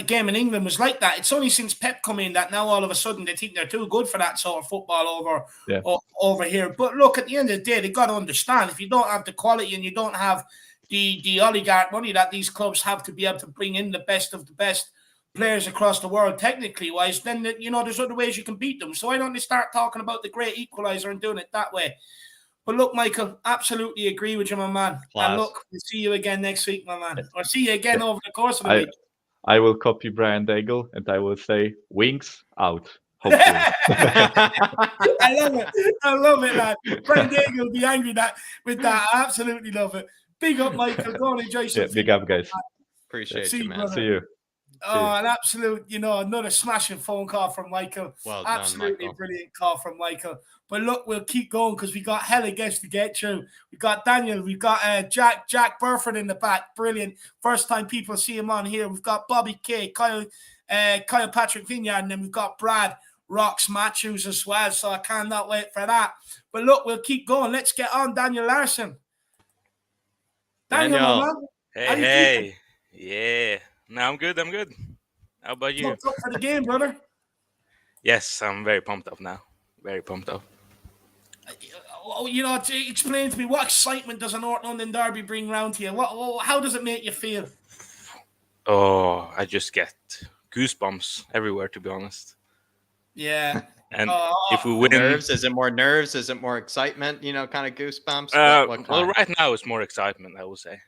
game in England was like that. It's only since Pep come in that now all of a sudden they think they're too good for that sort of football yeah, over here. But look, at the end of the day, they got to understand, if you don't have the quality and you don't have the oligarch money that these clubs have to be able to bring in the best of the best players across the world, technically wise, then there's other ways you can beat them. So why don't they start talking about the great equalizer and doing it that way? But look, Michael, absolutely agree with you, my man. And Class. look, we'll see you again next week, my man. Or see you again yeah. over the course of the I week. I will copy Brian Daigle and I will say wings out. Hopefully. I love it. I love it, lad. Brian Daigle will be angry with that. I absolutely love it. Big up, Michael. Go and enjoy some Yeah, big up, guys. Appreciate See you, you, man. brother. See you. Oh, an absolute, another smashing phone call from Michael. Well done, Absolutely Michael. brilliant call from Michael. But look, we'll keep going because we got hella guests to get through. We got Daniel, we've got Jack Burford in the back. Brilliant. First time people see him on here. We've got Bobby K, Kyle Kyle Patrick Vineyard, and then we've got Brad Rocks Matthews as well. So I cannot wait for that. But look, we'll keep going. Let's get on Daniel Larson. Daniel, my man, Hey. Yeah. No, I'm good. How about you? pumped up for the game, brother? Yes, I'm very pumped up now. Very pumped up. You know, explain to me, what excitement does a North London derby bring round to you? How does it make you feel? Oh, I just get goosebumps everywhere, to be honest. Yeah. And if we win, nerves? Is it more nerves? Is it more excitement? You know, kind of goosebumps. What well, kind? right now it's more excitement, I would say.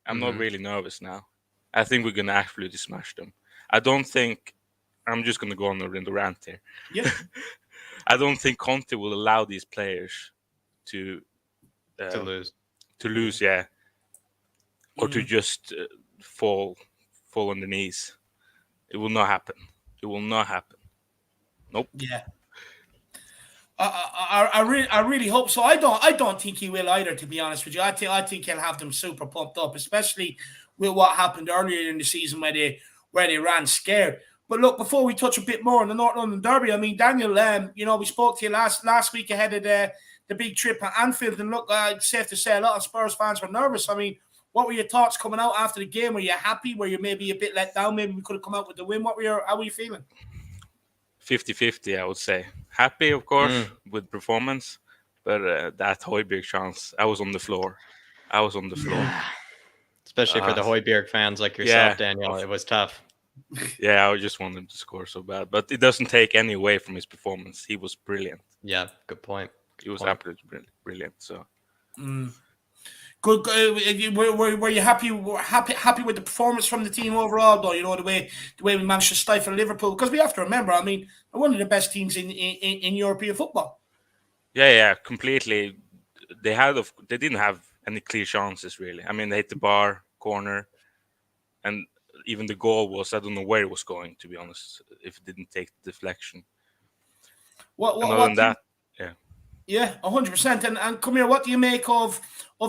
I'm not really nervous now. I think we're gonna absolutely smash them. I don't think. I'm just gonna go on the rant here. Yeah. I don't think Conte will allow these players to lose, yeah, or to just fall on the knees. It will not happen. Nope. Yeah. I really hope so. I don't think he will either, to be honest with you. I think he'll have them super pumped up, especially with what happened earlier in the season where they ran scared. But look, before we touch a bit more on the North London derby, I mean, Daniel, you know, we spoke to you last week ahead of the big trip at Anfield, and look, it's safe to say a lot of Spurs fans were nervous. I mean, what were your thoughts coming out after the game? Were you happy? Were you maybe a bit let down? Maybe we could have come out with the win. How were you feeling? 50-50, I would say. Happy, of course, with performance, but that Højbjerg chance, I was on the floor. Especially for the Højbjerg fans like yourself, Daniel. It was tough. Yeah, I just wanted him to score so bad. But it doesn't take any away from his performance. He was brilliant. Yeah, good point. He was absolutely brilliant. So good. Were you happy with the performance from the team overall, though? You know, the way we managed to stifle Liverpool, because we have to remember, I mean, they're one of the best teams in European football. Yeah, completely. They didn't have any clear chances really. I mean, they hit the bar, corner, and even the goal was, I don't know where it was going, to be honest, if it didn't take the deflection. Other than that, yeah. Yeah, 100%. And come here, what do you make of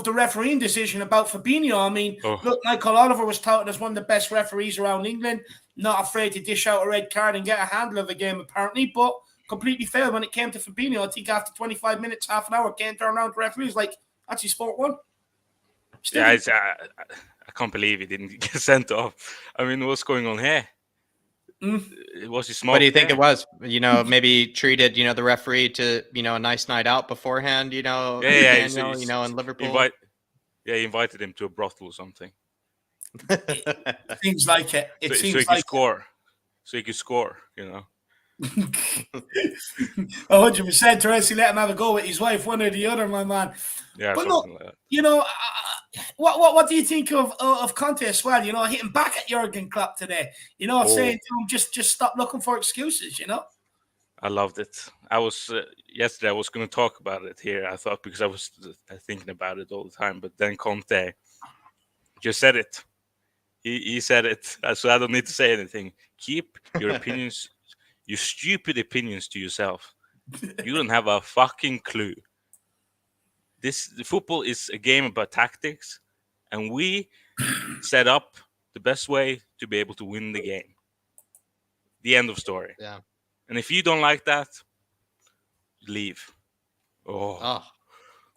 the refereeing decision about Fabinho? I mean, look, Michael Oliver was touted as one of the best referees around England, not afraid to dish out a red card and get a handle of the game, apparently, but completely failed when it came to Fabinho. I think after 25 minutes, half an hour, can't turn around to referees like, that's his fault one. Yeah, I can't believe he didn't get sent off. I mean, what's going on here? Was he smart? What do you think it was? You know, maybe treated, you know, the referee to, you know, a nice night out beforehand, you know, Daniel, you know, in Liverpool. He invited him to a brothel or something. It seems like it. So he could score, you know. 100%. Teresi let him have a go with his wife, one or the other, my man. Yeah, but something look, like that. You know, what do you think of Conte as well? You know, hitting back at Jurgen Klopp today. You know, saying to him, just stop looking for excuses. You know. I loved it. I was yesterday. I was going to talk about it here. I thought, because I was thinking about it all the time. But then Conte just said it. He said it, so I don't need to say anything. Keep your opinions, your stupid opinions, to yourself. You don't have a fucking clue. The football is a game about tactics, and we set up the best way to be able to win the game. The end of story. Yeah. And if you don't like that, leave.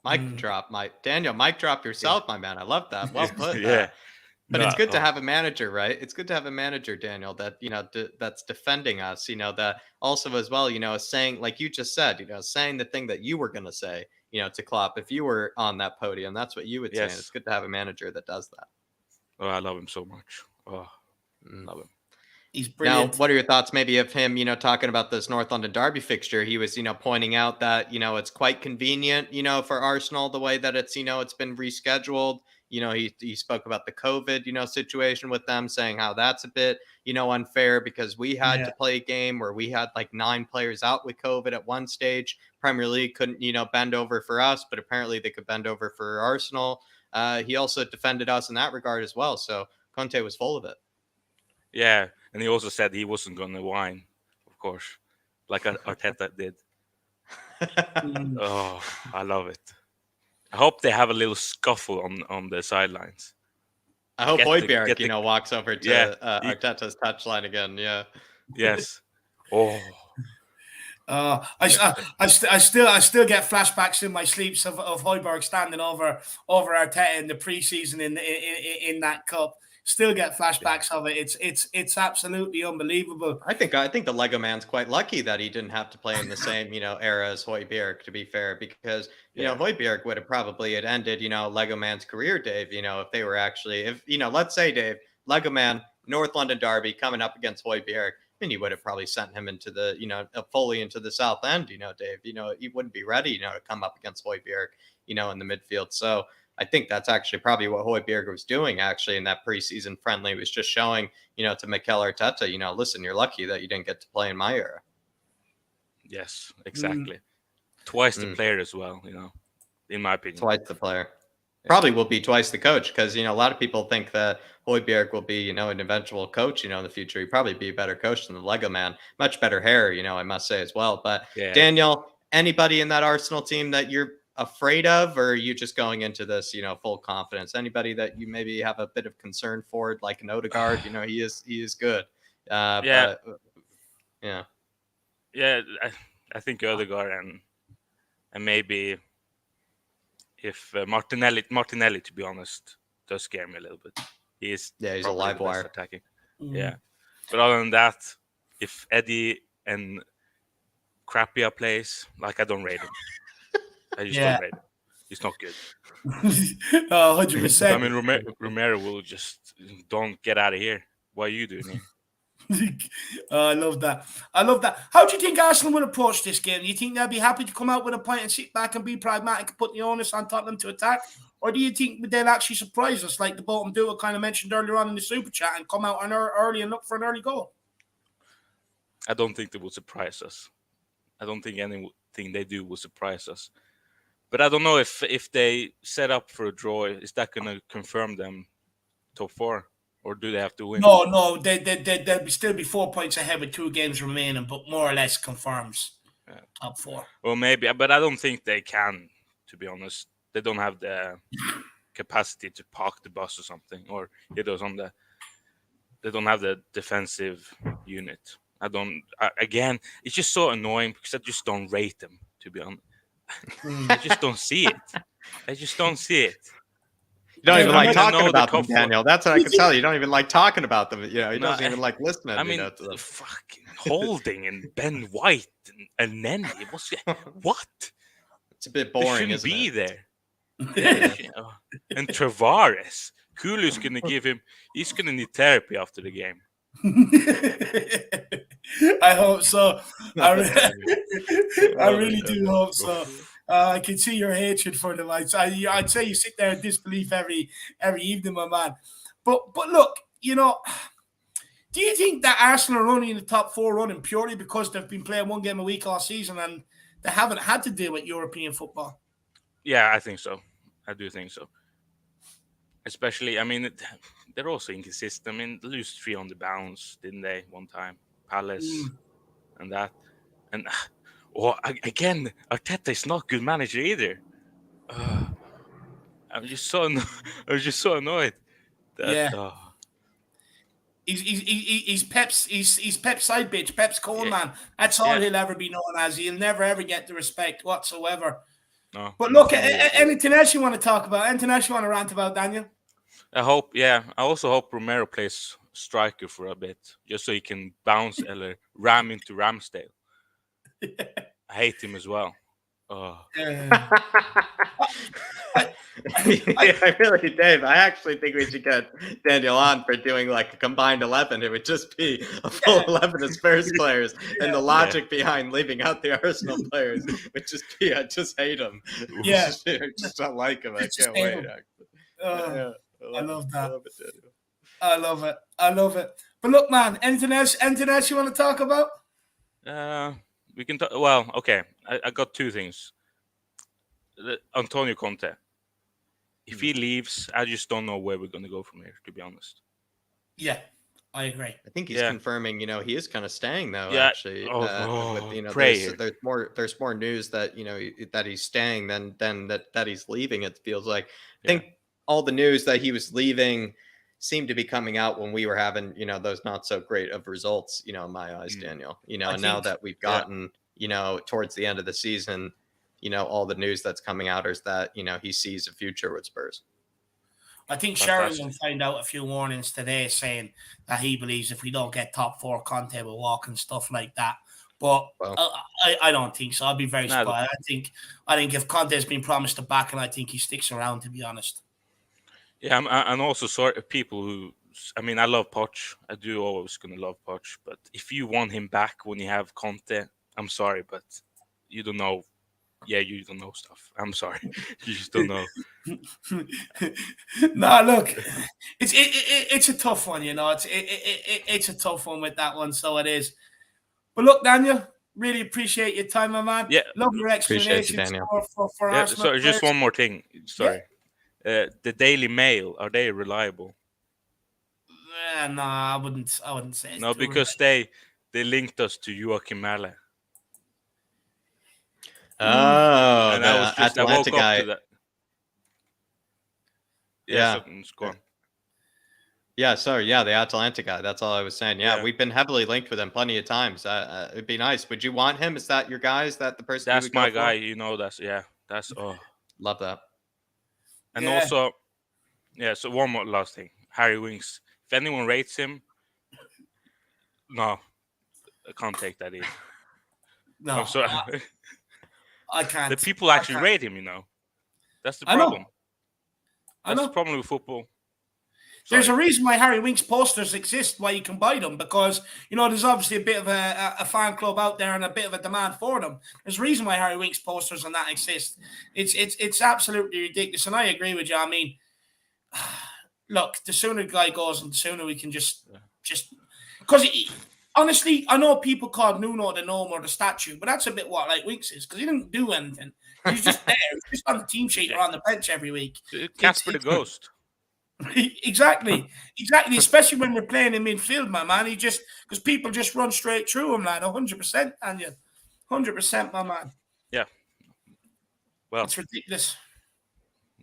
Mic drop, Daniel. Mic drop yourself, my man. I love that. Well put. Yeah. But it's good to have a manager, right? It's good to have a manager, Daniel, that, you know, that's defending us, you know, that also as well, you know, is saying, like you just said, you know, saying the thing that you were going to say, you know, to Klopp, if you were on that podium, that's what you would say. And it's good to have a manager that does that. Oh, I love him so much. Love him. He's brilliant. Now, what are your thoughts maybe of him, you know, talking about this North London derby fixture? He was, you know, pointing out that, you know, it's quite convenient, you know, for Arsenal, the way that it's, you know, it's been rescheduled. You know, he spoke about the COVID, you know, situation with them, saying how that's a bit, you know, unfair because we had to play a game where we had like 9 players out with COVID at one stage. Premier League couldn't, you know, bend over for us, but apparently they could bend over for Arsenal. He also defended us in that regard as well. So Conte was full of it. Yeah, and he also said he wasn't going to whine, of course, like Arteta did. Oh, I love it. I hope they have a little scuffle on the sidelines. I hope Get the- Højbjerg, get the- walks over to Yeah, Arteta's touchline again. Yeah. Yes. Oh. I still get flashbacks in my sleeps of Højbjerg standing over Arteta in the preseason in that cup. Still get flashbacks of it. It's absolutely unbelievable. I think the Lego man's quite lucky that he didn't have to play in the same era as Højbjerg, to be fair, because Højbjerg would have probably had ended Lego man's career, Dave. If they were actually let's say, Dave, Lego man, North London Derby coming up against Højbjerg. And he would have probably sent him into the, fully into the South End, Dave. He wouldn't be ready, to come up against Højbjerg, in the midfield. So I think that's actually probably what Højbjerg was doing, actually, in that preseason friendly. Was just showing, to Mikel Arteta, listen, you're lucky that you didn't get to play in my era. Yes, exactly. Twice the player as well, in my opinion. Twice the player. Probably will be twice the coach, because a lot of people think that Højbjerg will be an eventual coach in the future. He'd probably be a better coach than the Lego man. Much better hair, I must say as well. But Daniel, anybody in that Arsenal team that you're afraid of, or are you just going into this full confidence? Anybody that you maybe have a bit of concern for, like an Odegaard? He is good. Yeah. But, yeah. Yeah, I think Odegaard and maybe if Martinelli, to be honest, does scare me a little bit. He's a live wire attacking. Yeah, but other than that, if Eddie and Krapia plays, I don't rate him. I just don't rate him. He's not good. 100%. I mean, Romero will just don't get out of here. What are you doing here? I love that. How do you think Arsenal will approach this game? Do you think they'll be happy to come out with a point and sit back and be pragmatic and put the onus on Tottenham to attack? Or do you think they'll actually surprise us, like the bottom duo kind of mentioned earlier on in the super chat, and come out early and look for an early goal? I don't think they will surprise us. I don't think anything they do will surprise us. But I don't know if they set up for a draw, is that going to confirm them top 4? Or do they have to win? No, they'll still be 4 points ahead with 2 games remaining, but more or less confirms top 4. Well, maybe, but I don't think they can, to be honest. They don't have the capacity to park the bus or something, or hit us on they don't have the defensive unit. Again, it's just so annoying because I just don't rate them, to be honest. I just don't see it. You don't even like talking about them, Daniel. That's what I can tell you. You don't even like talking about them. He doesn't even like listening. I mean, to them. fucking Holding and Ben White and Nenny. What? It's a bit boring. They shouldn't be there. And Tavares. Kulu's gonna give him. He's gonna need therapy after the game. I hope so. I really do hope so. I can see your hatred for them. I'd say you sit there in disbelief every evening, my man. But look, do you think that Arsenal are only in the top 4 running purely because they've been playing 1 game a week all season and they haven't had to deal with European football? Yeah, I think so. I do think so. Especially, I mean, they're also inconsistent. I mean, they lose 3 on the bounce, didn't they, one time? Palace and that. And again, Arteta is not a good manager either. I'm just so annoyed. He's Pep's side bitch, Pep's corn man. That's all he'll ever be known as. He'll never ever get the respect whatsoever. No. But look, anything else you want to talk about? Anything else you want to rant about, Daniel? I also hope Romero plays striker for a bit, just so he can bounce or ram into Ramsdale. I hate him as well. I really, Dave. I actually think we should get Daniel on for doing like a combined 11. It would just be a full 11 of Spurs players, and the logic behind leaving out the Arsenal players would just be, I just hate them. Yeah, I just don't like them. I can't wait. I love that. I love it. But look, man, anything else you want to talk about? We can talk. Well, okay. I got 2 things. Antonio Conte. If he leaves, I just don't know where we're going to go from here, to be honest. Yeah, I agree. I think he's confirming, he is kind of staying though, yeah. actually. There's more news that, that he's staying than that he's leaving, it feels like. I think all the news that he was leaving, seemed to be coming out when we were having, those not so great of results, in my eyes, Daniel. And now that we've gotten, towards the end of the season, all the news that's coming out is that, he sees a future with Spurs. I think Sheringham found out a few warnings today saying that he believes if we don't get top 4, Conte will walk and stuff like that. But I don't think so. I'd be very surprised. I think if Conte's been promised a back, and I think he sticks around, to be honest. Yeah, I'm also sorry of people who. I mean, I love Poch. I do always gonna love Poch. But if you want him back when you have Conte, I'm sorry, but you don't know. Yeah, you don't know stuff. I'm sorry, you just don't know. No, look, it's a tough one. It's a tough one with that one. So it is. But look, Daniel, really appreciate your time, my man. Yeah, love your explanations for Arsenal. Sorry, just one more thing. Sorry, the Daily Mail, are they reliable? No, I wouldn't say. No, because they linked us to Joachim Mähle. Oh, and I woke guy. up to that. Yeah, go on. Yeah, sorry. Yeah, the Atalanta guy. That's all I was saying. Yeah, we've been heavily linked with him plenty of times. It'd be nice. Would you want him? Is that your guy? Is that the person? That's my guy. For? That's love that. And also, so one more last thing. Harry Winks. If anyone rates him, no, I can't take that either. No, I'm sorry. I can't. The people actually rate him. That's the problem. That's the problem with football. There's a reason why Harry Winks posters exist, why you can buy them, because, there's obviously a bit of a fan club out there and a bit of a demand for them. There's a reason why Harry Winks posters and that exist. It's absolutely ridiculous, and I agree with you. I mean, look, the sooner the guy goes and the sooner we can just because honestly, I know people called Nuno the gnome or the statue, but that's a bit like Winks is, because he didn't do anything. He's just there. He's just on the team sheet or on the bench every week. Casper the Ghost. Exactly. Especially when we're playing in midfield, my man. Because people just run straight through him, lad. 100%, Daniel. 100%, my man. Yeah. Well, it's ridiculous.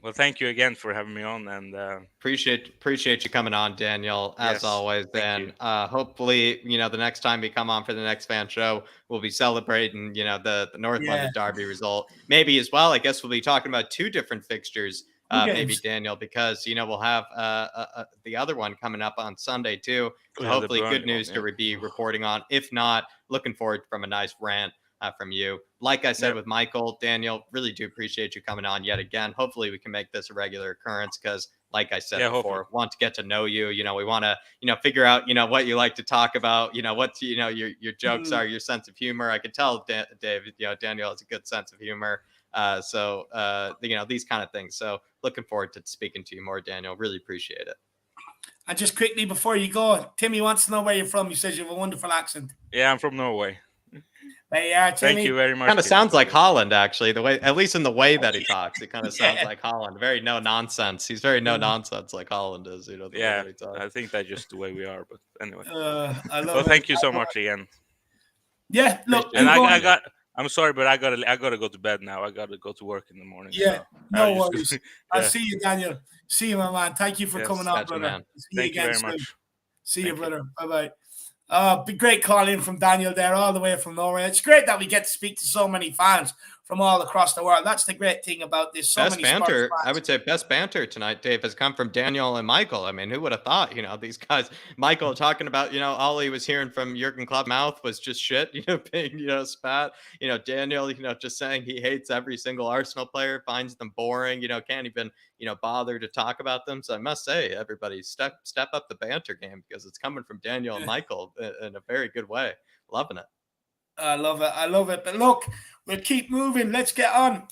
Well, thank you again for having me on, and appreciate you coming on, Daniel, as always. And hopefully, the next time we come on for the next fan show, we'll be celebrating, the North London Derby result. Maybe as well, I guess we'll be talking about 2 different fixtures. Maybe Daniel, because we'll have the other one coming up on Sunday too. So hopefully, good news to be reporting on. If not, looking forward from a nice rant from you. Like I said with Michael, Daniel, really do appreciate you coming on yet again. Hopefully, we can make this a regular occurrence because, like I said before, want to get to know you. We want to figure out what you like to talk about. What your jokes are, your sense of humor. I could tell Dave, Daniel has a good sense of humor. So these kind of things. So looking forward to speaking to you more, Daniel. Really appreciate it. And just quickly before you go, Timmy wants to know where you're from. He says you have a wonderful accent. Yeah, I'm from Norway. There you are, Timmy. Thank you very much. Kind of sounds like Holland, actually. The way, at least in the way that he talks, it kind of sounds like Holland. Very no nonsense. He's very no nonsense, like Holland is. The way that he talks. I think that's just the way we are. But anyway, I love well, thank you so much again. Yeah, look, and I'm sorry, but I gotta go to bed now. I gotta go to work in the morning. Yeah, so no worries. I'll see you, Daniel. See you, my man. Thank you for coming on, brother. Man. Thank you very much. See you, brother. Bye-bye. Great call in from Daniel there, all the way from Norway. It's great that we get to speak to so many fans from all across the world. That's the great thing about this. So best many banter, I would say best banter tonight, Dave, has come from Daniel and Michael. I mean, who would have thought, these guys, Michael talking about, all he was hearing from Jurgen Klopp's mouth was just shit, being, spat, Daniel, just saying he hates every single Arsenal player, finds them boring, can't even, bother to talk about them. So I must say, everybody step up the banter game because it's coming from Daniel and Michael in a very good way. Loving it. I love it. But look, we'll keep moving. Let's get on.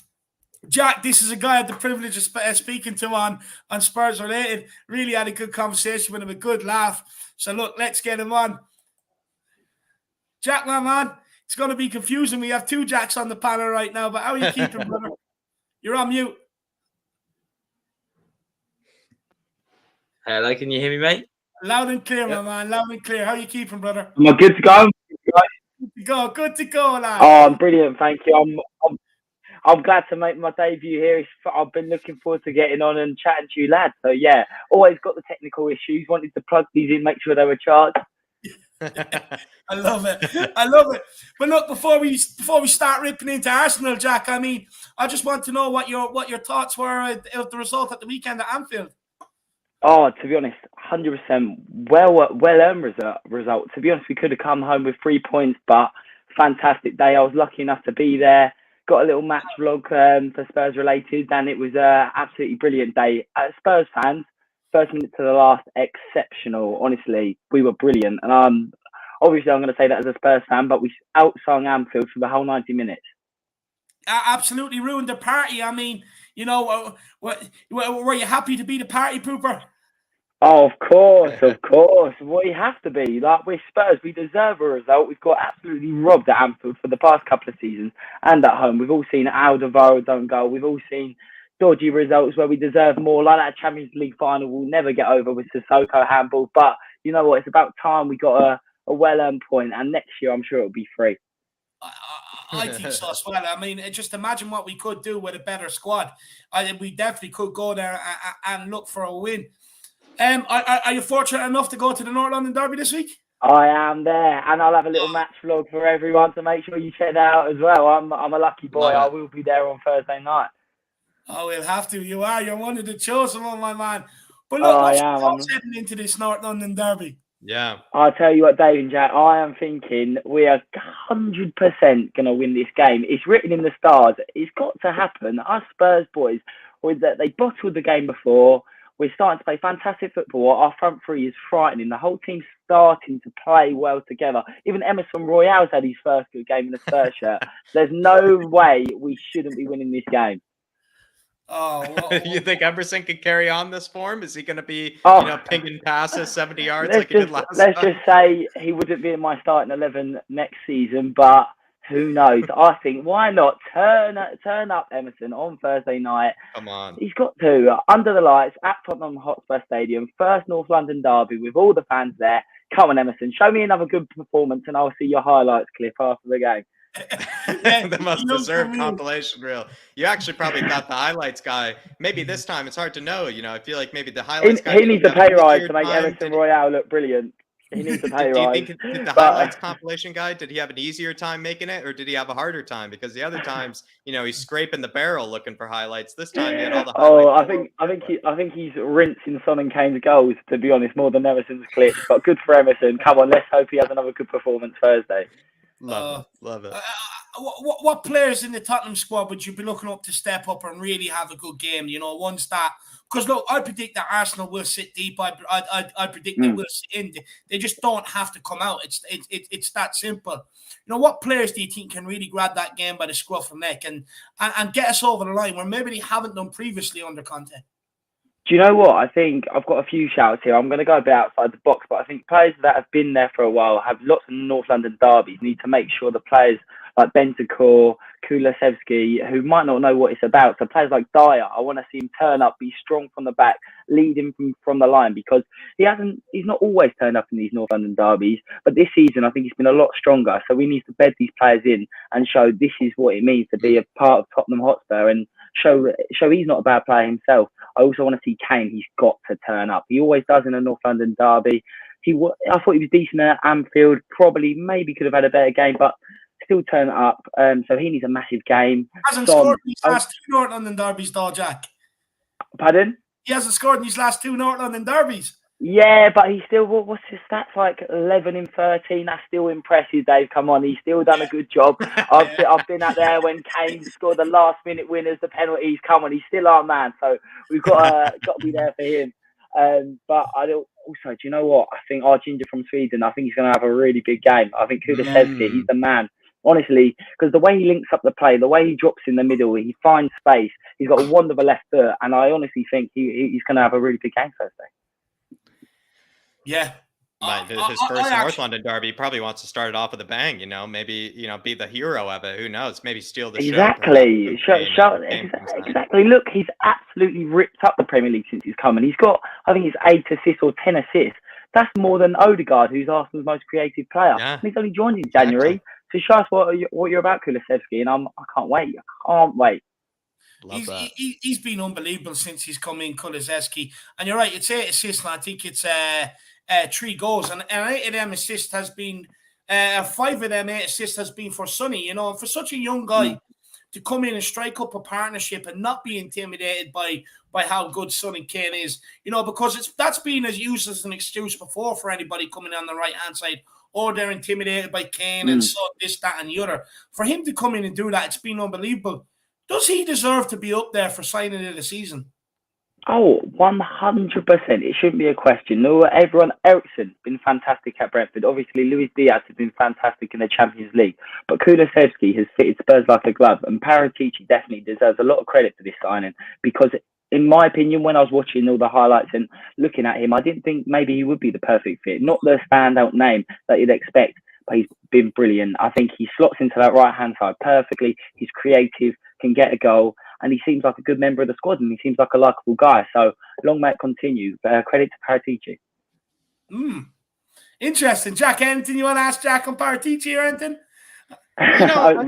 Jack, this is a guy I had the privilege of speaking to on Spurs Related. Really had a good conversation with him, a good laugh. So look, let's get him on. Jack, my man, it's going to be confusing. We have 2 Jacks on the panel right now, but how are you keeping, brother? You're on mute. Hello, can you hear me, mate? Loud and clear, my man. Loud and clear. How are you keeping, brother? Am I good to go? Good to go, lad. Oh, I'm brilliant, thank you. I'm glad to make my debut here. I've been looking forward to getting on and chatting to you, lads. So yeah, always got the technical issues. Wanted to plug these in, make sure they were charged. I love it. I love it. But look, before we start ripping into Arsenal, Jack, I mean, I just want to know what your thoughts were of the result at the weekend at Anfield. Oh, to be honest, 100% well-earned result. To be honest, we could have come home with 3 points, but fantastic day. I was lucky enough to be there. Got a little match vlog for Spurs related, and it was an absolutely brilliant day. Spurs fans, first minute to the last, exceptional. Honestly, we were brilliant. And obviously, I'm going to say that as a Spurs fan, but we outsung Anfield for the whole 90 minutes. Absolutely ruined the party. I mean, you know, were you happy to be the party pooper? Oh, of course. We have to be. Like, we're Spurs. We deserve a result. We've got absolutely robbed at Anfield for the past couple of seasons and at home. We've all seen Alderweireld don't goal. We've all seen dodgy results where we deserve more. Like that Champions League final we'll never get over with Sissoko handball. But you know what? It's about time we got a well-earned point. And next year, I'm sure it'll be free. I think so as well. I mean, just imagine what we could do with a better squad. We definitely could go there and look for a win. Are you fortunate enough to go to the North London Derby this week? I am there, and I'll have a little match vlog for everyone, so make sure you check that out as well. I'm a lucky boy. I will be there on Thursday night. Oh, we'll have to. You're one of the chosen one, my man. But look, what's your thoughts heading into this North London Derby? Yeah. I'll tell you what, Dave and Jack, I am thinking we are 100% going to win this game. It's written in the stars. It's got to happen. Us Spurs boys, they bottled the game before. We're starting to play fantastic football. Our front three is frightening. The whole team's starting to play well together. Even Emerson Royale's had his first good game in the Spurs shirt. There's no way we shouldn't be winning this game. You think Emerson can carry on this form? Is he going to be, pinging passes 70 yards like he did last time? Let's just say he wouldn't be in my starting 11 next season, but who knows? I think, why not turn up Emerson on Thursday night? Come on. He's got to, under the lights at Tottenham Hotspur Stadium, first North London derby with all the fans there. Come on, Emerson, show me another good performance and I'll see your highlights clip after the game. The most deserved compilation reel. You actually probably got the highlights guy. Maybe this time, it's hard to know. I feel like maybe the highlights guy. He needs a pay rise to make Emerson Royale look brilliant. He needs a pay rise. Do you think the highlights compilation guy, did he have an easier time making it, or did he have a harder time? Because the other times, he's scraping the barrel looking for highlights. This time he had all the highlights. I think he's rinsing Son and Kane's goals, to be honest, more than Emerson's clips. But good for Emerson. Come on, let's hope he has another good performance Thursday. Love it. What players in the Tottenham squad would you be looking up to step up and really have a good game? Ones that, because look, I predict that Arsenal will sit deep. I predict they will sit in. They just don't have to come out. It's that simple. What players do you think can really grab that game by the scruff of the neck and get us over the line where maybe they haven't done previously under Conte? Do you know what? I think I've got a few shouts here. I'm going to go a bit outside the box, but I think players that have been there for a while, have lots of North London derbies, need to make sure the players like Bentancur, Kulusevski, who might not know what it's about. So players like Dyer, I want to see him turn up, be strong from the back, lead him from the line, because he's not always turned up in these North London derbies. But this season, I think he's been a lot stronger. So we need to bed these players in and show this is what it means to be a part of Tottenham Hotspur and show he's not a bad player himself. I also want to see Kane. He's got to turn up. He always does in a North London derby. I thought he was decent at Anfield. Maybe could have had a better game, but still turn up. So he needs a massive game. He hasn't scored in his last two North London derbies, though, Jack. Pardon? He hasn't scored in his last two North London derbies. Yeah, but he's still, what's his stats like? 11 in 13. That's still impressive, Dave. Come on, he's still done a good job. I've been out there when Kane scored the last minute winners, the penalties. Come on, he's still our man. So we've got to be there for him. But also, do you know what? I think our ginger from Sweden, I think he's going to have a really big game. I think Kulusevski, he's the man. Honestly, because the way he links up the play, the way he drops in the middle, he finds space. He's got a wonderful left foot, and I honestly think he's going to have a really big game Thursday. Yeah. His first North London derby, he probably wants to start it off with a bang, maybe, be the hero of it. Who knows? Maybe steal the show. Exactly. Look, he's absolutely ripped up the Premier League since he's come, and he's got, I think it's 8 assists or 10 assists. That's more than Odegaard, who's Arsenal's most creative player. Yeah. And he's only joined in January. So So show us what you're about, Kulusevski, and I can't wait. I can't wait. He's been unbelievable since he's come in, Kulusevski. And you're right, it's 8 assists, and I think it's 3 goals. And 8 of them assists has been, 5 of them 8 assists has been for Sonny. You know, for such a young guy to come in and strike up a partnership and not be intimidated by how good Sonny Kane is, you know, because that's been used as an excuse before for anybody coming on the right-hand side, or they're intimidated by Kane and so this, that, and the other. For him to come in and do that, it's been unbelievable. Does he deserve to be up there for signing of the season? Oh, 100%. It shouldn't be a question. No, everyone, Eriksen, been fantastic at Brentford. Obviously, Luis Diaz has been fantastic in the Champions League. But Kulusevski has fitted Spurs like a glove. And Paratici definitely deserves a lot of credit for this signing. Because, in my opinion, when I was watching all the highlights and looking at him, I didn't think maybe he would be the perfect fit. Not the standout name that you'd expect, but he's been brilliant. I think he slots into that right-hand side perfectly. He's creative, can get a goal, and he seems like a good member of the squad, and he seems like a likeable guy. So long may it continue. Credit to Paratici. Interesting. Jack, anything you want to ask Jack on Paratici or anything? You know,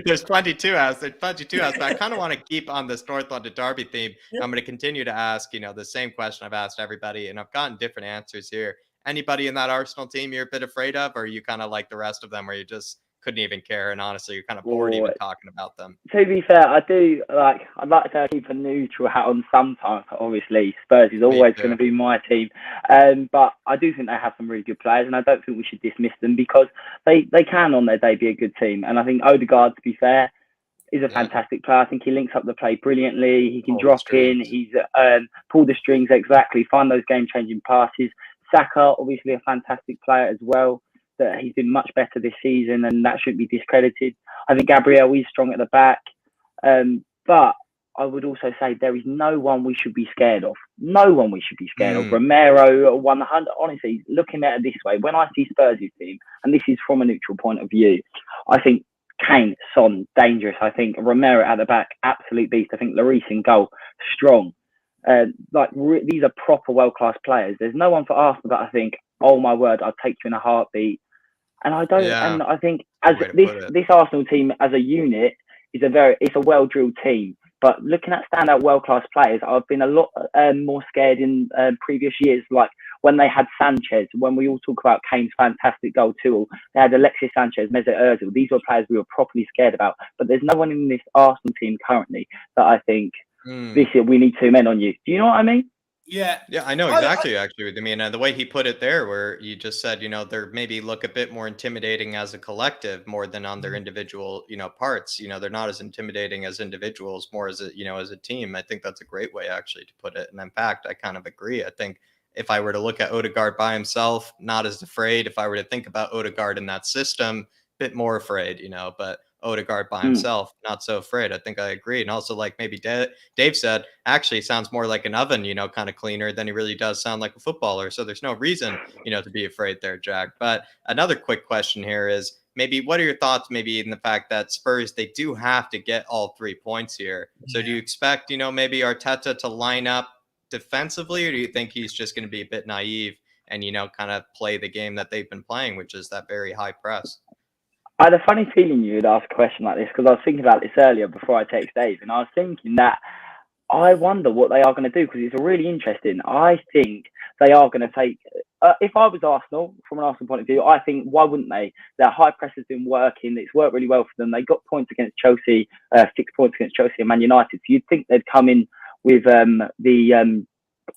there's plenty to ask. But I kind of want to keep on this North London Derby theme. Yep. I'm going to continue to ask, the same question I've asked everybody, and I've gotten different answers here. Anybody in that Arsenal team you're a bit afraid of, or are you kind of like the rest of them where you just couldn't even care, and honestly you're kind of bored even talking about them? To be fair, I'd like to keep a neutral hat on sometimes. Obviously Spurs is always going to be my team, but I do think they have some really good players, and I don't think we should dismiss them, because they can on their day be a good team. And I think Odegaard, to be fair, is a fantastic player. I think he links up the play brilliantly. He can drop in, he's pull the strings exactly, find those game changing passes. Saka, obviously a fantastic player as well. That he's been much better this season, and that shouldn't be discredited. I think Gabriel is strong at the back, but I would also say there is no one we should be scared of. No one we should be scared of. Romero, 100. Honestly, looking at it this way, when I see Spurs' team, and this is from a neutral point of view, I think Kane, Son, dangerous. I think Romero at the back, absolute beast. I think Lloris in goal, strong. These are proper world-class players. There's no one for Arsenal that I think, oh my word, I'd take you in a heartbeat. And I don't. Yeah. And I think as this Arsenal team as a unit is it's a well-drilled team. But looking at standout world-class players, I've been a lot more scared in previous years, like when they had Sanchez. When we all talk about Kane's fantastic goal too, they had Alexis Sanchez, Mesut Ozil. These were players we were properly scared about. But there's no one in this Arsenal team currently that I think this year we need 2 men on you. Do you know what I mean? Yeah, I know exactly. Actually, I mean, the way he put it there, where you just said, they maybe look a bit more intimidating as a collective, more than on their individual, parts. They're not as intimidating as individuals, more as a team. I think that's a great way actually to put it. And in fact, I kind of agree. I think if I were to look at Odegaard by himself, not as afraid. If I were to think about Odegaard in that system, a bit more afraid, but Odegaard by himself, not so afraid. I think I agree. And also, like maybe Dave said, actually sounds more like an oven, kind of cleaner than he really does sound like a footballer. So there's no reason, to be afraid there, Jack. But another quick question here is maybe what are your thoughts maybe in the fact that Spurs, they do have to get all 3 points here. So do you expect, maybe Arteta to line up defensively, or do you think he's just going to be a bit naive and, kind of play the game that they've been playing, which is that very high press? I had a funny feeling you would ask a question like this, because I was thinking about this earlier before I text Dave, and I was thinking that I wonder what they are going to do, because it's really interesting. I think they are going to take, if I was Arsenal, from an Arsenal point of view, I think, why wouldn't they? Their high press has been working. It's worked really well for them. They got points against Chelsea, 6 points against Chelsea and Man United. So you'd think they'd come in with the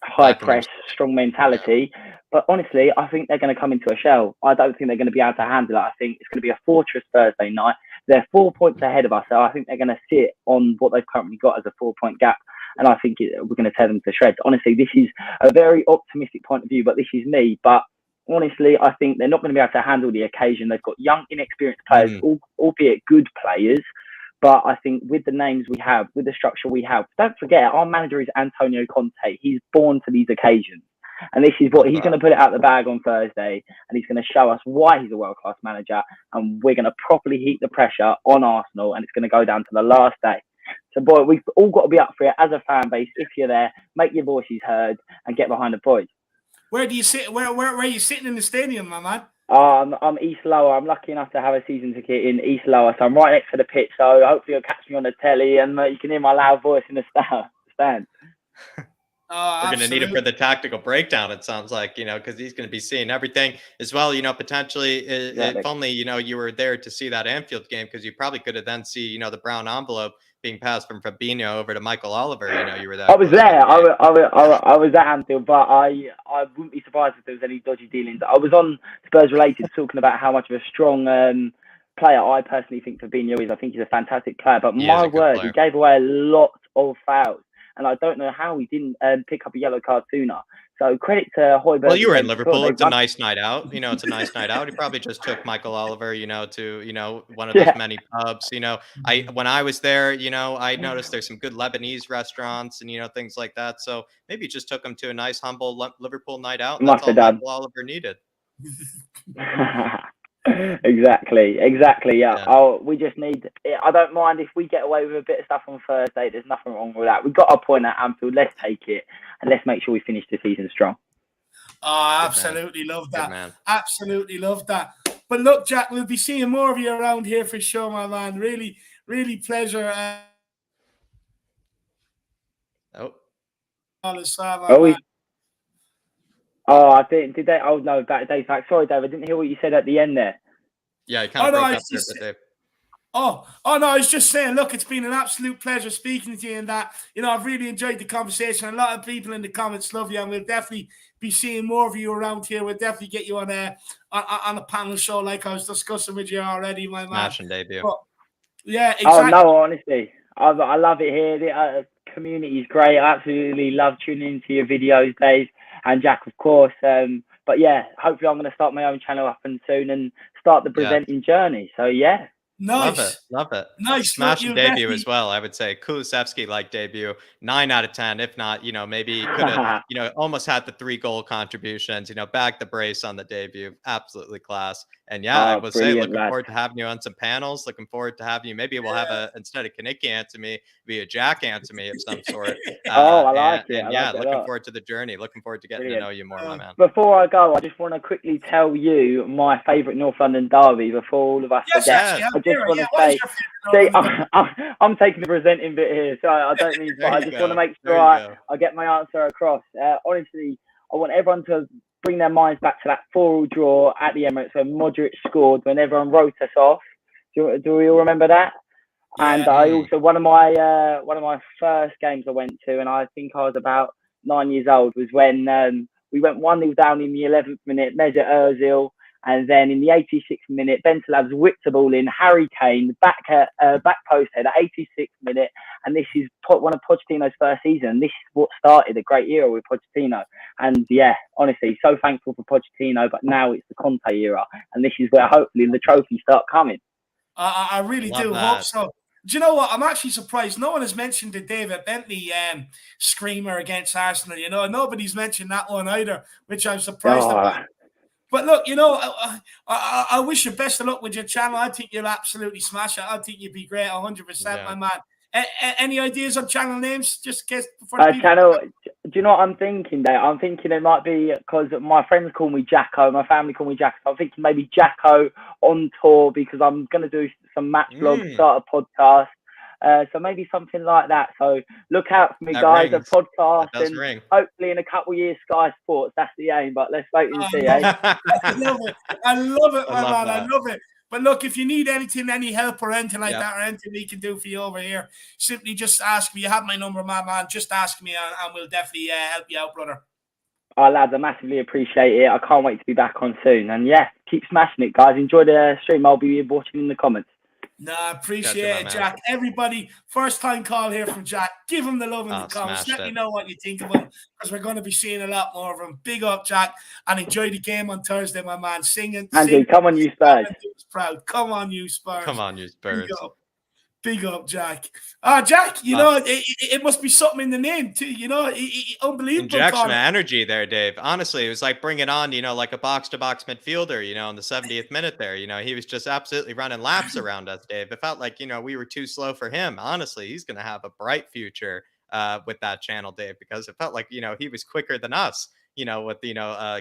high press, strong mentality. But honestly, I think they're going to come into a shell. I don't think they're going to be able to handle it. I think it's going to be a fortress Thursday night. They're 4 points ahead of us, so I think they're going to sit on what they've currently got as a 4-point gap. And I think we're going to tear them to shreds. Honestly, this is a very optimistic point of view, but this is me. But honestly, I think they're not going to be able to handle the occasion. They've got young, inexperienced players, albeit good players. But I think with the names we have, with the structure we have, don't forget, our manager is Antonio Conte. He's born to these occasions. And this is what he's going to put it out the bag on Thursday. And he's going to show us why he's a world-class manager. And we're going to properly heat the pressure on Arsenal. And it's going to go down to the last day. So, boy, we've all got to be up for it as a fan base. If you're there, make your voices heard and get behind the boys. Where do you sit? Where are you sitting in the stadium, my man? I'm East Lower. I'm lucky enough to have a season ticket in East Lower, so I'm right next to the pitch. So hopefully you'll catch me on the telly, and you can hear my loud voice in the stand. We're going to need it for the tactical breakdown, it sounds like, because he's going to be seeing everything as well, potentially. If only, you were there to see that Anfield game, because you probably could have then see, the brown envelope being passed from Fabinho over to Michael Oliver. You were there. I was there. I was at Anfield, but I wouldn't be surprised if there was any dodgy dealings. I was on Spurs Related talking about how much of a strong player I personally think Fabinho is. I think he's a fantastic player, but my word, he gave away a lot of fouls. And I don't know how he didn't pick up a yellow card sooner. So credit to Højbjerg. Well, you were in Liverpool. It's a nice night out. It's a nice night out. He probably just took Michael Oliver, to one of those many pubs. When I was there, I noticed there's some good Lebanese restaurants and things like that. So maybe just took him to a nice, humble Liverpool night out. And that's all Michael Oliver needed. Exactly. Yeah. We just need. I don't mind if we get away with a bit of stuff on Thursday. There's nothing wrong with that. We got our point at Anfield. Let's take it and let's make sure we finish the season strong. Oh, absolutely love that. Absolutely love that. But look, Jack, we'll be seeing more of you around here for sure, my man. Really, really pleasure. I think did they? Oh no, Dave. Sorry, Dave. I didn't hear what you said at the end there. Yeah, it kind of broke up there, but Dave. Oh no, I was just saying, look, it's been an absolute pleasure speaking to you, and that, I've really enjoyed the conversation. A lot of people in the comments love you, and we'll definitely be seeing more of you around here. We'll definitely get you on a panel show like I was discussing with you already, my man. Smashing debut. But, yeah, exactly. Oh no, honestly, I love it here. The community is great. I absolutely love tuning into your videos, Dave and Jack, of course. But yeah, hopefully I'm going to start my own channel up and soon and start the presenting journey. So yeah. Nice. Love it. Nice. Smashing debut as well, I would say. Kulusevski-like debut, 9 out of 10. If not, maybe could have, almost had the 3-goal contributions, bagged the brace on the debut. Absolutely class. And yeah, I would say looking forward to having you on some panels. Looking forward to having you. Maybe we'll have instead of Kaniki answer me, be a Jack answer me of some sort. I like it. And yeah, looking forward to the journey. Looking forward to getting to know you more, my man. Before I go, I just want to quickly tell you my favourite North London derby before all of us forget. I just want to say, I'm taking the presenting bit here, so I don't mean, but I just want to make sure I get my answer across. Honestly, I want everyone to bring their minds back to that 4-4 draw at the Emirates when Modric scored, when everyone wrote us off. Do we all remember that? Yeah. And I also one of my first games I went to, and I think I was about 9 years old, was when we went 1-0 down in the 11th minute, Mesut Ozil, and then in the 86th minute, Bentalab's whipped the ball in, Harry Kane, back post head at 86th minute, and this is one of Pochettino's first season. This is what started a great era with Pochettino. And yeah, honestly, so thankful for Pochettino, but now it's the Conte era, and this is where hopefully the trophies start coming. I really do hope so. Do you know what? I'm actually surprised. No one has mentioned the David Bentley screamer against Arsenal. Nobody's mentioned that one either, which I'm surprised about. But look, I wish you best of luck with your channel. I think you'll absolutely smash it. I think you'd be great, 100%, my man. Any ideas on channel names? Just in case before channel. Do you know what I'm thinking there? I'm thinking it might be because my friends call me Jacko, my family call me Jacko. I'm thinking maybe Jacko on tour, because I'm going to do some match vlogs, start a podcast. So maybe something like that. So look out for me, guys. Rings. A podcast, and hopefully in a couple of years, Sky Sports. That's the aim. But let's wait and see. I love it. I love it, my man. I love it. But look, if you need anything, any help or anything like that, or anything we can do for you over here, simply just ask me. You have my number, my man. Just ask me, and we'll definitely help you out, brother. Oh, lads, I massively appreciate it. I can't wait to be back on soon. And yeah, keep smashing it, guys. Enjoy the stream. I'll be watching in the comments. No, I appreciate it, Jack. Everybody, first time call here from Jack. Give him the love in the comments. Let me know what you think of him, because we're going to be seeing a lot more of him. Big up, Jack, and enjoy the game on Thursday, my man. Singing. Andy, come on, you Spurs. Proud. Come on, you Spurs. Come on, you Spurs. Big up, Jack. Jack, it must be something in the name, too. Unbelievable. Injection of energy there, Dave. Honestly, it was like bringing on, like a box-to-box midfielder, in the 70th minute there. He was just absolutely running laps around us, Dave. It felt like, we were too slow for him. Honestly, he's going to have a bright future with that channel, Dave, because it felt like, he was quicker than us. with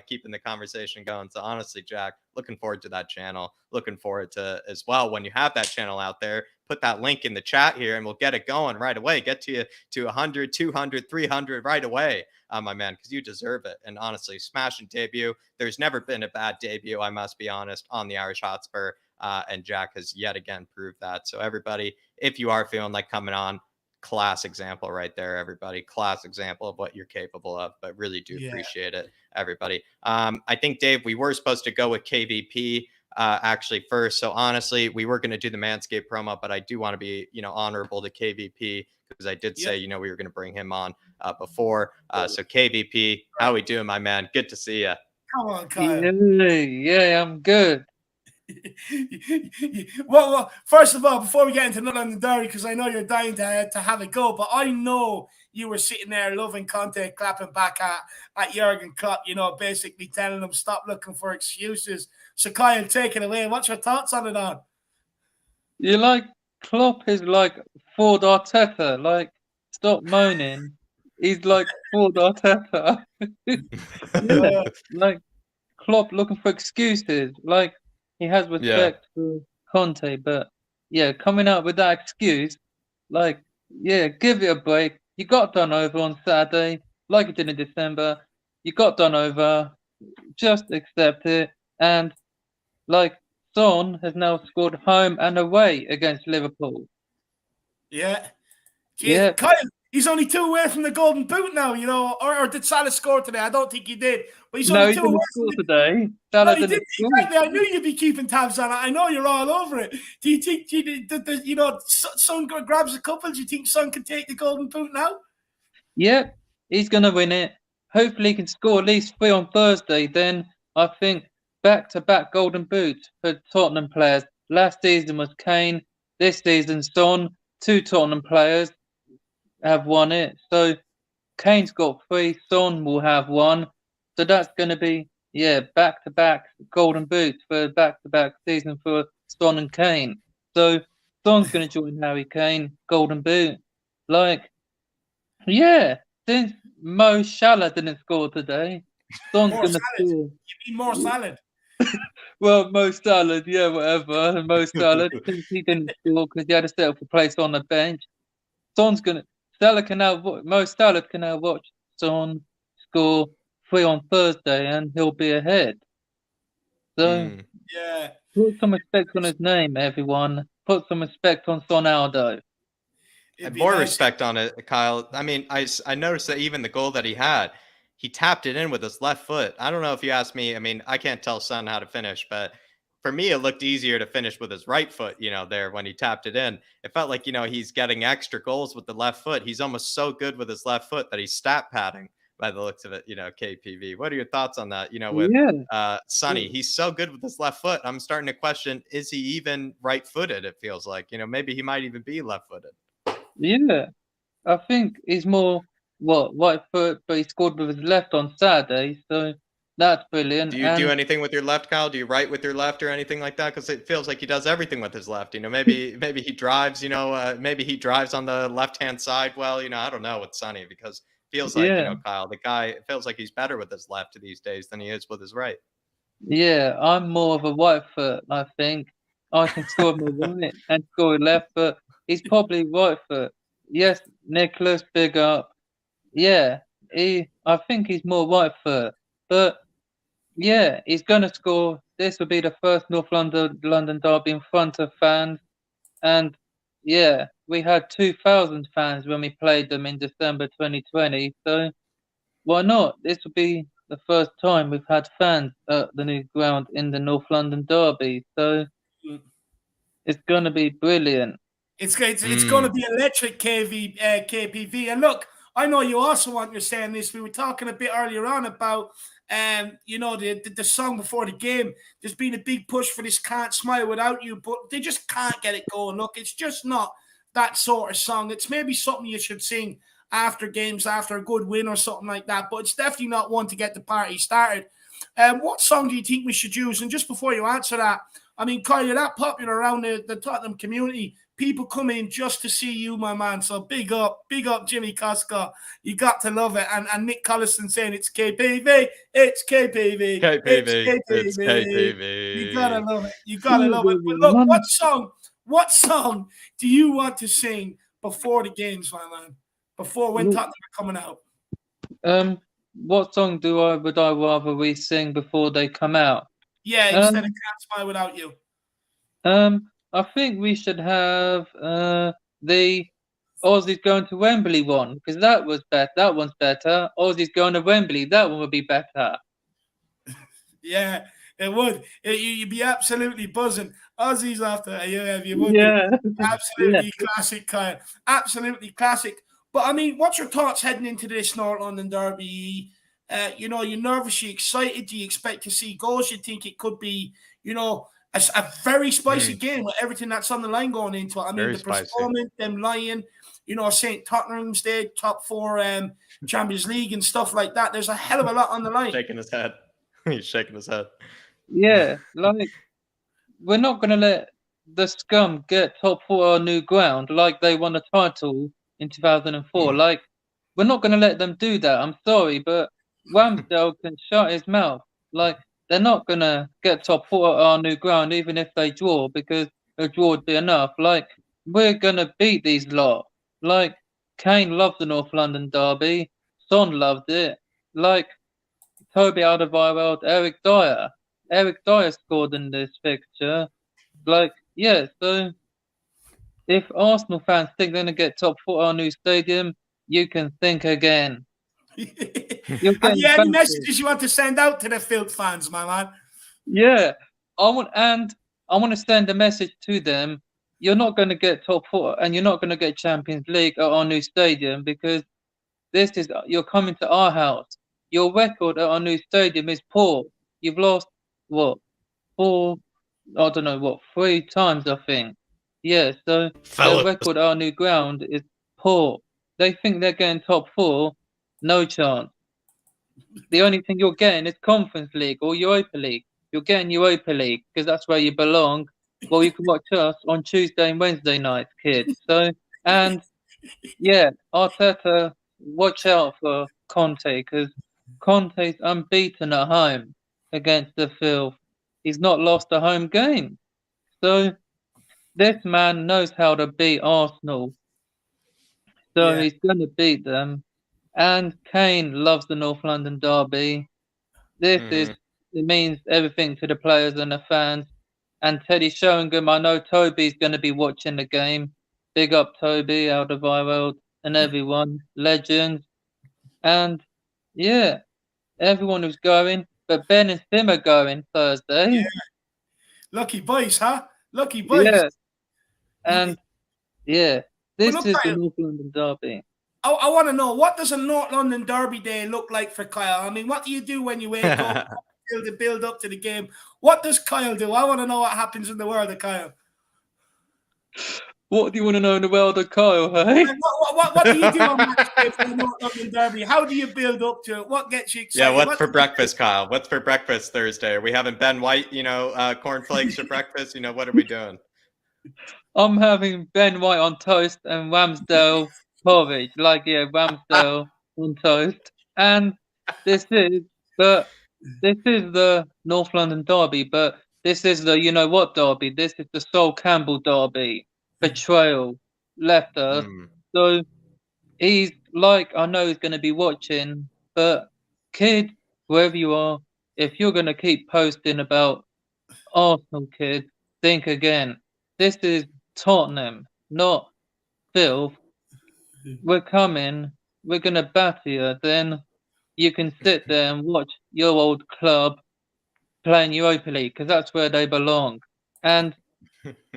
keeping the conversation going. So honestly, Jack, looking forward to that channel. Looking forward to as well when you have that channel out there. Put that link in the chat here, and we'll get it going right away. Get to you to 100, 200, 300 right away, my man, because you deserve it. And honestly, smashing debut. There's never been a bad debut, I must be honest, on the Irish Hotspur. And Jack has yet again proved that. So everybody, if you are feeling like coming on, class example right there, everybody. Class example of what you're capable of, but really do appreciate it, everybody. I think, Dave, we were supposed to go with KVP actually first. So honestly, we were going to do the Manscaped promo, but I do want to be, honorable to KVP because I did say, we were going to bring him on before. So KVP, how we doing, my man? Good to see you. Come on, Kyle. Yeah, I'm good. Well, first of all, before we get into London Derby, because I know you're dying to have a go, but I know you were sitting there loving Conte, clapping back at Jurgen Klopp, basically telling him stop looking for excuses. So Kyle, take it away. What's your thoughts on it all? You like Klopp is like Ford Arteta, like stop moaning. He's like Ford Arteta. Yeah, like Klopp looking for excuses. Like he has respect for Conte, but coming out with that excuse, give it a break. You got done over on Saturday, like you did in December. You got done over. Just accept it. And Son has now scored home and away against Liverpool. Yeah. Yeah. Kyle, he's only 2 away from the Golden Boot now, or did Salah score today? I don't think he did. But he's only 2 away score today. Salah didn't score. Exactly. I knew you'd be keeping tabs on it. I know you're all over it. Do you think Son grabs a couple? Do you think Son can take the Golden Boot now? Yeah, he's going to win it. Hopefully he can score at least 3 on Thursday. Then I think back-to-back Golden Boots for Tottenham players. Last season was Kane. This season, Son. 2 Tottenham players have won it. So Kane's got 3. Son will have 1. So that's going to be, back-to-back Golden Boots for back-to-back season for Son and Kane. So Son's going to join Harry Kane, Golden Boot. Since Mo Salah didn't score today, Son's going to score. You mean more salad? Well, Mo Salah, whatever. Mo Salah, since he didn't score because he had to settle for place on the bench. Mo Salah can now watch Son score 3 on Thursday and he'll be ahead. So, put some respect on his name, everyone. Put some respect on Sonaldo. And more respect on it, Kyle. I mean, I noticed that even the goal that he tapped it in with his left foot. I don't know if you ask me. I mean, I can't tell Son how to finish, but for me, it looked easier to finish with his right foot, there when he tapped it in. It felt like, he's getting extra goals with the left foot. He's almost so good with his left foot that he's stat padding by the looks of it, KPV. What are your thoughts on that? With Sonny, he's so good with his left foot. I'm starting to question, is he even right-footed? It feels like, maybe he might even be left-footed. Yeah, I think he's more right foot, but he scored with his left on Saturday, so that's brilliant. Do you do anything with your left, Kyle? Do you write with your left or anything like that? Because it feels like he does everything with his left. Maybe he drives. Maybe he drives on the left-hand side. Well, I don't know with Sonny because it feels like Kyle, the guy. It feels like he's better with his left these days than he is with his right. Yeah, I'm more of a right foot. I think I can score with my right and score with left foot. He's probably right foot. Yes, Nicholas, big up. Yeah, I think he's more right foot. But he's going to score. This will be the first North London derby in front of fans. And we had 2,000 fans when we played them in December 2020. So why not? This will be the first time we've had fans at the new ground in the North London derby. So it's going to be brilliant. It's going to be electric, KPV. And look, I know you also want you're saying this. We were talking a bit earlier on about, the song before the game. There's been a big push for this Can't Smile Without You, but they just can't get it going. Look, it's just not that sort of song. It's maybe something you should sing after games, after a good win or something like that, but it's definitely not one to get the party started. What song do you think we should use? And just before you answer that, I mean, Kyle, you're that popular around the Tottenham community. People come in just to see you, my man. So big up Jimmy Cosca. You got to love it. And Nick Collison saying it's KPV, it's KPV, It's KPV. You gotta love it. You gotta love it. But look, what song do you want to sing before the games, my man? Before when Tottenham are coming out? What song would I rather we sing before they come out? Yeah, instead of Can't Smile Without You. I think we should have the Aussies going to Wembley one, because that was better. That one's better. Aussies going to Wembley, that one would be better. Yeah, it would. You'd be absolutely buzzing. Aussies after you would. Yeah. Absolutely classic, Kyle. Absolutely classic. But I mean, what's your thoughts heading into this North London derby? You know, you're nervous, you're excited. Do you expect to see goals? You think it could be, you know, a very spicy game with everything that's on the line going into it. I mean, Very the performance, them lying, you know, St. Tottenham's Day, top 4 Champions League and stuff like that. There's a hell of a lot on the line. Shaking his head. He's shaking his head. Yeah, like, we're not going to let the scum get top 4 on new ground like they won a title in 2004. Like, we're not going to let them do that. I'm sorry, but Ramsdale can shut his mouth. Like, they're not going to get top 4 on our new ground, even if they draw, because a draw would be enough. Like, we're going to beat these lot. Like, Kane loved the North London derby. Son loved it. Like, Toby Alderweireld, Eric Dyer. Eric Dyer scored in this fixture. Like, yeah, so if Arsenal fans think they're going to get top 4 at our new stadium, you can think again. Have you any messages you want to send out to the Filth fans, my man? Yeah, I want to send a message to them. You're not going to get top 4 and you're not going to get Champions League at our new stadium, because you're coming to our house. Your record at our new stadium is poor. You've lost, what, 3 times, I think. Yeah, so their record at our new ground is poor. They think they're getting top 4, no chance. The only thing you're getting is Conference League or Europa League. You're getting Europa League because that's where you belong. Well, you can watch us on Tuesday and Wednesday nights, kids. So, and yeah, Arteta, watch out for Conte, because Conte's unbeaten at home against the Filth. He's not lost a home game. So this man knows how to beat Arsenal. So he's going to beat them. And Kane loves the North London derby. It means everything to the players and the fans. And Teddy Sheringham, I know Toby's going to be watching the game. Big up Toby, Alderweireld, and everyone. Legends. And yeah, everyone who's going. But Ben and Tim are going Thursday. Yeah. Lucky boys, huh? Lucky boys. Yeah. And yeah, this is the North London derby. I want to know, what does a North London derby day look like for Kyle? I mean, what do you do when you wake up to build up to the game? What does Kyle do? I want to know what happens in the world of Kyle. What do you want to know in the world of Kyle, hey? What do you do on match day for the North London derby? How do you build up to it? What gets you excited? Yeah, what's for breakfast, Kyle? What's for breakfast Thursday? Are we having Ben White, cornflakes for breakfast? What are we doing? I'm having Ben White on toast and Ramsdale porridge. Ramsdale on toast. And this is the North London derby, but this is the you know what derby. This is the Sol Campbell derby. Betrayal left us. So he's I know he's going to be watching, but kid, wherever you are, if you're going to keep posting about Arsenal, kid, think again. This is Tottenham, not Filth. We're coming. We're going to batter you. Then you can sit there and watch your old club playing Europa League, because that's where they belong. And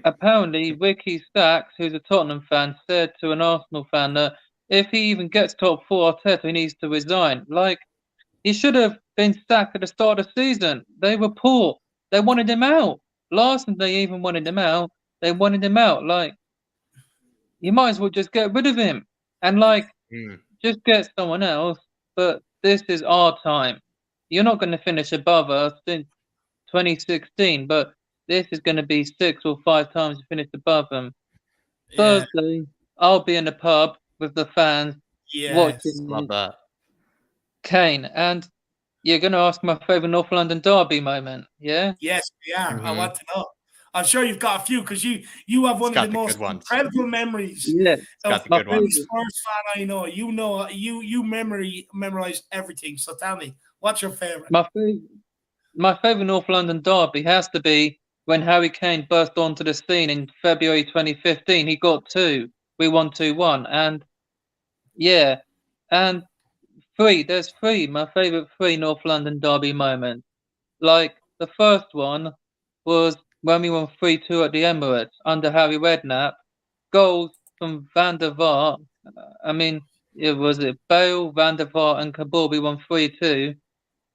apparently, Ricky Sachs, who's a Tottenham fan, said to an Arsenal fan that if he even gets top 4, Arteta, he needs to resign. He should have been sacked at the start of the season. They were poor. They wanted him out. Last time they even wanted him out, they wanted him out. You might as well just get rid of him and just get someone else. But this is our time. You're not going to finish above us since 2016, but this is going to be 6 or 5 times to finish above them. Yeah. Thursday, I'll be in the pub with the fans Yes. watching Love that. Kane. And you're going to ask my favourite North London Derby moment, yeah? Yes, we are. I Mhm. want to know. I'm sure you've got a few because you have one of got the the most good ones. incredible memories Yeah. got the of good any ones. Spurs fan I know. You memorize everything. So tell me, what's your favorite? My favourite North London derby has to be when Harry Kane burst onto the scene in February 2015. He got 2. We won 2-1. And yeah, and 3. There's 3. My favourite 3 North London derby moments. Like the first one was when we won 3-2 at the Emirates under Harry Redknapp. Goals from Van der Vaart. I mean, it was Bale, Van der Vaart, and Kabul. We won 3-2.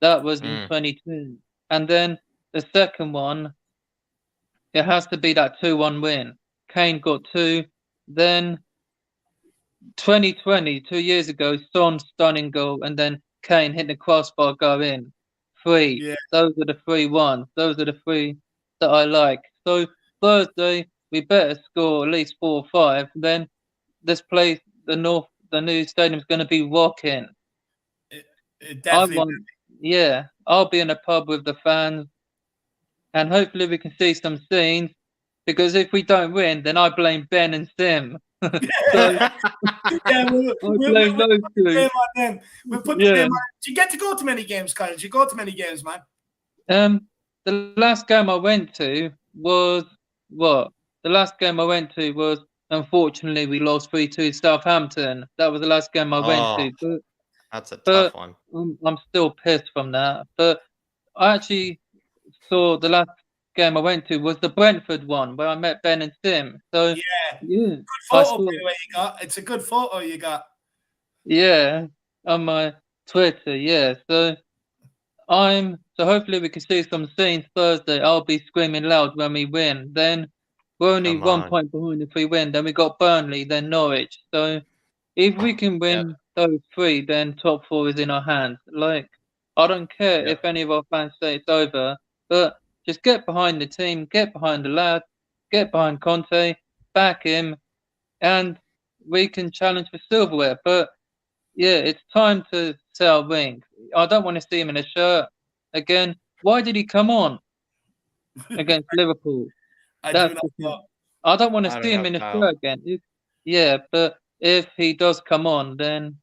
That was in 22. And then the second one, it has to be that 2-1 win. Kane got 2. Then 2020, 2 years ago, Son stunning goal, and then Kane hit the crossbar, go in. 3. Yeah. Those are the 3 ones. Those are the 3 that I like. So Thursday, we better score at least 4 or 5. Then this place, the new stadium's going to be rocking. It definitely. I'll be in a pub with the fans, and hopefully we can see some scenes. Because if we don't win, then I blame Ben and Sim. So Yeah, we'll blame those put the two. blame on them. We'll put the blame on. Do you get to go to many games, Kyle? Do you go to many games, man? The last game I went to was what? The last game I went to was, unfortunately, we lost 3-2 to Southampton. That was the last game I went to. But that's a tough one. I'm still pissed from that. But I actually saw the last game I went to was the Brentford one where I met Ben and Sim. So yeah. Good photo by the way you got. It's a good photo you got. Yeah, on my Twitter. Yeah. So hopefully we can see some scenes Thursday. I'll be screaming loud when we win. Then we're only 1 point behind if we win. Then we got Burnley, then Norwich. So if we can win those 3, then top 4 is in our hands. Like, I don't care if any of our fans say it's over, but just get behind the team, get behind the lad, get behind Conte, back him, and we can challenge for silverware. But yeah, it's time to sell Wing. I don't want to see him in a shirt again. Why did he come on against Liverpool? I don't know. I don't want to see him in a shirt again. But if he does come on, then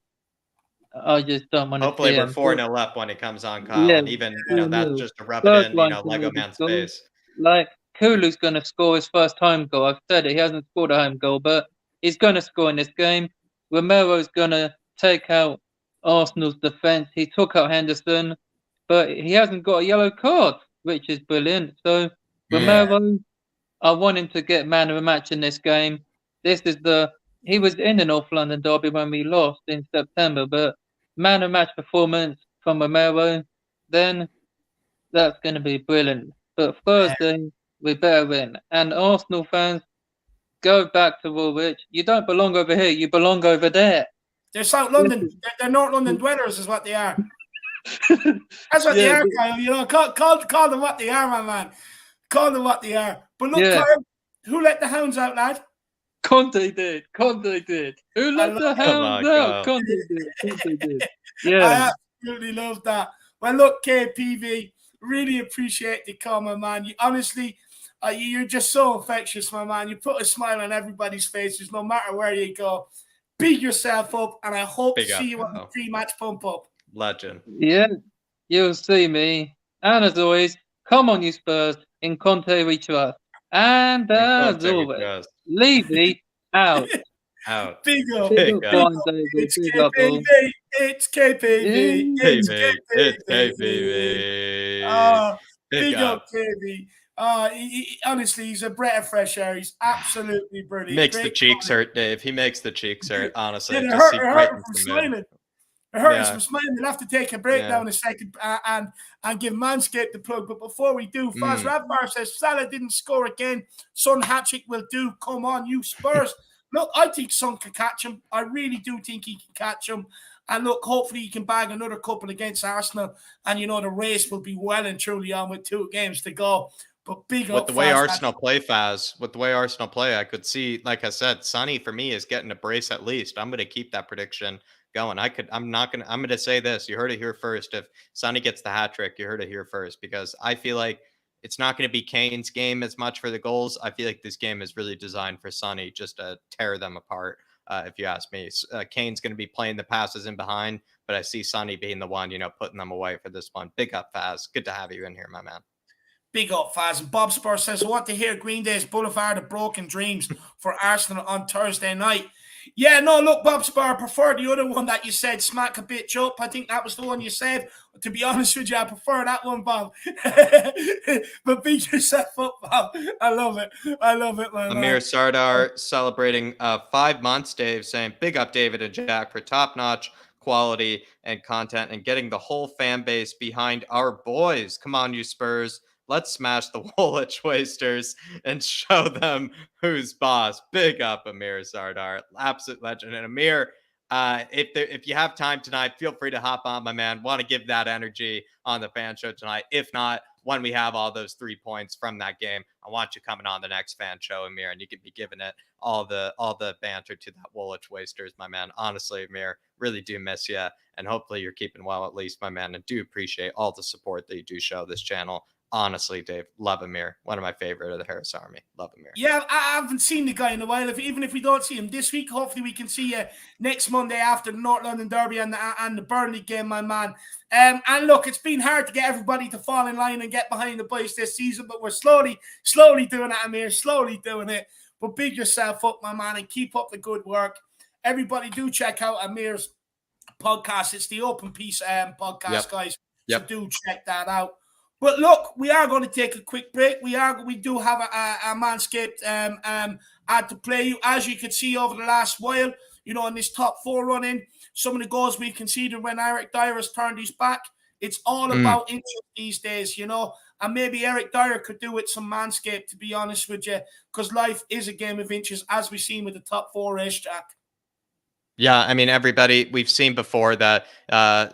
I just don't want to see him. Hopefully we're 4-0 up when he comes on, Kyle. And even, that's just to rub it in, Lego man's face. Like, Kulu's going to score his first home goal. I've said it. He hasn't scored a home goal, but he's going to score in this game. Romero's going to take out Arsenal's defence. He took out Henderson, but he hasn't got a yellow card, which is brilliant. So, Romero, I want him to get man of the match in this game. He was in the North London derby when we lost in September, but man of the match performance from Romero, then that's going to be brilliant. But Thursday, we better win. And Arsenal fans, go back to Woolwich. You don't belong over here. You belong over there. They're South London. They're North London dwellers is what they are. That's what they are, Kyle. Call them what they are, my man. Call them what they are. But look, Kyle, who let the hounds out, lad? Conte did. Who let the hounds out? Conte did. Yeah. I absolutely love that. Well, look, KPV, really appreciate the comment, man. Honestly, you're just so infectious, my man. You put a smile on everybody's faces, no matter where you go. Big yourself up, and I hope to see you on the pre-match pump-up. Legend. Yeah, you'll see me. And as always, come on, you Spurs. In Conte we trust. And as always, Levy out. Out. Big up. Big up. It's KPV. It's KPV. It's KPV. Big up, KV. Honestly, he's a breath of fresh air. He's absolutely brilliant. Makes the cheeks hurt, Dave. He makes the cheeks hurt, honestly. It hurt him from smiling. It hurts from smiling. We'll have to take a break now in a second and give Manscaped the plug. But before we do, Faz Radbar says Salah didn't score again. Son hat-trick will do. Come on, you Spurs. Look, I think Son can catch him. I really do think he can catch him. And look, hopefully he can bag another couple against Arsenal. And, the race will be well and truly on with 2 games to go. But big with up the way Faz. Arsenal play, Faz. With the way Arsenal play, I could see, like I said, Sonny for me is getting a brace at least. I'm going to keep that prediction going. I'm going to say this. You heard it here first. If Sonny gets the hat trick, you heard it here first, because I feel like it's not going to be Kane's game as much for the goals. I feel like this game is really designed for Sonny just to tear them apart. If you ask me, Kane's going to be playing the passes in behind, but I see Sonny being the one, putting them away for this one. Big up, Faz. Good to have you in here, my man. Big up, Faz. And Bob Spur says, I want to hear Green Day's Boulevard of Broken Dreams for Arsenal on Thursday night. Yeah, no, look, Bob Spur, I prefer the other one that you said, smack a bitch up. I think that was the one you said. To be honest with you, I prefer that one, Bob. But beat yourself up, Bob. I love it. I love it, my Amir man. Sardar celebrating 5 months, Dave, saying, big up David and Jack for top-notch quality and content and getting the whole fan base behind our boys. Come on, you Spurs. Let's smash the Woolwich Wasters and show them who's boss. Big up, Amir Sardar. Absolute legend. And Amir, if you have time tonight, feel free to hop on, my man. Want to give that energy on the fan show tonight. If not, when we have all those 3 points from that game, I want you coming on the next fan show, Amir, and you can be giving it all the banter to that Woolwich Wasters, my man. Honestly, Amir, really do miss you, and hopefully you're keeping well at least, my man, and do appreciate all the support that you do show this channel. Honestly, Dave, love Amir. One of my favorite of the Harris Army. Love Amir. Yeah, I haven't seen the guy in a while. Even if we don't see him this week, hopefully we can see you next Monday after the North London Derby and the Burnley game, my man. And look, it's been hard to get everybody to fall in line and get behind the boys this season, but we're slowly doing it, Amir, slowly doing it. But big yourself up, my man, and keep up the good work. Everybody do check out Amir's podcast. It's the Open Peace podcast, guys. So do check that out. But look, we are going to take a quick break. We do have a Manscaped ad to play you. As you can see over the last while, in this top 4 run-in, some of the goals we've conceded when Eric Dyer has turned his back, it's all about inches these days, and maybe Eric Dyer could do with some Manscaped, to be honest with you, because life is a game of inches, as we've seen with the top 4 race, Jack. Yeah, I mean, everybody, we've seen before that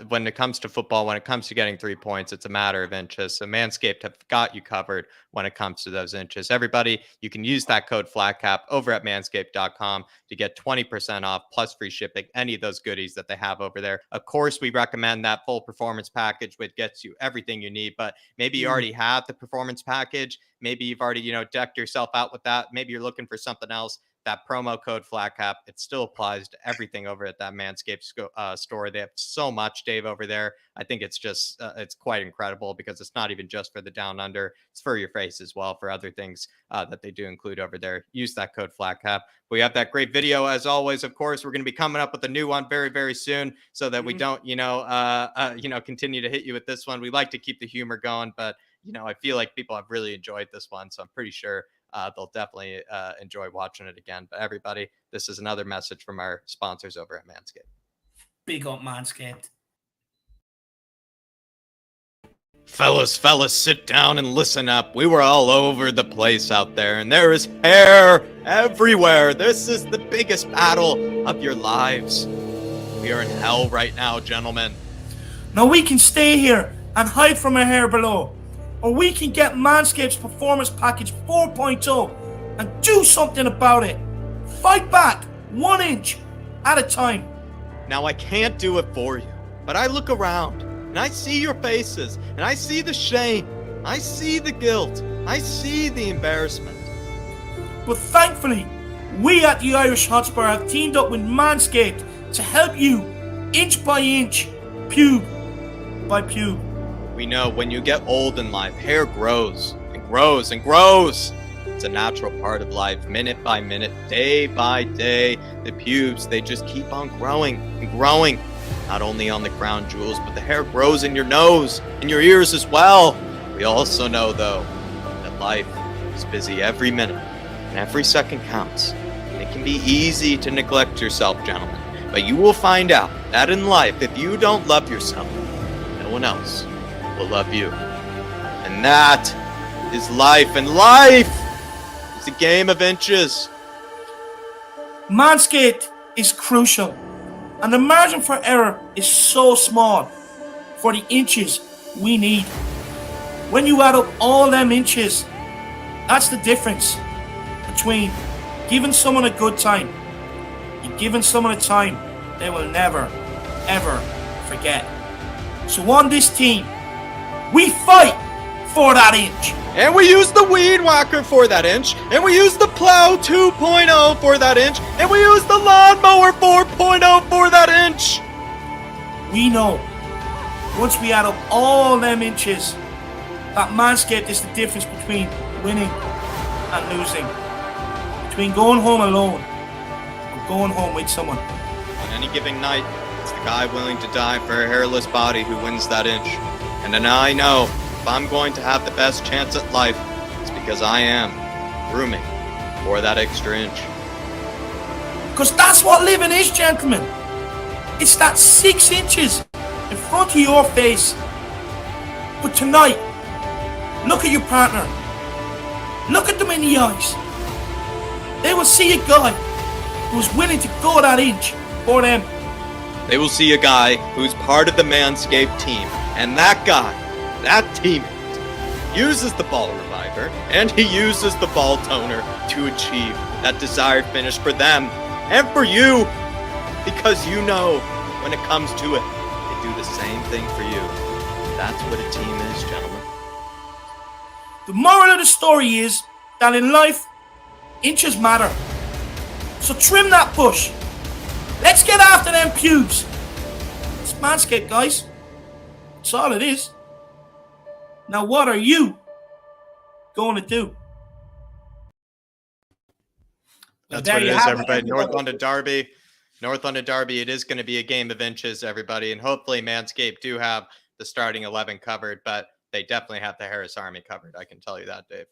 when it comes to football, when it comes to getting 3 points, it's a matter of inches. So Manscaped have got you covered when it comes to those inches. Everybody, you can use that code FLATCAP over at manscaped.com to get 20% off plus free shipping, any of those goodies that they have over there. Of course, we recommend that full performance package, which gets you everything you need, but maybe you already have the performance package. Maybe you've already, decked yourself out with that. Maybe you're looking for something else. That promo code FLATCAP, it still applies to everything over at that Manscaped store. They have so much, Dave, over there. I think it's just, it's quite incredible because it's not even just for the down under. It's for your face as well, for other things that they do include over there. Use that code FLATCAP. We have that great video as always. Of course, we're going to be coming up with a new one very, very soon so that we don't, continue to hit you with this one. We like to keep the humor going, but, I feel like people have really enjoyed this one. So I'm pretty sure they'll definitely enjoy watching it again. But everybody, this is another message from our sponsors over at Manscaped. Big up Manscaped. Fellas, sit down and listen up. We were all over the place out there, and there is hair everywhere. This is the biggest battle of your lives. We are in hell right now, gentlemen. Now we can stay here and hide from our hair below, or we can get Manscaped's Performance Package 4.0 and do something about it. Fight back 1 inch at a time. Now I can't do it for you, but I look around and I see your faces and I see the shame. I see the guilt. I see the embarrassment. But thankfully, we at the Irish Hotspur have teamed up with Manscaped to help you inch by inch, pube by pube. We know when you get old in life, hair grows and grows and grows. It's a natural part of life, minute by minute, day by day. The pubes, they just keep on growing and growing. Not only on the crown jewels, but the hair grows in your nose, in your ears as well. We also know, though, that life is busy every minute and every second counts. And it can be easy to neglect yourself, gentlemen. But you will find out that in life, if you don't love yourself, no one else will love you. And that is life. And life is a game of inches. Manscaped is crucial, and the margin for error is so small for the inches we need. When you add up all them inches, That's the difference between giving someone a good time and giving someone a time they will never, ever forget. So on this team, we fight for that inch. And we use the weed whacker for that inch. And we use the plow 2.0 for that inch. And we use the lawnmower 4.0 for that inch. We know, once we add up all them inches, that Manscaped is the difference between winning and losing. Between going home alone or going home with someone. On any given night, it's the guy willing to die for a hairless body who wins that inch. And then I know, if I'm going to have the best chance at life, it's because I am grooming for that extra inch. Because that's what living is, gentlemen. It's that 6 inches in front of your face. But tonight, look at your partner. Look at them in the eyes. They will see a guy who's willing to go that inch for them. They will see a guy who's part of the Manscaped team. And that guy, that teammate, uses the ball reviver and he uses the ball toner to achieve that desired finish for them and for you. Because you know, when it comes to it, they do the same thing for you. That's what a team is, gentlemen. The moral of the story is that in life, inches matter. So trim that bush. Let's get after them pubes. It's Manscaped, guys. That's all it is. Now what are you going to do? That's what it is, everybody. North London Derby. North London Derby, it is going to be a game of inches, everybody. And hopefully Manscaped do have the starting 11 covered, but they definitely have the Harris Army covered. I can tell you that, Dave.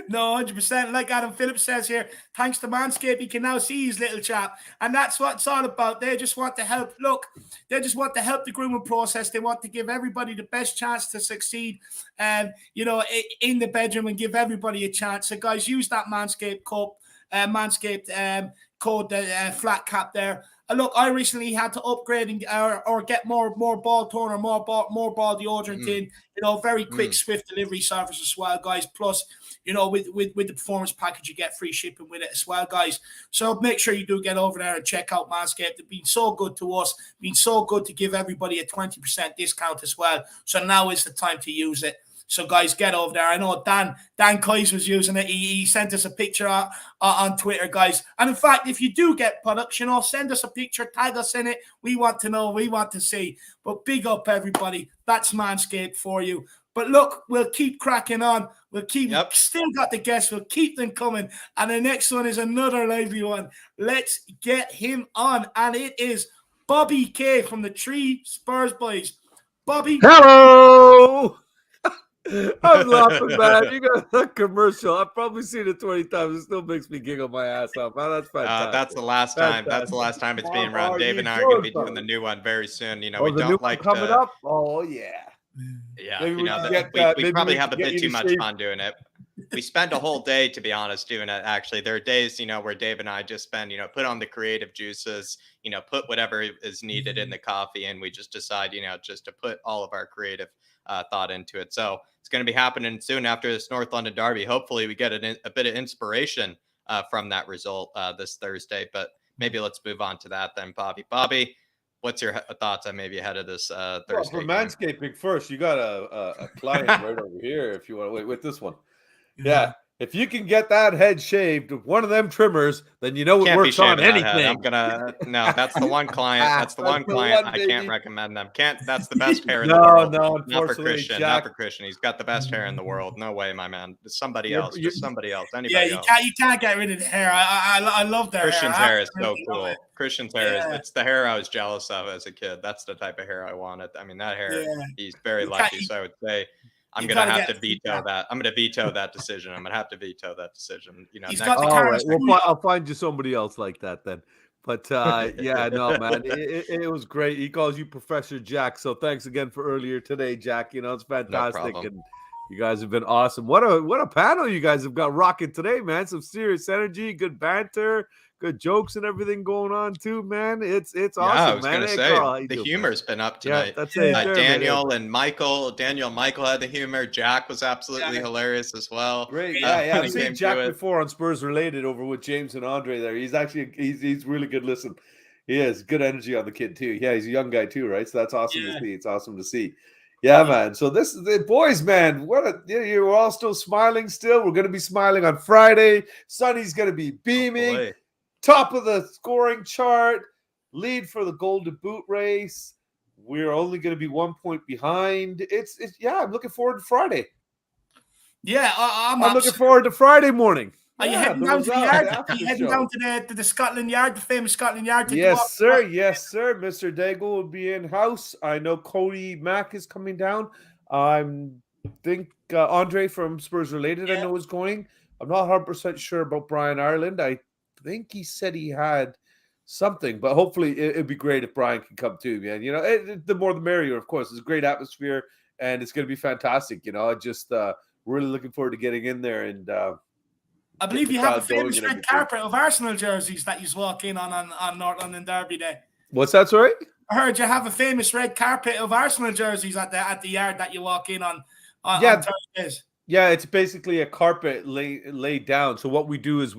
No, 100%. Like Adam Phillips says here, thanks to Manscaped, he can now see his little chap. And that's what it's all about. They just want to help. Look, they just want to help the grooming process. They want to give everybody the best chance to succeed, in the bedroom and give everybody a chance. So, guys, use that Manscaped code, flat cap there. Look, I recently had to upgrade or get more ball toner, more ball deodorant in. Very quick, swift delivery service as well, guys. Plus, with the performance package, you get free shipping with it as well, guys. So make sure you do get over there and check out Manscaped. They've been so good to us, been so good to give everybody a 20% discount as well. So now is the time to use it. So, guys, get over there. I know Dan Kais was using it. He sent us a picture on Twitter, guys. And, in fact, if you do get products, send us a picture, tag us in it. We want to know. We want to see. But big up, everybody. That's Manscaped for you. But, look, we'll keep cracking on. We'll keep still got the guests. We'll keep them coming. And the next one is another lively one. Let's get him on. And it is Bobby K from the Three Spurs Boys. Bobby. Hello. I'm laughing, man. You got that commercial. I've probably seen it 20 times. It still makes me giggle my ass off. Man, that's fantastic. That's the last time. That's the last time it's being run. Dave and I are going to be doing the new one very soon. We don't like coming up. Oh yeah. Yeah, we probably have a bit too much fun doing it. We spend a whole day, to be honest, doing it. Actually, there are days, where Dave and I just spend, put on the creative juices, put whatever is needed in the coffee, and we just decide, just to put all of our creative thought into it. So it's going to be happening soon after this North London Derby. Hopefully we get a bit of inspiration from that result this Thursday, but maybe let's move on to that then, Bobby. Bobby, what's your thoughts on maybe ahead of this Thursday? Well, for manscaping first, you got a client right over here if you want to wait with this one. Yeah. If you can get that head shaved with one of them trimmers, then it works on anything. That's the one client. That's the one client I can't recommend them. That's the best hair in the world. No, not for Christian. Jack, not for Christian. He's got the best hair in the world. No way, my man. Somebody else. Just somebody else. Anybody else. You can't get rid of the hair. I love that. Christian's hair is so cool. Christian's hair it's the hair I was jealous of as a kid. That's the type of hair I wanted. I mean, that hair. Yeah. He's very lucky. So I would say. I'm going to have to veto that. I'm going to veto that decision. I'm going to have to veto that decision. He's got the all right. Well, I'll find you somebody else like that then. But yeah, no, man, it was great. He calls you Professor Jack. So thanks again for earlier today, Jack. It's fantastic. No and You guys have been awesome. What a panel you guys have got rocking today, man. Some serious energy, good banter, good jokes and everything going on too, man. It's awesome, I was man. gonna Hey, say Carl, how you the doing, humor's been up tonight. Yeah, that's it. Daniel and Michael. Daniel and Michael had the humor. Jack was absolutely hilarious as well. Great. Yeah. I've seen Jack it. before on Spurs Related over with James and Andre there. He's actually he's really good listen. He has good energy on the kid too. Yeah, he's a young guy too, right? So that's awesome to see. It's awesome to see. Yeah, man. So this is the boys, man. You're all still smiling still. We're gonna be smiling on Friday. Sonny's gonna be beaming. Top of the scoring chart, lead for the Golden Boot race. We're only gonna be 1 point behind. It's I'm looking forward to Friday. Yeah, I'm looking forward to Friday morning. Are you heading down to the yard? Are you heading down to the Scotland Yard, the famous Scotland Yard? Yes, sir. Yes, sir. Mr. Daigle will be in house. I know Cody Mack is coming down. I think Andre from Spurs Related, I know, is going. I'm not 100% sure about Brian Ireland. I think he said he had something, but hopefully it'd be great if Brian can come too, man. You know, the more the merrier, of course. It's a great atmosphere, and it's going to be fantastic. You know, I just really looking forward to getting in there and. I believe you have a famous red carpet of Arsenal jerseys that you walk in on North London Derby Day. What's that, sorry? I heard you have a famous red carpet of Arsenal jerseys at the yard that you walk in on Thursdays. Yeah, it's basically a carpet laid down. So what we do is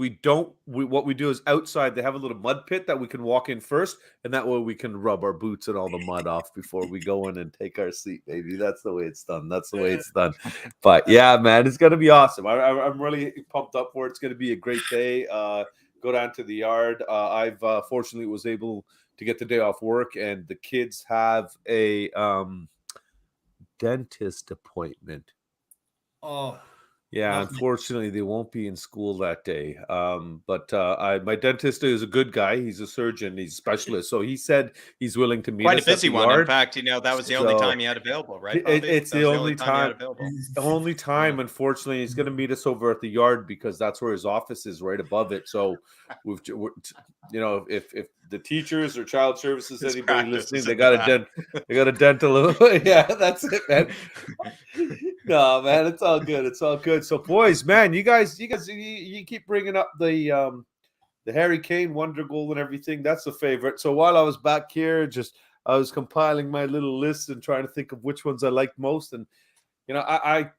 outside they have a little mud pit that we can walk in first, and that way we can rub our boots and all the mud off before we go in and take our seat, baby. That's the way it's done. That's the way it's done. But yeah, man, it's gonna be awesome. I'm really pumped up for it. It's gonna be a great day. Go down to the yard. I've fortunately was able to get the day off work, and the kids have a dentist appointment. Oh, yeah. Unfortunately, they won't be in school that day. But my dentist is a good guy. He's a surgeon. He's a specialist. So he said he's willing to meet us. Quite a busy one. In fact, that was the only time he had available, right? It's the only time. The only time, unfortunately, he's going to meet us over at the yard because that's where his office is, right above it. So we're if the teachers or child services, anybody listening, they got a dental. Yeah, that's it, man. No, man, it's all good. It's all good. So, boys, man, you guys, you keep bringing up the Harry Kane wonder goal and everything. That's a favorite. So while I was back here, I was compiling my little list and trying to think of which ones I liked most. And I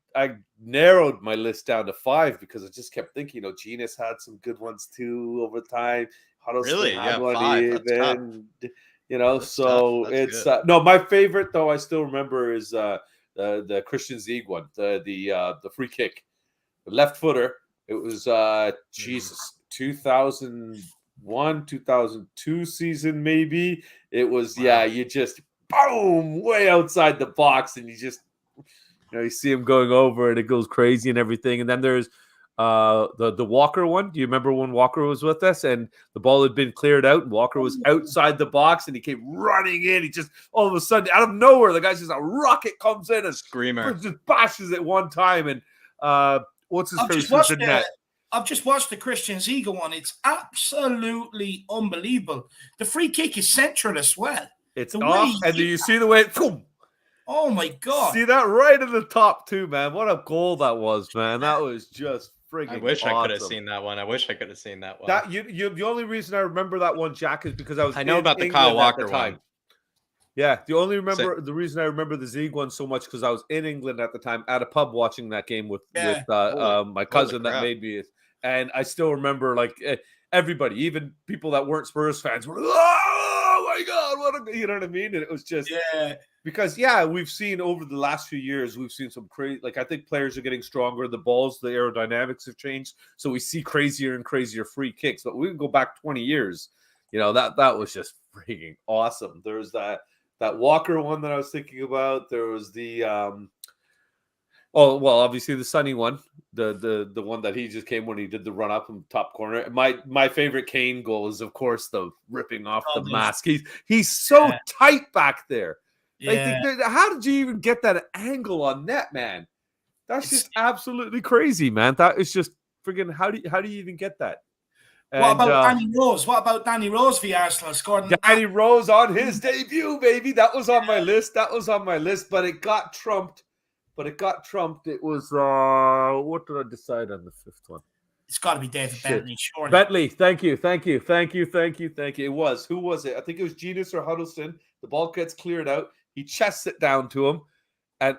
narrowed my list down to 5 because I just kept thinking, Genius had some good ones too over time. Really? Yeah, 5. That's tough. It's no, my favorite though, I still remember is the Christian Zieg one, the free kick, the left footer. It was 2001, 2002 season maybe. It was you just boom way outside the box, and you just you see him going over, and it goes crazy and everything. And then there's the Walker one. Do you remember when Walker was with us and the ball had been cleared out and Walker was outside the box and he came running in? He just all of a sudden out of nowhere, the guy's just a rocket comes in and screamer just bashes it one time. And what's his face was in net? I've just watched the Christian Zieg one. It's absolutely unbelievable. The free kick is central as well. It's off, and do you see the way boom? Oh my God! See that right at the top too, man. What a goal that was, man. That was just freaking I wish awesome. I could have seen that one. That the only reason I remember that one, Jack, is because I know about the England Kyle Walker one. Yeah, the reason I remember the Zieg one so much because I was in England at the time at a pub watching that game with my cousin that made me, and I still remember everybody, even people that weren't Spurs fans, were like, oh my God, you know what I mean? And it was just because we've seen over the last few years, we've seen some crazy. I think players are getting stronger. The balls, the aerodynamics have changed, so we see crazier and crazier free kicks. But we can go back 20 years. That was just freaking awesome. There's that Walker one that I was thinking about. There was the obviously the Sunny one, the one that he just came when he did the run up in the top corner. My favorite Kane goal is of course the ripping off the mask. He's so tight back there. Yeah. How did you even get that angle on net, man? That's just absolutely crazy, man. That is just friggin' how do you even get that? What about Danny Rose? What about Danny Rose v Arsenal scoring? Danny Rose on his debut, baby. That was on my list. But it got trumped but it got trumped. It was what did I decide on the fifth one? It's got to be David Bentley, surely. Bentley, thank you. It was. Who was it? I think it was Genius or Huddleston. The ball gets cleared out. He chests it down to him, and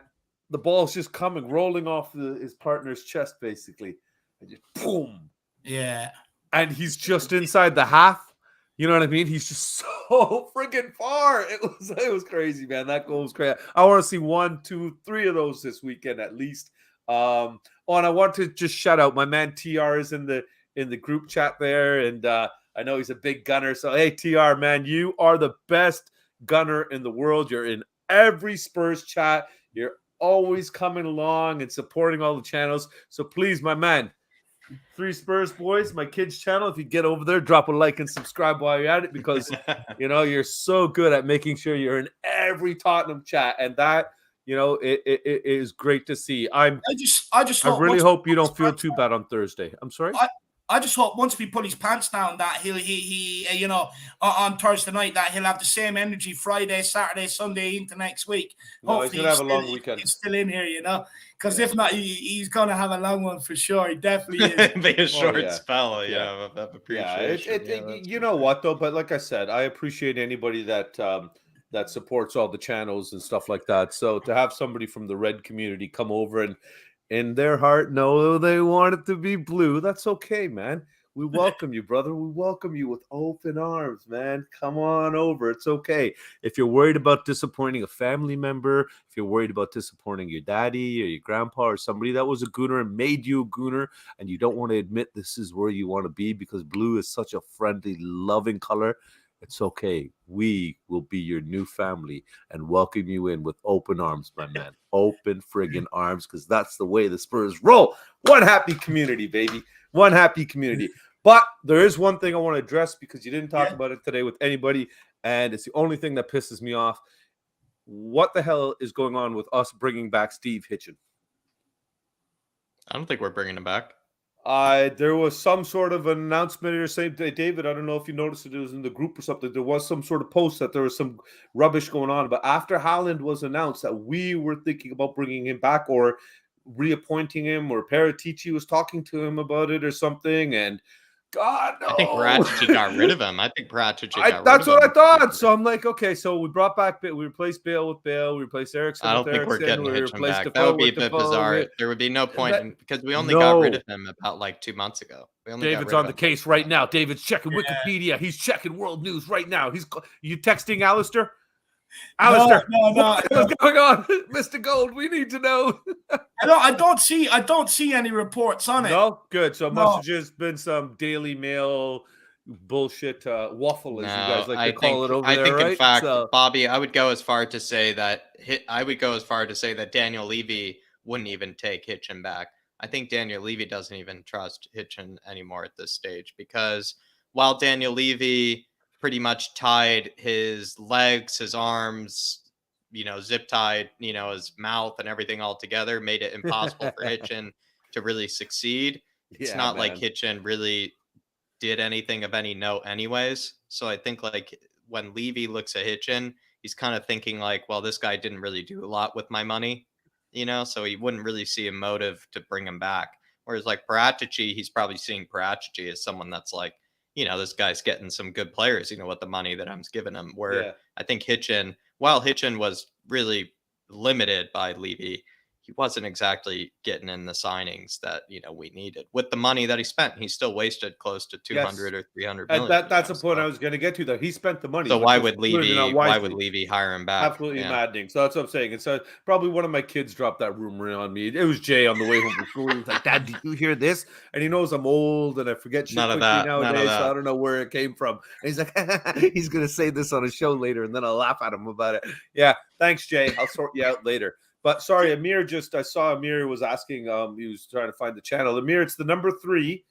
the ball's just coming, rolling off his partner's chest, basically. And just boom. Yeah. And he's just inside the half. You know what I mean? He's just so freaking far. It was crazy, man. That goal was crazy. I want to see 1, 2, 3 of those this weekend at least. And I want to just shout out my man TR is in the group chat there, and I know he's a big gunner. So hey, TR, man, you are the best gunner in the world. You're in every Spurs chat. You're always coming along and supporting all the channels. So please, my man, 3 Spurs boys, my kids' channel. If you get over there, drop a like and subscribe while you're at it, because you're so good at making sure you're in every Tottenham chat, and that. It is great to see. I really hope you don't feel too bad on Thursday. I'm sorry. I just hope once we pull his pants down that he on Thursday night that he'll have the same energy Friday, Saturday, Sunday into next week. No, he's gonna have a long weekend. He's still in here, because if not, he's gonna have a long one for sure. He definitely is. Be a short spell, of appreciation. You know what though? But like I said, I appreciate anybody that supports all the channels and stuff like that. So to have somebody from the red community come over and in their heart know they want it to be blue, that's okay, man. We welcome you, brother. We welcome you with open arms, man. Come on over. It's okay. If you're worried about disappointing a family member, if you're worried about disappointing your daddy or your grandpa or somebody that was a gooner and made you a gooner, and you don't want to admit this is where you want to be because blue is such a friendly, loving color, it's okay. We will be your new family and welcome you in with open arms, my man. Open friggin' arms, because that's the way the Spurs roll. One happy community, baby. One happy community. But there is one thing I want to address because you didn't talk about it today with anybody, and it's the only thing that pisses me off. What the hell is going on with us bringing back Steve Hitchen? I don't think we're bringing him back. There was some sort of an announcement or same day, David. I don't know if you noticed it was in the group or something. There was some sort of post that there was some rubbish going on. But after Haaland was announced that we were thinking about bringing him back or reappointing him, or Paratici was talking to him about it or something, and God, no. I think Paratici got rid of him. I think Paratici got rid of him. That's what I thought. So I'm like, okay, so we brought back, we replaced Bale with Bale, we replaced Eriksson. I don't think we're getting Hitchen back. That would be a bit bizarre. There would be no point because we only got rid of him about like 2 months ago. David's on the case right now. David's checking Wikipedia. He's checking World News right now. You texting Alistair? Alistair, no. What's going on, Mr. Gold? We need to know. I don't see any reports on it. No, good. So it must have just been some Daily Mail bullshit waffle, as you guys like to call it over there, right? I think, in fact, Bobby, I would go as far to say that Daniel Levy wouldn't even take Hitchen back. I think Daniel Levy doesn't even trust Hitchen anymore at this stage, because while Daniel Levy pretty much tied his legs, his arms, zip tied, his mouth and everything all together, made it impossible for Hitchen to really succeed. It's not like Hitchen really did anything of any note anyways. So I think like when Levy looks at Hitchen, he's kind of thinking like, well, this guy didn't really do a lot with my money, so he wouldn't really see a motive to bring him back. Whereas like Paratici, he's probably seeing Paratici as someone that's like, this guy's getting some good players, with the money that I'm giving him. Where I think Hitchen, while Hitchen was really limited by Levy, he wasn't exactly getting in the signings that, we needed. With the money that he spent, he still wasted close to 200 or 300 million. That's the point I was going to get to, though. He spent the money. So why would Levy hire him back? Absolutely maddening. So that's what I'm saying. And so probably one of my kids dropped that rumor on me. It was Jay on the way home from school. He was like, Dad, did you hear this? And he knows I'm old and I forget shit quickly nowadays, so I don't know where it came from. And he's like, he's going to say this on a show later, and then I'll laugh at him about it. Yeah, thanks, Jay. I'll sort you out later. But sorry, Amir, I saw Amir was asking, he was trying to find the channel. Amir, it's the number 3,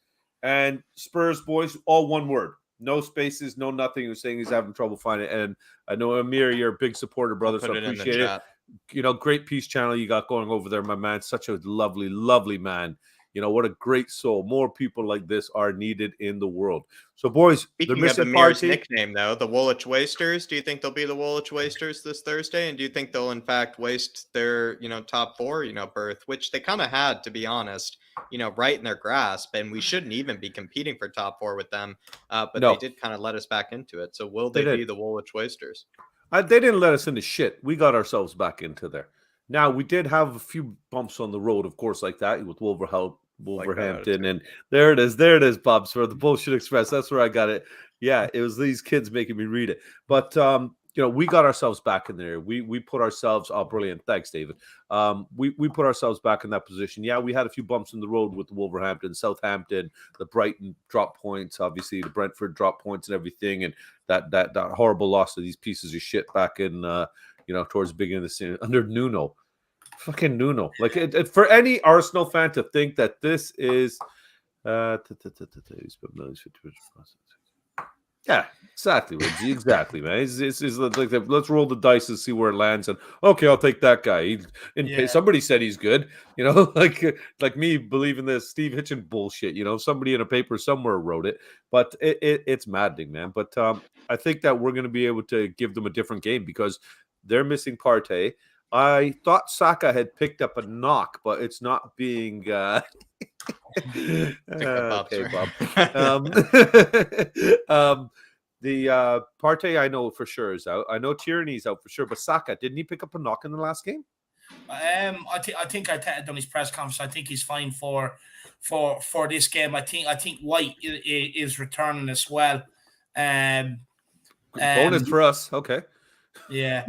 and Spurs boys, all one word. No spaces, no nothing. He was saying he's having trouble finding it. And I know, Amir, you're a big supporter, brother, so I appreciate it. Great peace channel you got going over there, my man. Such a lovely, lovely man. You know, what a great soul. More people like this are needed in the world. So, boys, Speaking the of missing Amir's party. nickname, though, the Woolwich Wasters, do you think they'll be the Woolwich Wasters this Thursday? And do you think they'll, in fact, waste their, top 4, berth, which they kind of had, to be honest, right in their grasp. And we shouldn't even be competing for top 4 with them. But they did kind of let us back into it. So will they be the Woolwich Wasters? They didn't let us into shit. We got ourselves back into there. Now, we did have a few bumps on the road, of course, like that with Wolverhampton, and there it is, Bobs, for the Bullshit Express. That's where I got it. Yeah, it was these kids making me read it. But we got ourselves back in there. We put ourselves. Oh, brilliant! Thanks, David. We put ourselves back in that position. Yeah, we had a few bumps in the road with the Wolverhampton, Southampton, the Brighton drop points, obviously the Brentford drop points and everything, and that horrible loss to these pieces of shit back in towards the beginning of the season under Nuno. Fucking Nuno. Like, for any Arsenal fan to think that this is yeah, exactly, Lindsay. Exactly, man. It's like let's roll the dice and see where it lands. And okay, I'll take that guy. Somebody said he's good. Like me believing this Steve Hitchen bullshit. Somebody in a paper somewhere wrote it, but it's maddening, man. But I think that we're going to be able to give them a different game because they're missing Partey. I thought Saka had picked up a knock, but it's not being. Okay, Bob. The Partey I know for sure is out. I know Tierney's out for sure, but Saka, didn't he pick up a knock in the last game? I think Arteta done his press conference. I think he's fine for this game. I think White is returning as well. Bonus for us, okay. Yeah.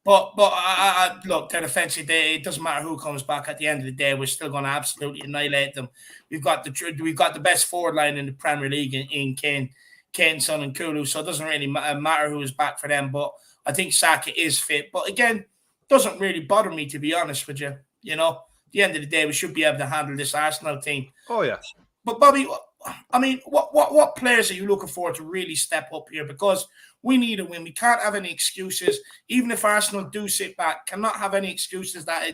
But I look, their defensive day. It doesn't matter who comes back. At the end of the day, we're still going to absolutely annihilate them. We've got the best forward line in the Premier League in Kane, Son, and Kulu. So it doesn't really matter who is back for them. But I think Saka is fit. But again, doesn't really bother me, to be honest with you. At the end of the day, we should be able to handle this Arsenal team. Oh yeah. But Bobby, I mean, what players are you looking for to really step up here? Because we need a win. We can't have any excuses. Even if Arsenal do sit back, cannot have any excuses that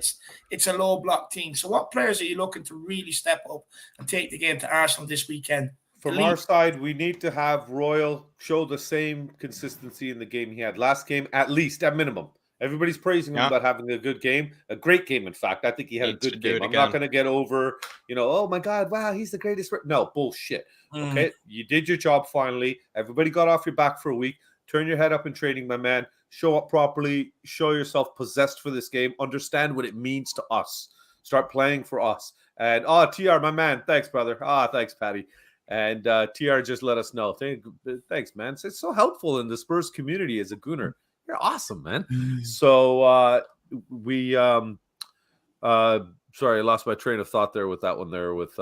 it's a low block team. So what players are you looking to really step up and take the game to Arsenal this weekend? From our side, we need to have Royal show the same consistency in the game he had last game, at least, at minimum. Everybody's praising him about having a good game, a great game, in fact. I think he had a good game. I'm not going to get over, oh my God, wow, he's the greatest. No, bullshit. Okay, you did your job finally. Everybody got off your back for a week. Turn your head up in training, my man. Show up properly. Show yourself possessed for this game. Understand what it means to us. Start playing for us. And, TR, my man. Thanks, brother. Thanks, Patty. And TR just let us know. Thanks, man. It's so helpful in the Spurs community as a Gooner. You're awesome, man. So sorry, I lost my train of thought there with that one there with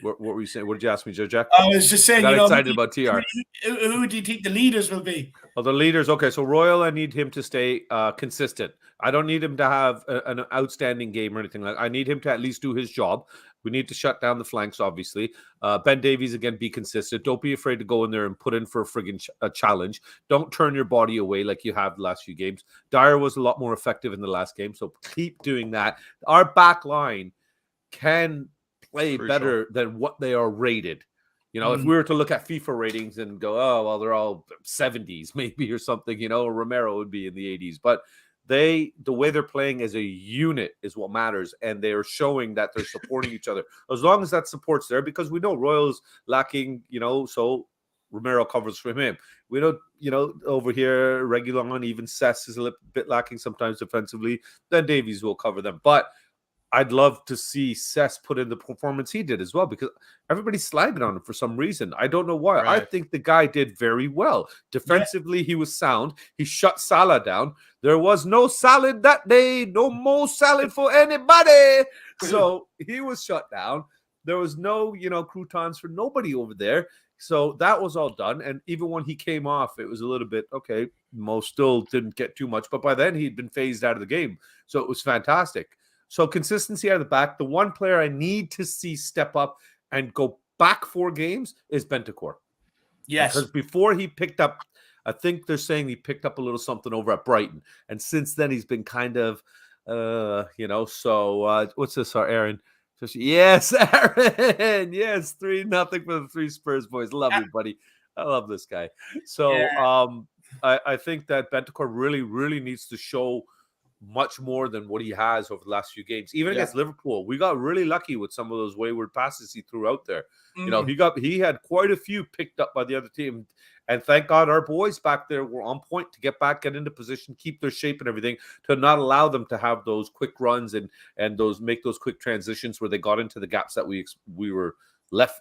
what were you saying? What did you ask me, Joe Jack? I was just saying, I got excited about TR. Who do you think the leaders will be? Oh, the leaders. Okay, so Royal, I need him to stay consistent. I don't need him to have an outstanding game or anything like that. I need him to at least do his job. We need to shut down the flanks, obviously. Ben Davies, again, be consistent. Don't be afraid to go in there and put in for a friggin' challenge. Don't turn your body away like you have the last few games. Dyer was a lot more effective in the last game, so keep doing that. Our back line can play better than what they are rated. If we were to look at FIFA ratings and go, oh, well, they're all 70s maybe or something, Romero would be in the 80s. But the way they're playing as a unit is what matters, and they're showing that they're supporting each other. As long as that support's there, because we know Royal's lacking, so Romero covers for him. We don't, over here, Reguilon, even Cess is a little bit lacking sometimes defensively. Then Davies will cover them. But I'd love to see Cess put in the performance he did as well, because everybody's slagging on him for some reason. I don't know why. Right. I think the guy did very well. Defensively, he was sound. He shut Salah down. There was no salad that day. No more salad for anybody. So he was shut down. There was no, croutons for nobody over there. So that was all done. And even when he came off, it was a little bit, okay, Mo still didn't get too much. But by then, he'd been phased out of the game. So it was fantastic. So consistency out of the back. The one player I need to see step up and go back 4 games is Bentancur. Yes. Because before he picked up, I think they're saying he picked up a little something over at Brighton. And since then, he's been kind of, so what's this, Aaron? Yes, Aaron. Yes, 3-0 for the 3 Spurs boys. Love you, buddy. I love this guy. So I think that Bentancur really, really needs to show much more than what he has over the last few games. Even against Liverpool, we got really lucky with some of those wayward passes he threw out there. You know, he had quite a few picked up by the other team. And thank God our boys back there were on point to get into position, keep their shape and everything, to not allow them to have those quick runs and make those quick transitions where they got into the gaps that we were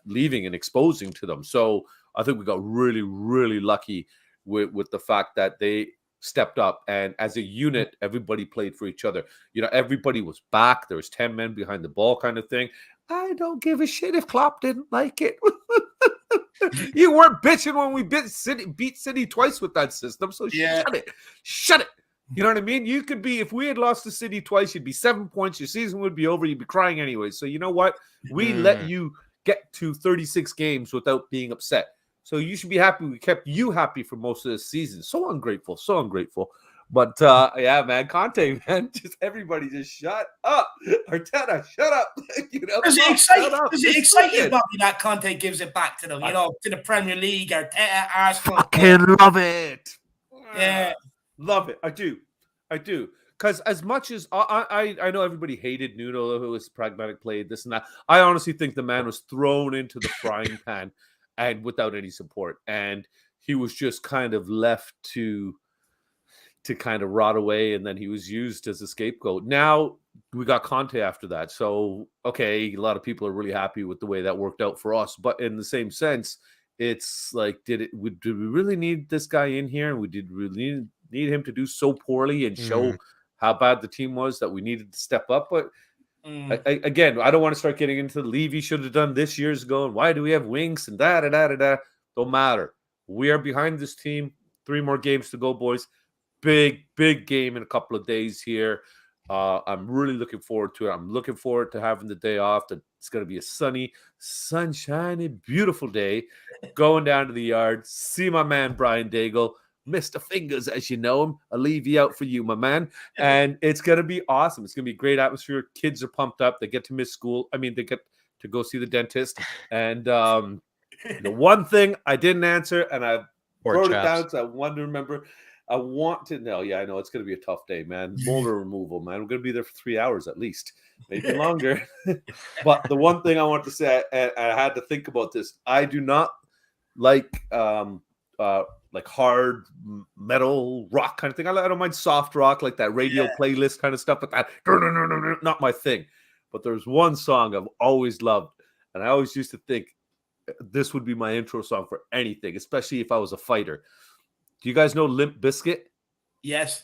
leaving and exposing to them. So I think we got really, really lucky with the fact that they stepped up, and as a unit, everybody played for each other. You know, everybody was back. There was 10 men behind the ball kind of thing. I don't give a shit if Klopp didn't like it. You weren't bitching when we beat City twice with that system, so shut it. You know what I mean? You could be, if we had lost to City twice, you'd be 7 points. Your season would be over. You'd be crying anyway. So you know what? We let you get to 36 games without being upset. So you should be happy. We kept you happy for most of the season. So ungrateful. But yeah, man, Conte, man, just everybody just shut up. Arteta, shut up. You know, does it excite you, Bobby, that Conte gives it back to them? You know, to the Premier League, Arteta, Arsenal. Fucking love it. Yeah, love it. I do. Because as much as I know everybody hated Nuno, who was pragmatic play, this and that, I honestly think the man was thrown into the frying pan and without any support, and he was just kind of left to kind of rot away, and then he was used as a scapegoat. Now we got Conte after that, so okay, a lot of people are really happy with the way that worked out for us. But in the same sense, it's like, did we really need this guy in here? And we did really need him to do so poorly and show how bad the team was that we needed to step up? But again, I don't want to start getting into the Levy should have done this years ago, and why do we have Winks and da. Don't matter. We are behind this team. 3 more games to go, boys. Big game in a couple of days here. I'm really looking forward to it. I'm looking forward to having the day off. It's going to be a sunny, sunshiny, beautiful day. Going down to the yard, see my man Brian Daigle, Mr. Fingers, as you know him. I'll leave you out for you, my man. And it's going to be awesome. It's going to be a great atmosphere. Kids are pumped up. They get to miss school. I mean, they get to go see the dentist. And the one thing I didn't answer, and I wrote it down, so I wanted to remember. I want to know. Yeah, I know it's going to be a tough day, man. Molar removal, man. I'm going to be there for 3 hours at least, maybe longer. But the one thing I want to say, I had to think about this. I do not like hard metal rock kind of thing. I don't mind soft rock, like that radio playlist kind of stuff, but that not my thing. But there's one song I've always loved, and I always used to think this would be my intro song for anything, especially if I was a fighter. Do you guys know Limp Bizkit? Yes.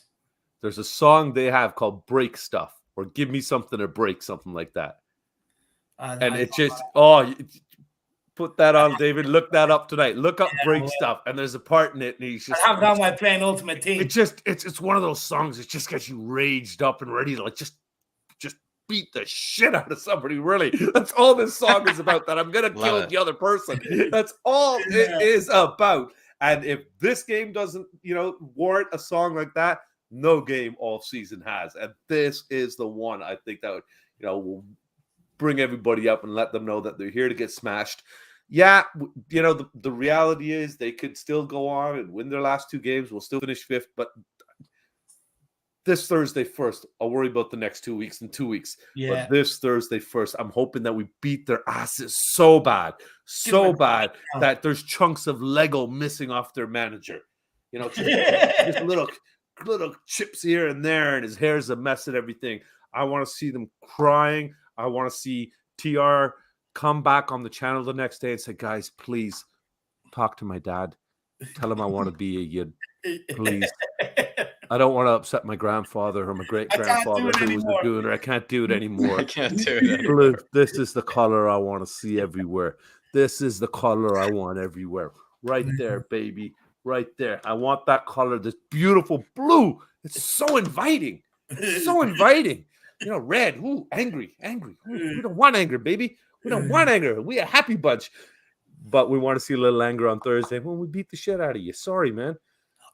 There's a song they have called Break Stuff, or Give Me Something to Break, something like that. And it's just, put that on, David. Look that up tonight. Look up Break Stuff, and there's a part in it, and he's just. I have that while playing Ultimate Team. It's one of those songs that just gets you raged up and ready to like just beat the shit out of somebody. Really, that's all this song is about. That I'm gonna kill the other person. That's all it is about. And if this game doesn't, warrant a song like that, no game all season has. And this is the one I think that would, will bring everybody up and let them know that they're here to get smashed. Yeah, the reality is they could still go on and win their last 2 games. We'll still finish 5th, but this Thursday first, I'll worry about the next 2 weeks and 2 weeks. Yeah. But this Thursday first, I'm hoping that we beat their asses so bad that there's chunks of Lego missing off their manager. Just little chips here and there, and his hair's a mess and everything. I want to see them crying. I want to see TR come back on the channel the next day and say, guys, please talk to my dad. Tell him I want to be a yid. Please. I don't want to upset my grandfather or my great-grandfather who was a gooner. I can't do it anymore. I can't do it anymore. This is the color I want to see everywhere. This is the color I want everywhere. Right there, baby. Right there. I want that color, this beautiful blue. It's so inviting. It's so inviting. Red. Ooh, angry. Ooh, we don't want anger, baby. We don't want anger. We a happy bunch. But we want to see a little anger on Thursday when we beat the shit out of you. Sorry, man.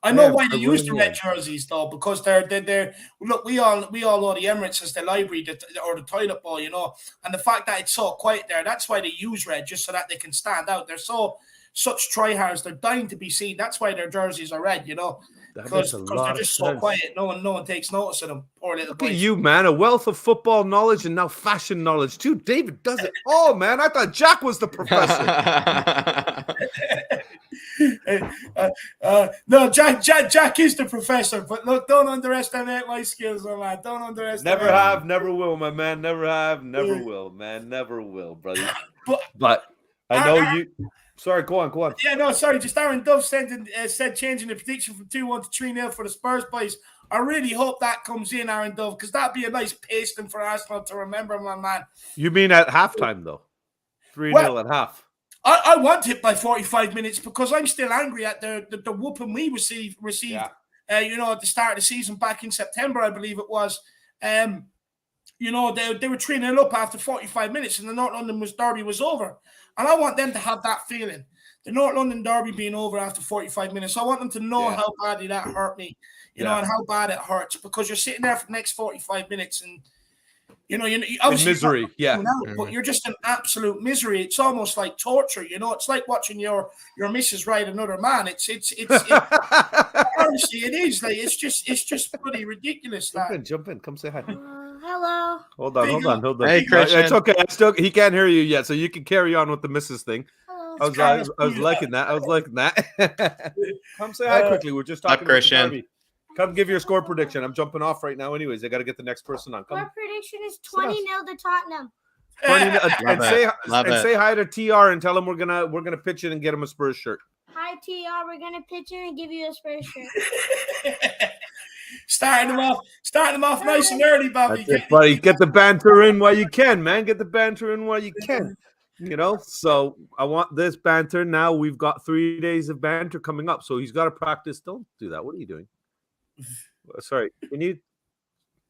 I know why they use the red jerseys though, because they're look, we all know the Emirates as the library or the toilet bowl, you know, and the fact that it's so quiet there, that's why they use red, just so that they can stand out. They're such tryhards, they're dying to be seen. That's why their jerseys are red, you know. Because they're just so quiet. No one takes notice of them. Poor little boys. Look at you, man. A wealth of football knowledge and now fashion knowledge too. David does it all, man. I thought Jack was the professor. No, Jack is the professor. But look, don't underestimate my skills, man. Don't underestimate. Never have, never will, my man. Never have, never will, man. Never will, brother. But I know you. Sorry, go on. Yeah, no, sorry. Just Aaron Dove said changing the prediction from 2-1 to 3-0 for the Spurs, boys. I really hope that comes in, Aaron Dove, because that'd be a nice pasting for Arsenal to remember, my man. You mean at halftime, though? 3-0 at half. I want it by 45 minutes because I'm still angry at the whooping we received. You know, at the start of the season back in September, I believe it was. You know, they were 3-0 up after 45 minutes, and the North London Derby was over. And I want them to have that feeling. The North London Derby being over after 45 minutes. I want them to know how badly that hurt me, you know, and how bad it hurts, because you're sitting there for the next 45 minutes and, you know, obviously misery, but you're just in absolute misery. It's almost like torture, you know. It's like watching your missus ride another man. It's honestly, it is. Like, it's just pretty ridiculous. Jump in. Come say hi. Hello. Hold on. Hey, Christian. It's okay. He can't hear you yet, so you can carry on with the missus thing. Hello. I was liking that. Come say hi quickly. We're just talking about Darby. Come give your score prediction. I'm jumping off right now anyways. I got to get the next person on. My prediction is 20-0 to Tottenham. Say hi to TR and tell him we're gonna pitch in and get him a Spurs shirt. Hi TR, we're gonna pitch in and give you a Spurs shirt. Starting them off nice and early, Bobby. That's it, buddy. Get the banter in while you can, man. Get the banter in while you can. You know, so I want this banter now. We've got 3 days of banter coming up, so he's got to practice. Don't do that. What are you doing? Sorry, can you?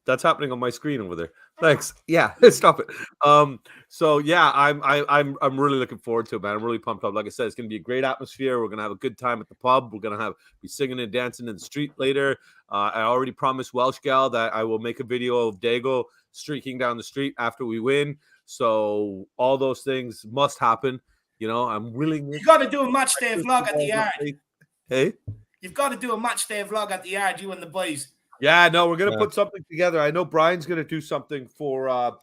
That's happening on my screen over there. Thanks. Yeah, stop it. So yeah, I'm really looking forward to it, man. I'm really pumped up. Like I said, it's gonna be a great atmosphere. We're gonna have a good time at the pub. We're gonna be singing and dancing in the street later. I already promised Welsh Gal that I will make a video of Dago streaking down the street after we win. So all those things must happen. You know, I'm willing. You got to do a match day vlog at the yard. Hey, you've got to do a match day vlog at the yard. You and the boys. Yeah, no, we're gonna put something together. I know Brian's gonna do something for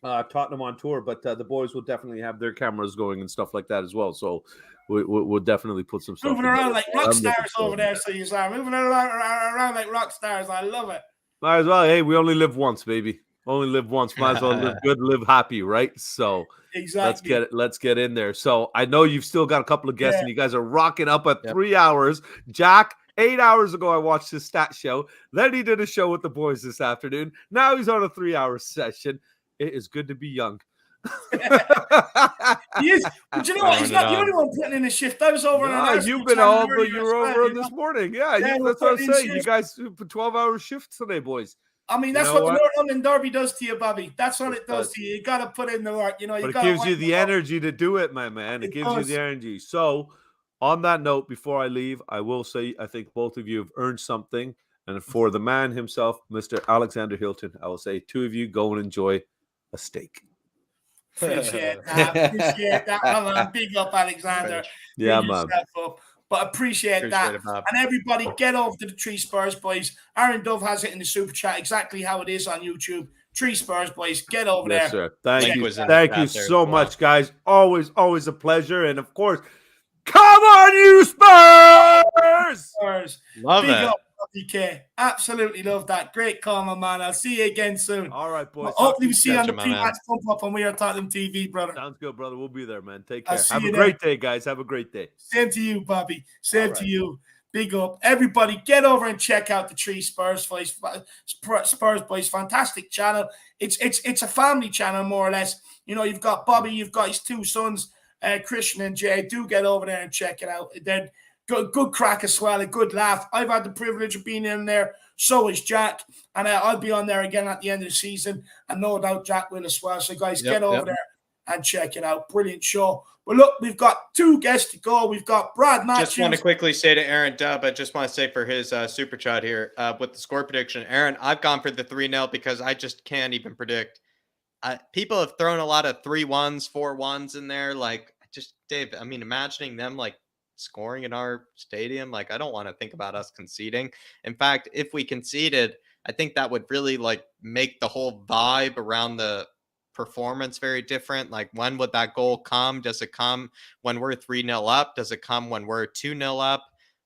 Tottenham on tour, but the boys will definitely have their cameras going and stuff like that as well. So we'll definitely put some stuff moving around like rock stars over there. So you are moving around like rock stars. I love it. Might as well. Hey, we only live once, baby. Only live once. Might as well live good, live happy, right? So exactly. Let's get in there. So I know you've still got a couple of guests, and you guys are rocking up at 3 hours. Jack. 8 hours ago, I watched his stat show. Then he did a show with the boys this afternoon. Now he's on a 3-hour session. It is good to be young. He is. But you know what? He's not the only one putting in a shift. I was over on you've been all, but you were over this morning. Yeah, that's what I'm saying. You guys put 12-hour shifts today, boys. I mean, that's what the North London Derby does to you, Bobby. That's what it does to you. You got to put in the work. You know, it gives you the energy to do it, my man. It gives you the energy. So, on that note, before I leave, I will say I think both of you have earned something. And for the man himself, Mr. Alexander Hilton, I will say 2 of you go and enjoy a steak. Appreciate that. Man. Big up, Alexander. Yeah, man. But appreciate that. And everybody get over to the Tree Spurs, boys. Aaron Dove has it in the super chat exactly how it is on YouTube. Tree Spurs, boys. Get over there. Sir. Thank you so much, guys. Always a pleasure. And of course, come on, you Spurs! Love it. Up, BK. Absolutely love that. Great comment, man. I'll see you again soon. All right, boys. Well, hopefully we see you on the pre-match pump up on We Are Tottenham TV, brother. Sounds good, brother. We'll be there, man. Take care. Have a great day, guys. Have a great day. Same to you, Bobby. Same to you. Big up. Everybody, get over and check out the Tree Spurs boys. Fantastic channel. It's a family channel, more or less. You know, you've got Bobby, you've got his 2 sons, Christian and Jay. Do get over there and check it out. They're good crack as well, a good laugh. I've had the privilege of being in there. So is Jack. And I'll be on there again at the end of the season. And no doubt Jack will as well. So, guys, get over there. and check it out. Brilliant show. But look, we've got 2 guests to go. We've got Brad Matthews. Just want to quickly say to Aaron Dubb, I just want to say for his super chat here with the score prediction, Aaron, I've gone for the 3-0 because I just can't even predict. People have thrown a lot of 3-1s, 4-1s in there. Like, just Dave, I mean, imagining them like scoring in our stadium, like I don't want to think about us conceding. In fact, if we conceded, I think that would really like make the whole vibe around the performance very different. Like, when would that goal come? Does it come when we're 3-0 up? Does it come when we're 2-0 up?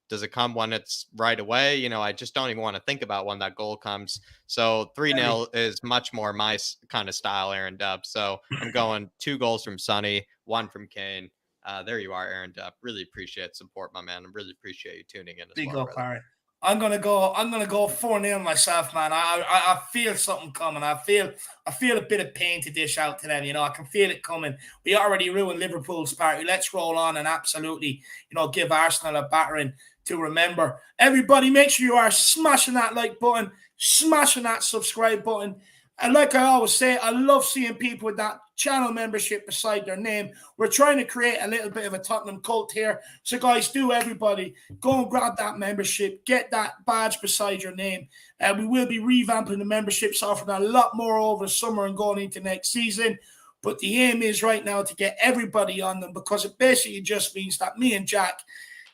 Does it come when it's right away? You know, I just don't even want to think about when that goal comes. So 3-0 is much more my kind of style, Aaron Dubb. So I'm going 2 goals from Sonny, 1 from Kane. There you are, Aaron Dubb. Really appreciate support, my man. I really appreciate you tuning in as Big well, up, Aaron. I'm gonna go 4-0 myself, man. I feel something coming. I feel a bit of pain to dish out to them. You know, I can feel it coming. We already ruined Liverpool's party. Let's roll on and absolutely, give Arsenal a battering to remember. Everybody, make sure you are smashing that like button, smashing that subscribe button. And like I always say, I love seeing people with that channel membership beside their name. We're trying to create a little bit of a Tottenham cult here. So guys, everybody, go and grab that membership. Get that badge beside your name. And we will be revamping the memberships, offering a lot more over the summer and going into next season. But the aim is right now to get everybody on them, because it basically just means that me and Jack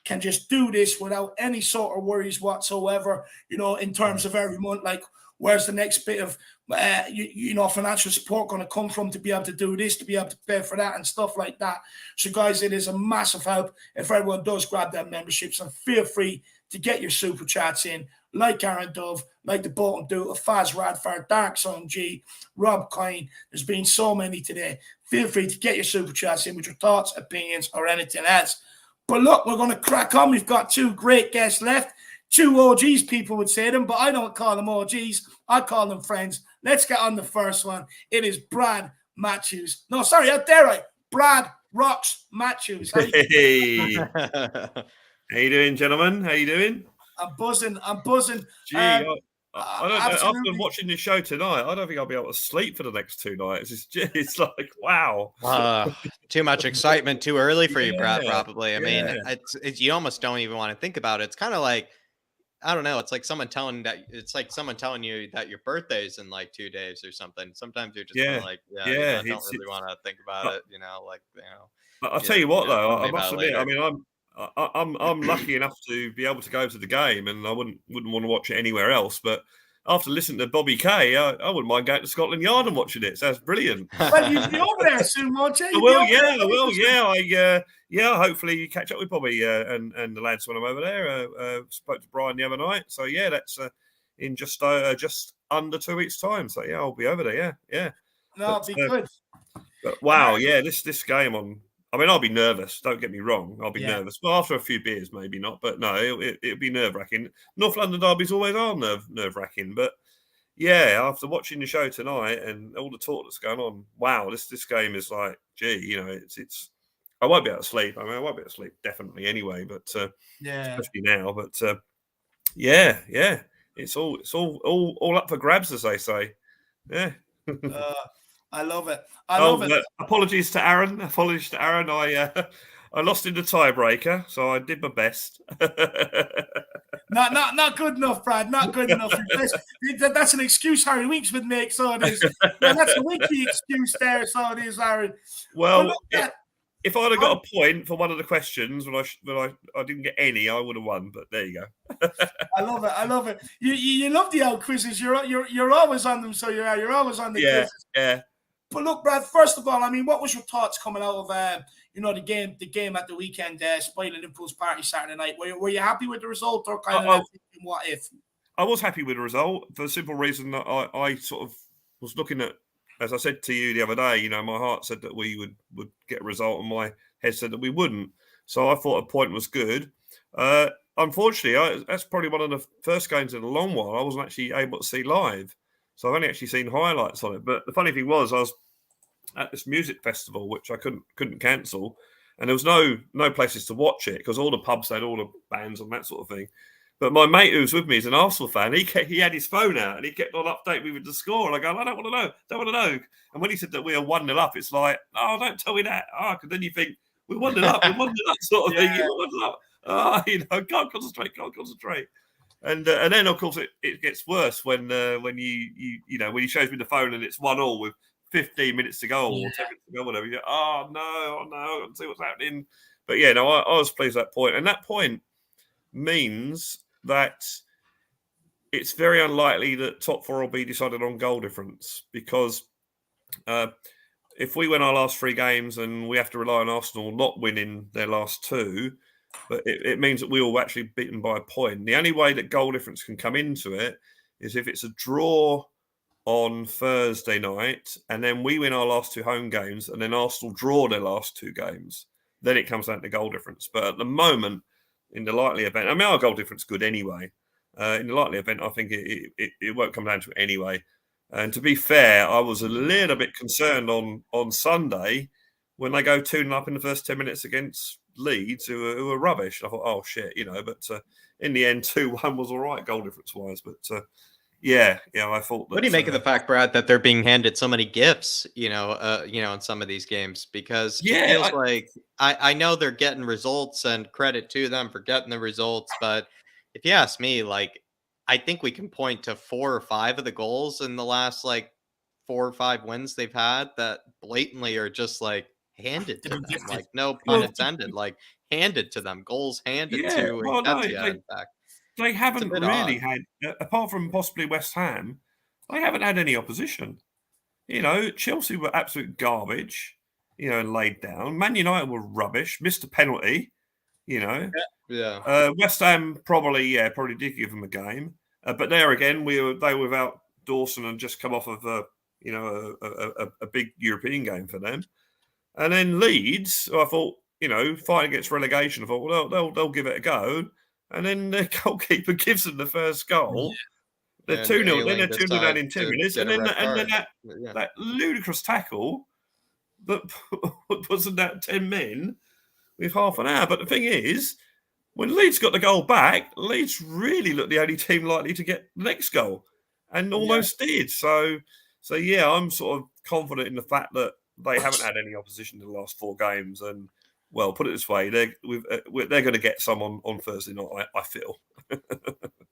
can just do this without any sort of worries whatsoever, in terms of every month, like, where's the next bit of financial support going to come from to be able to do this, to be able to pay for that and stuff like that. So guys, it is a massive help if everyone does grab their memberships, and feel free to get your super chats in, like Aaron Dove, like the Bolton Duke, Faz Radford, Dark Son G, Rob Coyne. There's been so many today. Feel free to get your super chats in with your thoughts, opinions, or anything else. But look, we're going to crack on. We've got 2 great guests left. 2 OGs, people would say them, but I don't call them OGs. I call them friends. Let's get on the first one. It is Brad Matthews. No, sorry, how dare I? Brad Rocks Matthews. Hey. How you doing, gentlemen? How you doing? I'm buzzing. Gee, I don't know. After watching the show tonight, I don't think I'll be able to sleep for the next 2 nights. It's like, wow. Too much excitement too early for you, Brad, probably. I mean, it's you almost don't even want to think about it. It's kind of like, I don't know. It's like someone telling you that your birthday's in like 2 days or something. Sometimes you're just kind of like, I don't really want to think about it. I'll tell you what, though. I must admit, I mean, I'm lucky enough to be able to go to the game, and I wouldn't want to watch it anywhere else. But after listening to Bobby Kay, I wouldn't mind going to Scotland Yard and watching it. Sounds brilliant. Well, you'll be over there soon, won't you? I will. Yeah. Hopefully you catch up with Bobby and the lads when I'm over there. Spoke to Brian the other night. So yeah, that's in just under 2 weeks' time. So yeah, I'll be over there. Yeah. No, it'll be good. But wow, this game on. I mean, I'll be nervous. Don't get me wrong. I'll be nervous. Well, after a few beers, maybe not. But no, it'll be nerve-wracking. North London derbies always are nerve-wracking. But yeah, after watching the show tonight and all the talk that's going on, wow, this game is like, gee, it's. I won't be able to sleep. I mean, I won't be able to sleep definitely anyway. But especially now. But yeah, it's all up for grabs, as they say. Yeah. I love it. I love it. Apologies to Aaron. I lost in the tiebreaker, so I did my best. Not good enough, Brad. Not good enough. That's an excuse Harry Winks would make. So it is. That's a winky excuse there. So it is, Aaron. Well, if I'd have got a point for one of the questions when I didn't get any, I would have won. But there you go. I love it. You love the old quizzes. You're always on them. So you're always on the quizzes. Yeah. But look, Brad, first of all, I mean, what was your thoughts coming out of the game at the weekend, spoiling Liverpool's party Saturday night? Were you happy with the result, or kind of thinking, what if? I was happy with the result for the simple reason that I sort of was looking at, as I said to you the other day, my heart said that we would get a result, and my head said that we wouldn't. So I thought a point was good. Unfortunately, that's probably one of the first games in a long while I wasn't actually able to see live. So I've only actually seen highlights on it. But the funny thing was, I was at this music festival, which I couldn't cancel, and there was no places to watch it because all the pubs had all the bands and that sort of thing. But my mate who was with me is an Arsenal fan. He had his phone out and he kept on updating me with the score. And I go, I don't want to know. Don't want to know. And when he said that we are 1-0 up, it's like, oh, don't tell me that. Oh, because then you think, we're 1-0 up. We're 1-0 up sort of thing. We're 1-0 up. Oh, can't concentrate. And then, of course, it gets worse when when he shows me the phone and it's 1-1 with 15 minutes to go or 10 minutes to go, whatever. You go, oh, no, I don't see what's happening. But, yeah, no, I was pleased at that point. And that point means that it's very unlikely that top four will be decided on goal difference because if we win our last 3 games and we have to rely on Arsenal not winning their last 2, but it means that we will actually beaten by a point. The only way that goal difference can come into it is if it's a draw on Thursday night and then we win our last 2 home games and then Arsenal draw their last 2 games. Then it comes down to goal difference. But at the moment, in the likely event, I mean, our goal difference is good anyway. In the likely event, I think it won't come down to it anyway. And to be fair, I was a little bit concerned on Sunday when they go 2-0 up in the first 10 minutes against Leeds, who are rubbish. I thought, oh, shit, but in the end, 2-1 was all right, goal difference-wise. But, I thought that... What do you make of the fact, Brad, that they're being handed so many gifts, in some of these games? Because it feels like I know they're getting results and credit to them for getting the results. But if you ask me, I think we can point to 4 or 5 of the goals in the last 4 or 5 wins they've had that blatantly are just handed to them. No pun intended, handed to them. Goals handed to in fact. They haven't really had, apart from possibly West Ham, they haven't had any opposition. Chelsea were absolute garbage, and laid down. Man United were rubbish, missed a penalty, West Ham probably did give them a game. But there again, they were without Dawson and just come off of a big European game for them. And then Leeds, I thought, fighting against relegation, I thought, well, they'll give it a go. And then the goalkeeper gives them the first goal. They're 2-0, then they're 2-0 down in 10 minutes. And then that ludicrous tackle that wasn't that 10 men with half an hour. But the thing is, when Leeds got the goal back, Leeds really looked the only team likely to get the next goal and almost did. So I'm sort of confident in the fact that they haven't had any opposition in the last 4 games. And, well, put it this way, they're going to get some on Thursday night, I feel.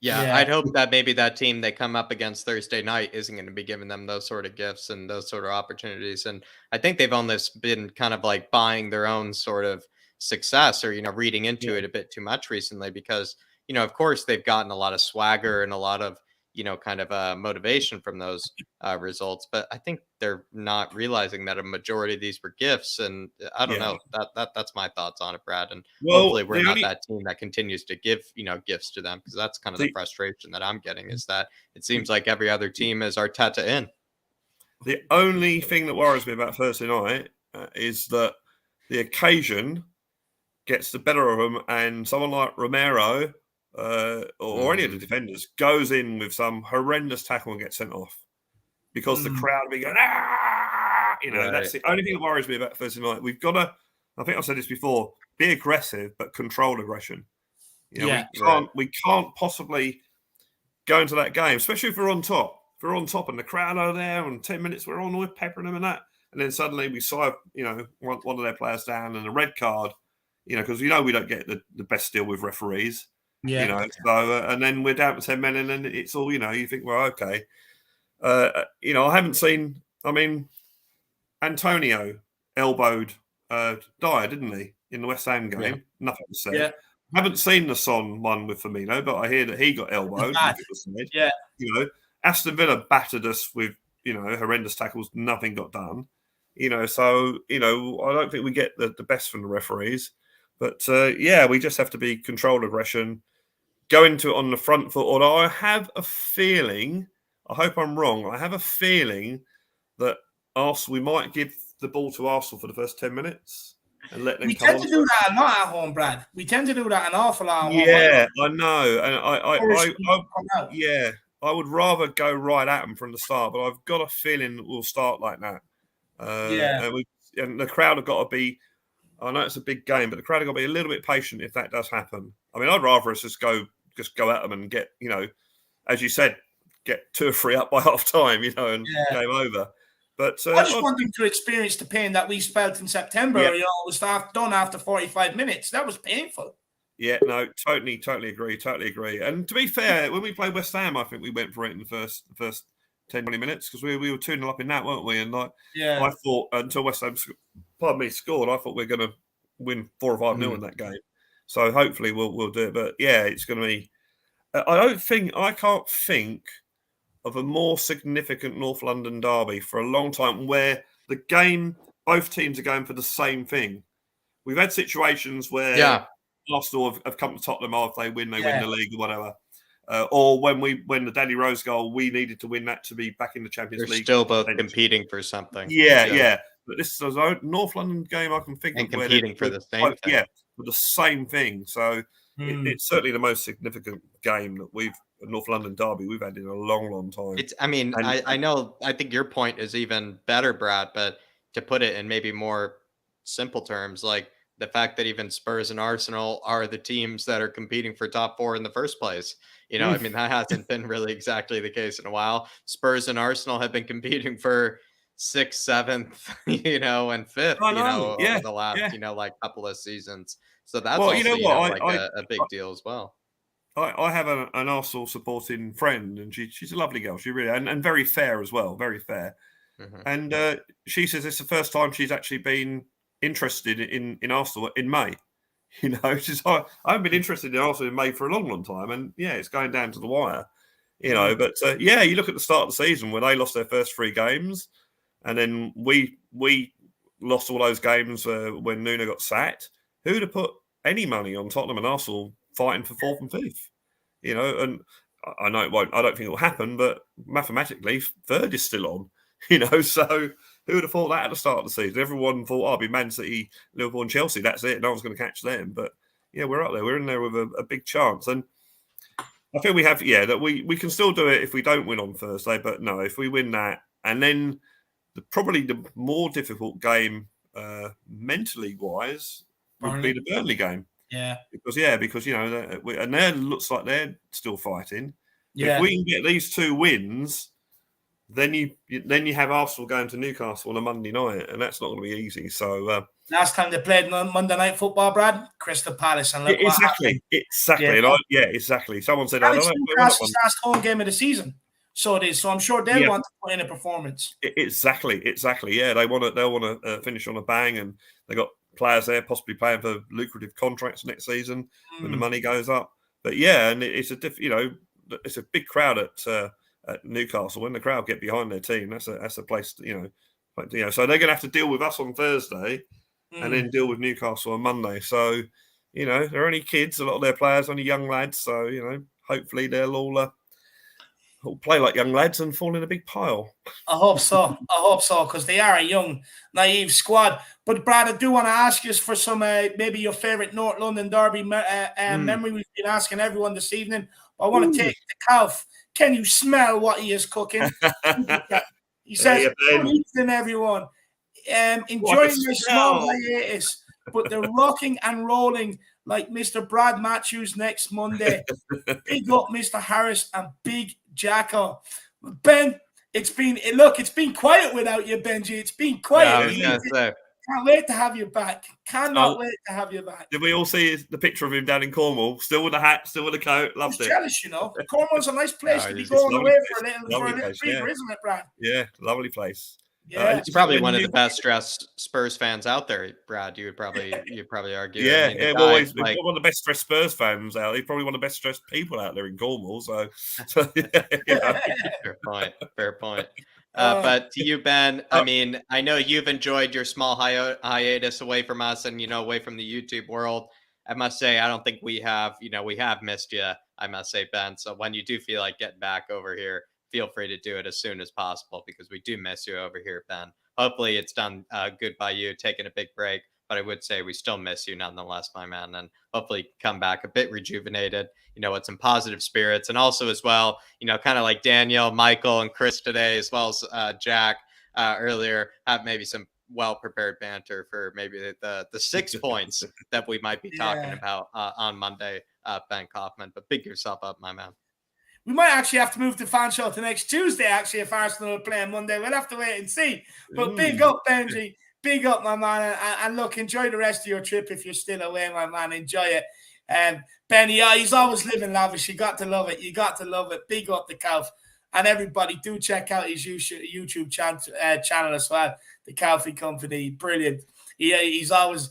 I'd hope that maybe that team they come up against Thursday night isn't going to be giving them those sort of gifts and those sort of opportunities. And I think they've almost been kind of buying their own sort of success or, reading into it a bit too much recently because, of course, they've gotten a lot of swagger and a lot of, kind of motivation from those results. But I think they're not realizing that a majority of these were gifts. And I don't know. That's my thoughts on it, Brad. And hopefully we're not that team that continues to give, gifts to them because that's kind of the frustration that I'm getting is that it seems like every other team is Arteta in. The only thing that worries me about Thursday night is that the occasion gets the better of them and someone like Romero or any of the defenders goes in with some horrendous tackle and gets sent off because the crowd will be going, That's the only thing that worries me about Thursday night. We've got to, I think I've said this before, be aggressive, but control aggression. We can't possibly go into that game, especially if we're on top. If we're on top and the crowd are there and 10 minutes we're on, we're peppering them and that. And then suddenly we side, one of their players down and a red card, because we don't get the best deal with referees. So and then we're down to 10 men and then it's all, you think, well, okay. I haven't seen, Antonio elbowed Dyer, didn't he, in the West Ham game? Yeah. Nothing was said. Yeah. I haven't seen the Son one with Firmino, but I hear that he got elbowed. Yeah. Aston Villa battered us with, horrendous tackles. Nothing got done. So, I don't think we get the best from the referees. But, we just have to be controlled aggression, go into it on the front foot. Although I have a feeling, I hope I'm wrong, I have a feeling that Arsenal, we might give the ball to Arsenal for the first 10 minutes and let them We tend to do that a lot at home, Brad. We tend to do that an awful lot at home. Yeah, I know. And I would rather go right at them from the start, but I've got a feeling we'll start like that. And the crowd have got to be, I know it's a big game, but the crowd have got to be a little bit patient if that does happen. I'd rather us just go just go at them and get, as you said, get 2 or 3 up by half time, and game over. But I just want them to experience the pain that we felt in September. Yeah. It was done after 45 minutes. That was painful. Yeah, no, totally agree. And to be fair, when we played West Ham, I think we went for it in the first 10, 20 minutes because we were 2-0 up in that, weren't we? And I thought until West Ham scored, I thought we were going to win 4 or 5-0 in that game. So hopefully we'll do it. But yeah, it's going to be. I can't think of a more significant North London derby for a long time where both teams are going for the same thing. We've had situations where Arsenal have come to Tottenham after they win the league or whatever. Or when the Danny Rose goal, we needed to win that to be back in the Champions League. They're still both competing for something. Yeah. But this is a North London game I can think and of competing for the same thing. Yeah, for the same thing. So it's certainly the most significant game that North London derby we've had in a long time. I think your point is even better, Brad, but to put it in maybe more simple terms, like the fact that even Spurs and Arsenal are the teams that are competing for top 4 in the first place. That hasn't been really exactly the case in a while. Spurs and Arsenal have been competing for 6th, 7th, and 5th, over the last, couple of seasons. So that's a big deal as well. I have an Arsenal supporting friend, and she's a lovely girl. She really and very fair as well, very fair. Mm-hmm. And she says it's the first time she's actually been interested in Arsenal in May. She's I haven't been interested in Arsenal in May for a long time, and it's going down to the wire. But you look at the start of the season when they lost their first 3 games, and then we lost all those games when Nuno got sacked. Who'd have put any money on Tottenham and Arsenal fighting for 4th and 5th? And I know it won't. I don't think it will happen, but mathematically, 3rd is still on. So who would have thought that at the start of the season? Everyone thought, I'll be Man City, Liverpool, and Chelsea. That's it. No one's going to catch them. But we're up there. We're in there with a big chance. And I think we have, that we can still do it if we don't win on Thursday. But no, if we win that, and then probably the more difficult game mentally wise would be the Burnley game. Yeah. Because and they looks like they're still fighting. Yeah. If we can get these 2 wins, then you have Arsenal going to Newcastle on a Monday night, and that's not going to be easy. So last time they played on Monday Night Football, Brad, Crystal Palace, and look exactly. Exactly. Someone said, it's Newcastle's last home game of the season. So it is. So I'm sure they want to put in a performance. Exactly. Yeah, they'll want to finish on a bang, and they got players there possibly playing for lucrative contracts next season when the money goes up. But and it's it's a big crowd at Newcastle. When the crowd get behind their team, that's a place so they're going to have to deal with us on Thursday and then deal with Newcastle on Monday. So they're only kids, a lot of their players only young lads, so hopefully they'll all play like young lads and fall in a big pile. I hope so, because they are a young, naive squad. But Brad, I do want to ask you for some maybe your favourite North London derby memory. We've been asking everyone this evening. But I want to take the calf. Can you smell what he is cooking? He says, good evening, everyone. Enjoying your small hiatus, but they're rocking and rolling like Mr. Brad Matthews next Monday. Big up Mr. Harris and Big Jacko. Ben, it's been quiet without you, Benji. It's been quiet. Can't wait to have you back. Cannot wait to have you back. Did we all see the picture of him down in Cornwall? Still with the hat, still with the coat. Loved it. Jealous, Cornwall's a nice place to be going away for a little breather, isn't it, Brad? Yeah, lovely place. Yeah, he's probably one of the best dressed Spurs fans out there, Brad. You'd probably argue. Yeah, he's one of the best dressed Spurs fans out. He's probably one of the best dressed people out there in Cornwall. So fair point. But to you, Ben, I mean, I know you've enjoyed your small hiatus away from us and away from the YouTube world. I must say, I don't think we have missed you. I must say, Ben. So when you do feel like getting back over here, feel free to do it as soon as possible because we do miss you over here, Ben. Hopefully it's done good by you, taking a big break. But I would say we still miss you nonetheless, my man. And hopefully come back a bit rejuvenated, with some positive spirits. And also as well, kind of like Daniel, Michael, and Chris today, as well as Jack earlier, have maybe some well prepared banter for maybe the 6 points that we might be talking about on Monday, Ben Kaufman. But big yourself up, my man. We might actually have to move the fan show to next Tuesday, actually, if Arsenal are playing Monday. We'll have to wait and see. But big up, Benji. Big up, my man. And look, enjoy the rest of your trip if you're still away, my man. Enjoy it. Benny, he's always living lavish. You got to love it. You got to love it. Big up the Calf. And everybody, do check out his YouTube channel as well, the Calfee Company. Brilliant. He's always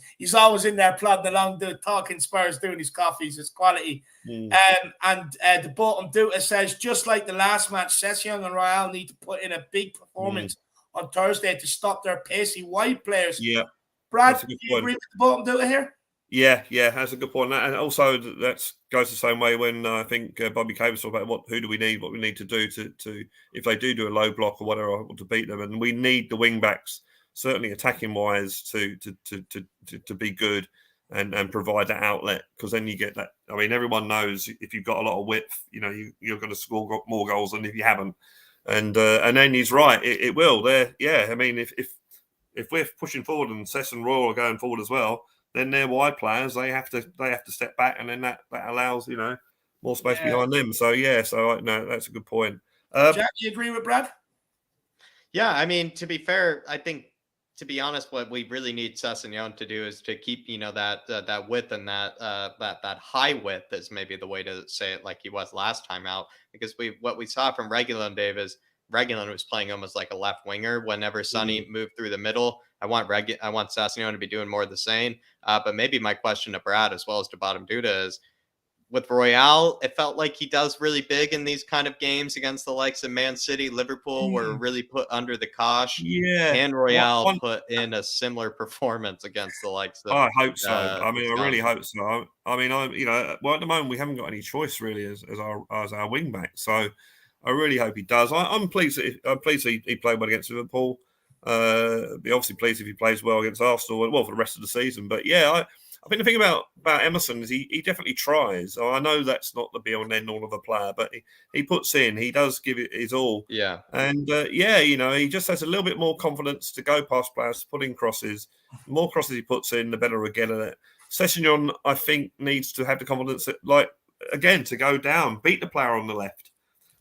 in there plodding along, talking Spurs, doing his coffees. It's quality. And the bottom Duta says, just like the last match, Session and Royale need to put in a big performance on Thursday to stop their pacey wide players. Yeah. Brad, do you agree with the bottom Duta here? Yeah, that's a good point. And also, that goes the same way when I think Bobby Cave was talking about who do we need, what we need to do to if they do a low block or whatever to beat them. And we need the wing backs, certainly attacking wise, to be good and provide that outlet, because then you get that. I mean, everyone knows if you've got a lot of width, you're going to score more goals than if you haven't. And then he's right, it will. I mean, if we're pushing forward and Cess and Royal are going forward as well, then they're wide players. They have to step back, and then that allows more space behind them. So no, that's a good point. Jack, you agree with Brad? Yeah, I mean, to be fair, I think, to be honest, what we really need Sessegnon to do is to keep that width and that high width is maybe the way to say it, like he was last time out, because what we saw from Reguilon, Dave, is Reguilon was playing almost like a left winger whenever Sonny moved through the middle. I want Sessegnon to be doing more of the same. But maybe my question to Brad as well as to Bottom Duda is, with Royale, it felt like he does really big in these kind of games against the likes of Man City, Liverpool, were really put under the cosh. Yeah. Can Royale put in a similar performance against the likes of? I hope so. I really hope so. I mean, well, at the moment we haven't got any choice really as our wing back. So I really hope he does. I'm pleased. I'm pleased he played well against Liverpool. Be obviously pleased if he plays well against Arsenal, well, for the rest of the season. But yeah, I think the thing about Emerson is he definitely tries. I know that's not the be all and end all of a player, but he puts in, he does give it his all. Yeah. And he just has a little bit more confidence to go past players, to put in crosses. The more crosses he puts in, the better we get at it. Sessegnon, I think, needs to have the confidence that, to go down, beat the player on the left.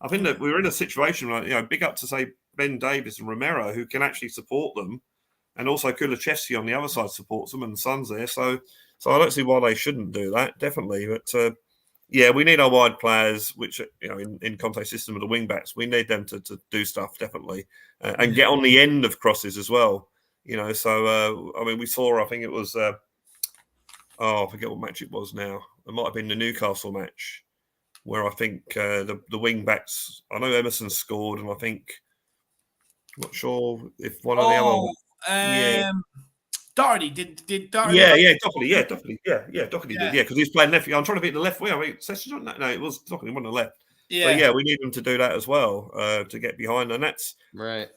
I think that we're in a situation like, big up to say Ben Davies and Romero, who can actually support them, and also Kulusevski on the other side supports them, and the Son's there. So I don't see why they shouldn't do that, definitely. But we need our wide players, which in Conte's system of the wing backs, we need them to do stuff definitely, and get on the end of crosses as well. So I mean, we saw, I think it was, I forget what match it was now. It might have been the Newcastle match, where I think the wing backs, I know Emerson scored, and I think, I'm not sure if one of the other. Doherty did Doherty? Doherty did, because he's playing left. I'm trying to beat the left wing. I mean, no, it was Doherty on the left. But we need them to do that as well, to get behind, and that's right.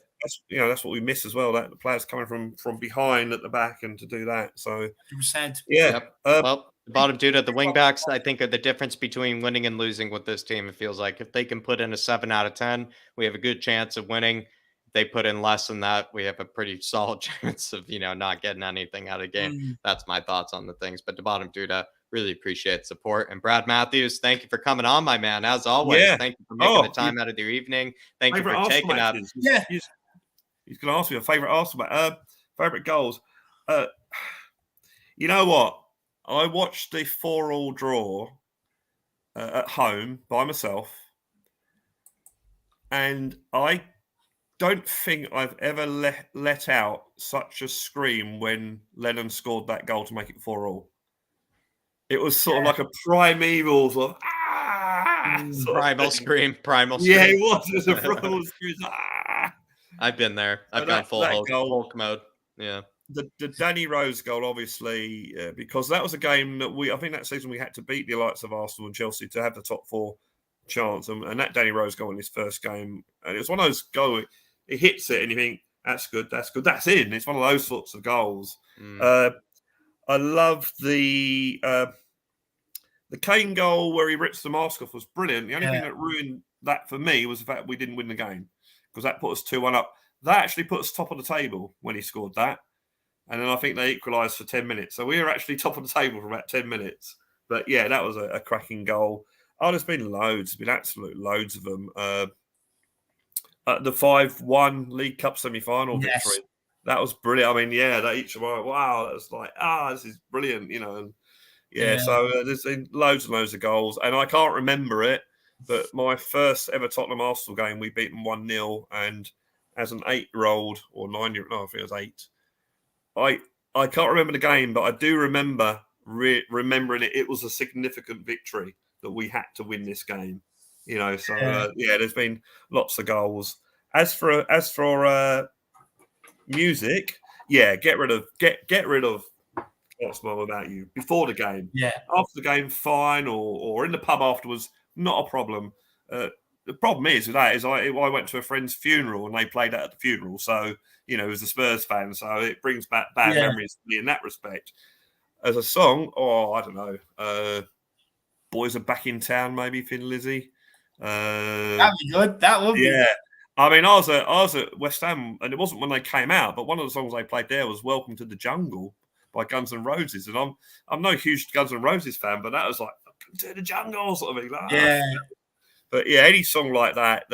That's what we miss as well. That the players coming from behind at the back, and to do that. So 100%. Yeah. Yep. The bottom dude at the wing backs, I think, are the difference between winning and losing with this team. It feels like if they can put in a 7 out of 10, we have a good chance of winning. If they put in less than that, we have a pretty solid chance of not getting anything out of the game. That's my thoughts on the things. But the bottom dude, really appreciate support. And Brad Matthews, thank you for coming on, my man. As always, thank you for making the time out of your evening. Thank you for taking up. Yeah, he's going to ask me a favorite Arsenal match. Favorite goals. You know what? I watched the 4-4 draw at home by myself, and I don't think I've ever let out such a scream when Lennon scored that goal to make it 4-4. It was sort of like a primeval sort of primal scream. Yeah, it was. It was a primal scream. I've been there. I've gone full Hulk mode. Yeah. The Danny Rose goal, obviously, because that was a game that I think that season we had to beat the likes of Arsenal and Chelsea to have the top 4 chance. And that Danny Rose goal in his first game, and it was one of those goals, it hits it and you think, that's good, that's in. It's one of those sorts of goals. I love the Kane goal where he rips the mask off was brilliant. The only thing that ruined that for me was the fact we didn't win the game, because that put us 2-1 up. That actually put us top of the table when he scored that. and then I think they equalised for 10 minutes. So we were actually top of the table for about 10 minutes. But yeah, that was a cracking goal. Oh, there's been loads. There's been absolute loads of them. The 5-1 League Cup semi-final victory. That was brilliant. I mean, yeah, that each of them, wow, that was like, this is brilliant, you know. And so there's been loads and loads of goals. And I can't remember it, but my first ever Tottenham Arsenal game, we beat them 1-0. And as an 8-year-old or 9-year-old, no, I think it was 8. I can't remember the game, but I do remember remembering it. It was a significant victory that we had to win this game. You know, so there's been lots of goals. As for music, get rid of Can't Smile Without You before the game. Yeah. After the game, fine, or in the pub afterwards, not a problem. The problem is with that is I went to a friend's funeral and they played that at the funeral. So, you know, as a Spurs fan, so it brings back bad memories to me in that respect. As a song, I don't know. Boys Are Back in Town, maybe Thin Lizzy. That'd be good. That would be. Yeah. I mean, I was at West Ham, and it wasn't when they came out, but one of the songs they played there was "Welcome to the Jungle" by Guns N' Roses, and I'm no huge Guns N' Roses fan, but that was like "Welcome to the Jungle" sort of thing. Like, But yeah, any song like that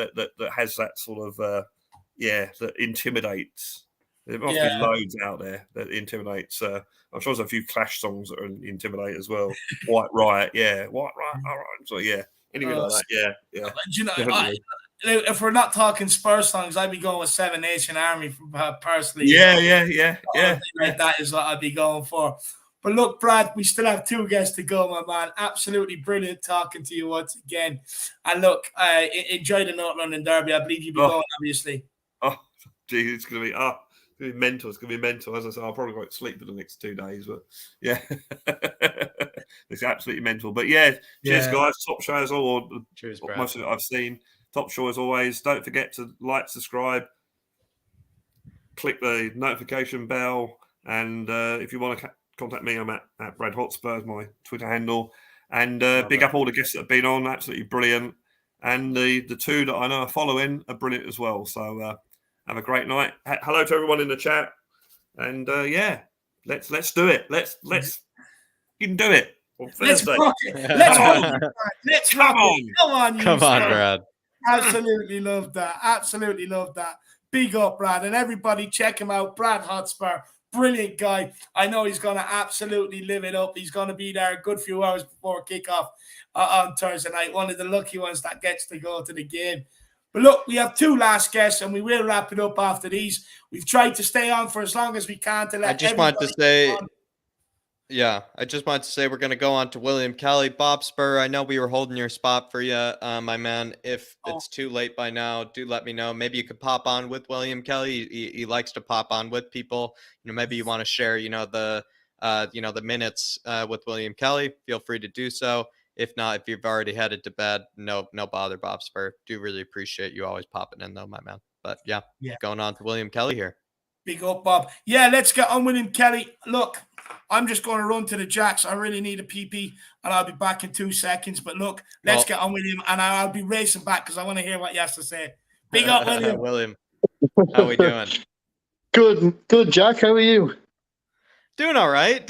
has that sort of that intimidates. There must be loads out there that intimidates. I'm sure there's a few Clash songs that intimidate as well. White Riot, White Riot, all right. So anything like that, yeah. Do you know, if we're not talking Spurs songs, I'd be going with Seven Nation Army personally. Yeah. Like that is what I'd be going for. But look, Brad, we still have 2 guests to go, my man. Absolutely brilliant talking to you once again. And look, enjoy the North London Derby. I believe you'll be going, obviously. Oh, geez, it's going to be mental. It's going to be mental. As I said, I'll probably go to sleep for the next 2 days. But yeah, it's absolutely mental. But cheers, guys. Top show as all. Cheers, Brad. Most of it I've seen. Top show as always. Don't forget to like, subscribe, click the notification bell, and if you want to contact me, I'm at Brad Hotspur, my Twitter handle. And big up all the guests that have been on, absolutely brilliant. And the 2 that I know are following are brilliant as well. So have a great night. Hello to everyone in the chat. And let's do it. Let's you can do it. Let's rock it. Let's rock it. Come on, Brad. Absolutely love that. Big up, Brad. And everybody check him out. Brad Hotspur. Brilliant guy. I know he's going to absolutely live it up. He's going to be there a good few hours before kickoff on Thursday night. One of the lucky ones that gets to go to the game. But look, we have 2 last guests, and we will wrap it up after these. We've tried to stay on for as long as we can to let I just wanted to say we're going to go on to William Kelly. Bob Spur, I know we were holding your spot for you, my man. If it's too late by now, do let me know. Maybe you could pop on with William Kelly. He likes to pop on with people. You know, maybe you want to share, the minutes with William Kelly. Feel free to do so. If not, if you've already headed to bed, no bother, Bob Spur. Do really appreciate you always popping in, though, my man. But going on to William Kelly here. Big up, Bob. Yeah, let's get on with him, Kelly. Look, I'm just going to run to the Jacks. I really need a PP, and I'll be back in 2 seconds. But look, let's get on with him, and I'll be racing back because I want to hear what he has to say. Big up, William. William, how we doing? Good, Jack. How are you? Doing all right.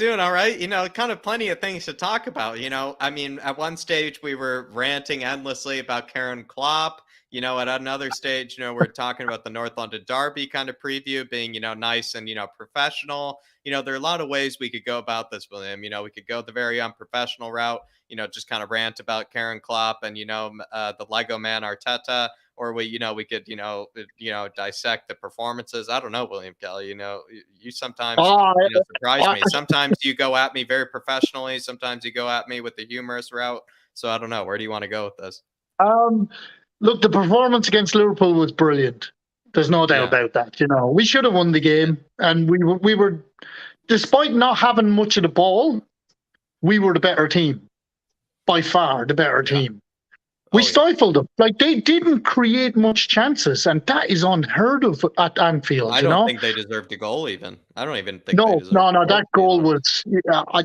You know, kind of plenty of things to talk about. You know, I mean, at one stage we were ranting endlessly about Karen Klopp. You know, at another stage, we're talking about the North London Derby kind of preview being, nice and, professional. There are a lot of ways we could go about this, William. We could go the very unprofessional route, just kind of rant about Karen Klopp and, the Lego man Arteta, or we could, dissect the performances. I don't know, William Kelly, you sometimes surprise me. Sometimes you go at me very professionally. Sometimes you go at me with the humorous route. So I don't know. Where do you want to go with this? Look, the performance against Liverpool was brilliant. There's no doubt about that. We should have won the game, and we were, despite not having much of the ball, we were the better team, by far the better team. We stifled them. Like, they didn't create much chances, and that is unheard of at Anfield. I don't think they deserved a goal. Even I don't even think they deserved. No. That goal was. Yeah, I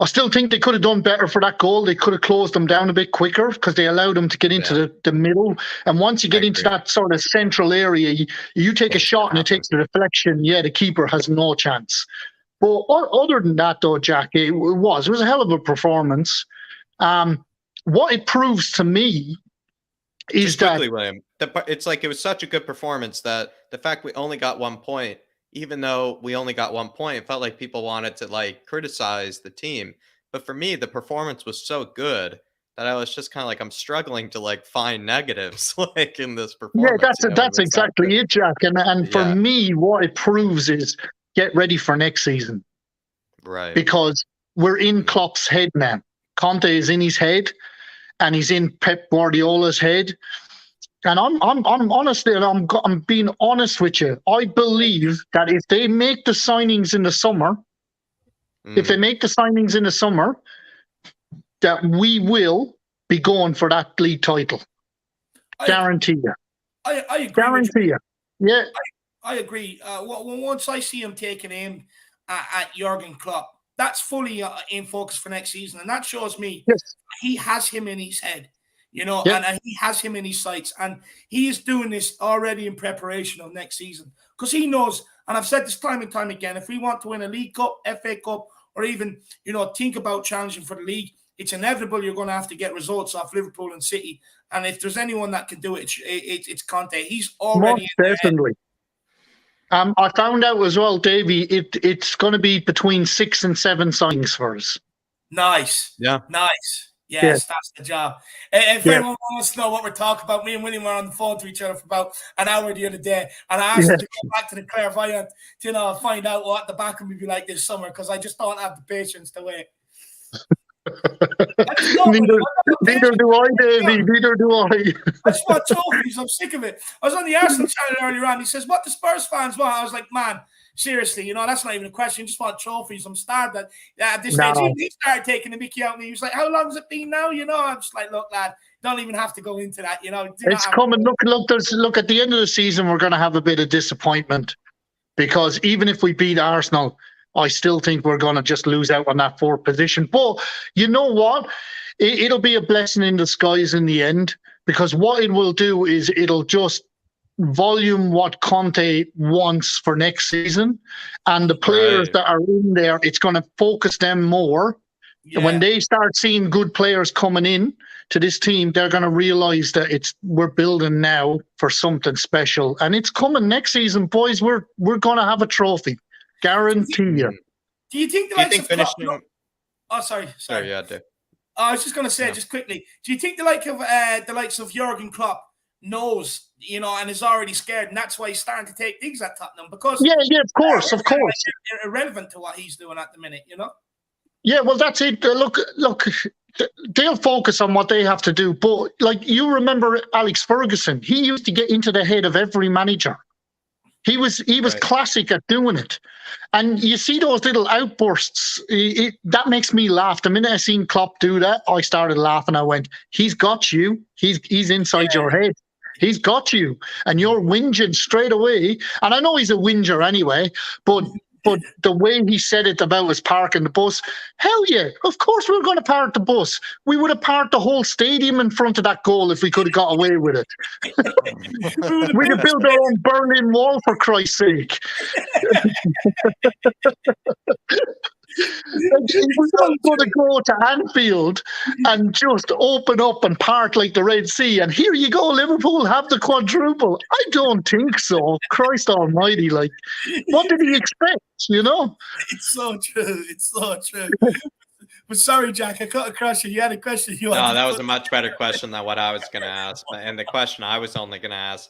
still think they could have done better for that goal. They could have closed them down a bit quicker because they allowed them to get into the middle. And once you get into that sort of central area, you take a shot and it takes the deflection. Yeah, the keeper has no chance. But other than that, though, Jack, it was a hell of a performance. What it proves to me is quickly, William, it's like it was such a good performance that the fact we only got 1 point, even though we only got 1 point, it felt like people wanted to like criticize the team. But for me, the performance was so good that I was just kind of like, I'm struggling to like find negatives like in this performance. Yeah, that's exactly it, Jack. And for me, what it proves is get ready for next season. Right. Because we're in Klopp's head now. Conte is in his head, and he's in Pep Guardiola's head. And I'm honestly, and I'm being honest with you. I believe that if they make the signings in the summer, that we will be going for that league title. Guarantee you. I agree. Guarantee you. Yeah. I agree. Once I see him taking aim at Jurgen Klopp, that's fully in focus for next season. And that shows me he has him in his head, and he has him in his sights. And he is doing this already in preparation of next season. Because he knows, and I've said this time and time again, if we want to win a League Cup, FA Cup, or even, think about challenging for the league, it's inevitable you're going to have to get results off Liverpool and City. And if there's anyone that can do it, it's Conte. He's already definitely. I found out as well, Davey, it's going to be between 6 and 7 signings for us. Nice. Yeah. Nice. Yes, that's the job. If anyone wants to know what we're talking about, me and William were on the phone to each other for about an hour the other day, and I asked him to go back to the clairvoyant to find out what the back will be like this summer, because I just don't have the patience to wait. Neither do I, Davey. Neither do I. I just want trophies. I'm sick of it. I was on the Arsenal channel earlier on. He says, "What the Spurs fans want?" I was like, "Man, seriously, that's not even a question. I just want trophies." I'm starved at this stage. He started taking the mickey out of me. He was like, "How long has it been now?" I'm just like, "Look, lad, don't even have to go into that." It's coming. Look. At the end of the season, we're going to have a bit of disappointment, because even if we beat Arsenal, I still think we're going to just lose out on that 4th position. But you know what? It'll be a blessing in disguise in the end, because what it will do is it'll just volume what Conte wants for next season. And the players that are in there, it's going to focus them more. Yeah. When they start seeing good players coming in to this team, they're going to realize that we're building now for something special. And it's coming next season, boys. We're going to have a trophy. Guarantee you. Do you think the likes of Klopp... Oh, sorry. Yeah, I do. I was just going to say, just quickly, do you think the likes of Jurgen Klopp knows, and is already scared, and that's why he's starting to take digs at Tottenham? Because of course. They're irrelevant to what he's doing at the minute, Yeah, well, that's it. Look, they'll focus on what they have to do. But you remember Alex Ferguson? He used to get into the head of every manager. He was classic at doing it. And you see those little outbursts, that makes me laugh. The minute I seen Klopp do that, I started laughing. I went, he's got you. He's inside your head. He's got you. And you're whinging straight away. And I know he's a whinger anyway, but the way he said it about us parking the bus, hell yeah, of course we're going to park the bus. We would have parked the whole stadium in front of that goal if we could have got away with it. We'd have built our own Berlin Wall, for Christ's sake. We're not going to go to Anfield and just open up and park like the Red Sea, and here you go, Liverpool have the quadruple. I don't think so. Christ almighty, what did he expect, It's so true. It's so true. But sorry, Jack, I cut across you. You had a question. No, that was a much better question than what I was going to ask. And the question I was only going to ask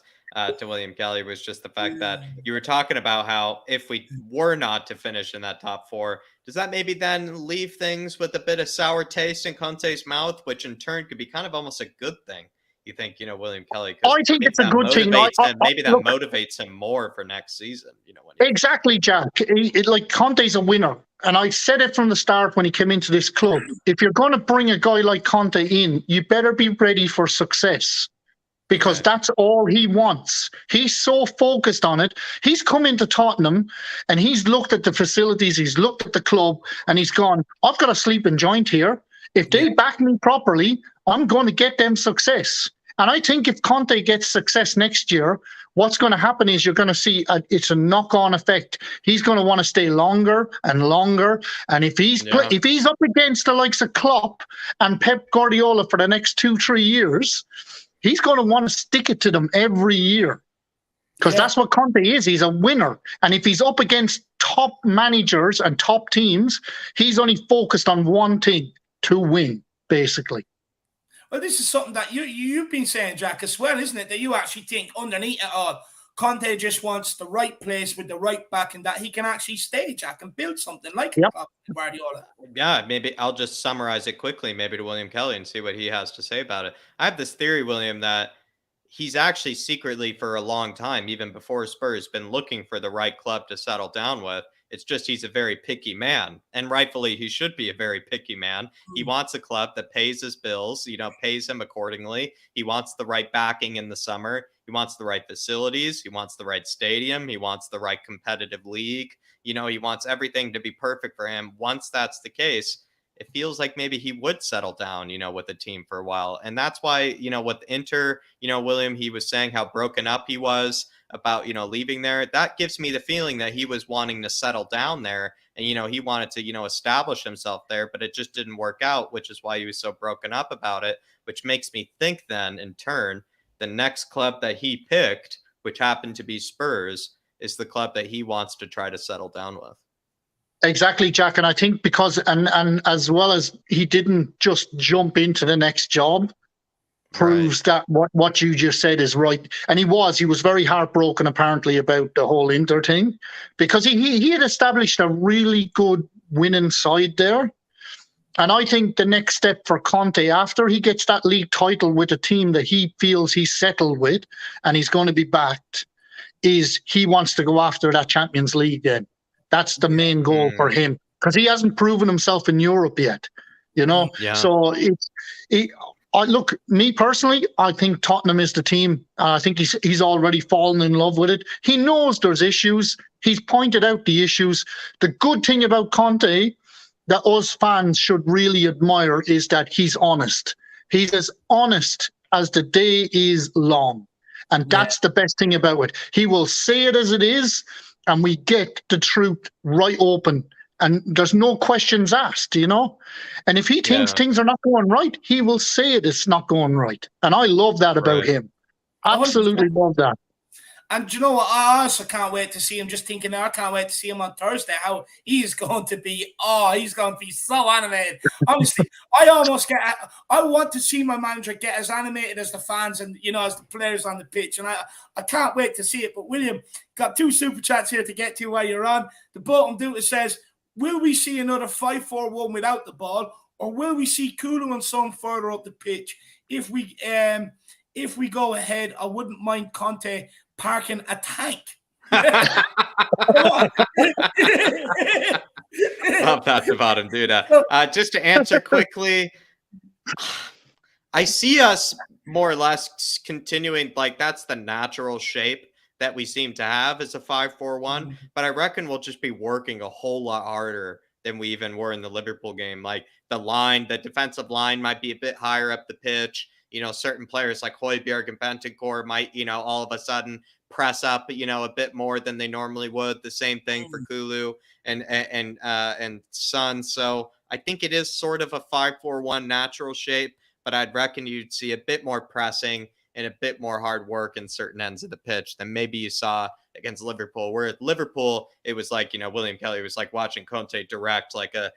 to William Kelly was just the fact that you were talking about how if we were not to finish in that top 4, does that maybe then leave things with a bit of sour taste in Conte's mouth, which in turn could be kind of almost a good thing? you think, William Kelly? I think it's a good thing. Maybe that look, motivates him more for next season. Exactly, Jack. Like Conte's a winner. And I said it from the start when he came into this club. If you're going to bring a guy like Conte in, you better be ready for success, because that's all he wants. He's so focused on it. He's come into Tottenham and he's looked at the facilities, he's looked at the club, and he's gone, I've got a sleeping joint here. If they back me properly, I'm going to get them success. And I think if Conte gets success next year, what's going to happen is you're going to see it's a knock-on effect. He's going to want to stay longer and longer. And if he's up against the likes of Klopp and Pep Guardiola for the next 2-3 years, he's going to want to stick it to them every year, because that's what Conte is. He's a winner. And if he's up against top managers and top teams, he's only focused on one thing: to win, basically. Well, this is something that you've been saying, Jack, as well, isn't it? That you actually think underneath it all, Conte just wants the right place with the right back, and that he can actually stay, Jack, and build something like Guardiola. Yeah, maybe I'll just summarize it quickly, maybe to William Kelly, and see what he has to say about it. I have this theory, William, that he's actually secretly for a long time, even before Spurs, been looking for the right club to settle down with. It's just he's a very picky man, and rightfully he should be a very picky man. He wants a club that pays his bills, pays him accordingly. He wants the right backing in the summer. He wants the right facilities. He wants the right stadium. He wants the right competitive league. He wants everything to be perfect for him. Once that's the case, it feels like maybe he would settle down, with the team for a while. And that's why, with Inter, William, he was saying how broken up he was about, leaving there. That gives me the feeling that he was wanting to settle down there, and, he wanted to, establish himself there, but it just didn't work out, which is why he was so broken up about it, which makes me think then, in turn, the next club that he picked, which happened to be Spurs, is the club that he wants to try to settle down with. Exactly, Jack. And I think because, and as well as he didn't just jump into the next job, proves that what you just said is right. And he was very heartbroken, apparently, about the whole Inter thing, because he had established a really good winning side there. And I think the next step for Conte, after he gets that league title with a team that he feels he's settled with and he's going to be backed, is he wants to go after that Champions League then. That's the main goal for him, because he hasn't proven himself in Europe yet, So look, me personally, I think Tottenham is the team. I think he's already fallen in love with it. He knows there's issues. He's pointed out the issues. The good thing about Conte that us fans should really admire is that he's honest. He's as honest as the day is long. And that's the best thing about it. He will say it as it is, and we get the truth right open. And there's no questions asked, And if he thinks things are not going right, he will say it's not going right. And I love that about him. Absolutely love that. And do you know what? I also can't wait to see him. Just thinking I can't wait to see him on Thursday, how he's going to be. Oh, he's going to be so animated. Honestly, I want to see my manager get as animated as the fans and, as the players on the pitch. And I can't wait to see it. But William, got 2 super chats here to get to while you're on. The bottom dude says, will we see another 5-4-1 without the ball, or will we see Kulu and Son further up the pitch? If we go ahead, I wouldn't mind Conte parking a tank. Love that about him, dude. Just to answer quickly, I see us more or less continuing, like that's the natural shape that we seem to have as a 5-4-1, but I reckon we'll just be working a whole lot harder than we even were in the Liverpool game. Like the defensive line might be a bit higher up the pitch. Certain players like Højbjerg and Bentancur might, all of a sudden press up, a bit more than they normally would. The same thing for Kulu and Son. So I think it is sort of a 5-4-1 natural shape, but I'd reckon you'd see a bit more pressing and a bit more hard work in certain ends of the pitch than maybe you saw against Liverpool. Where at Liverpool, it was like, William Kelly was like watching Conte direct like a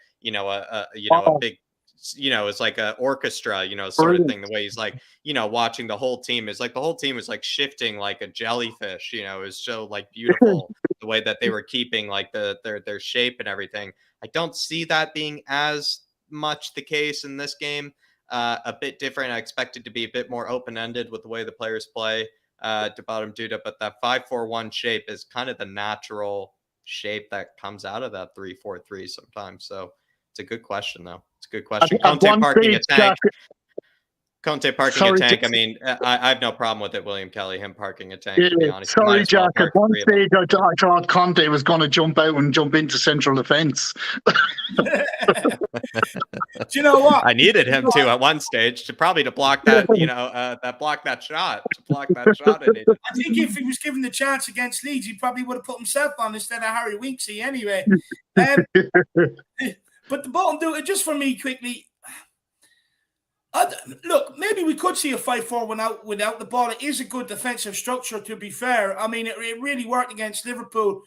big, it's like an orchestra, sort of thing. The way he's like, watching the whole team is like the whole team is like shifting like a jellyfish, is so like beautiful the way that they were keeping like their shape and everything. I don't see that being as much the case in this game. a bit different. I expect it to be a bit more open-ended with the way the players play to bottom Duda, but that 5-4-1 shape is kind of the natural shape that comes out of that 3-4-3 sometimes. So it's a good question, though. It's a good question. Conte parking a tank. Conte parking a tank. I mean, I have no problem with it, William Kelly, him parking a tank, to be honest. Sorry, Jack. At one stage, I thought Conte was going to jump out and jump into central defence. Do you know what? I needed him to at one stage to block that, that shot. To block that shot. I think if he was given the chance against Leeds, he probably would have put himself on instead of Harry Winksy anyway. But the bottom do it just for me quickly. Look, maybe we could see a 5-4-1 without the ball. It is a good defensive structure, to be fair. I mean, it really worked against Liverpool.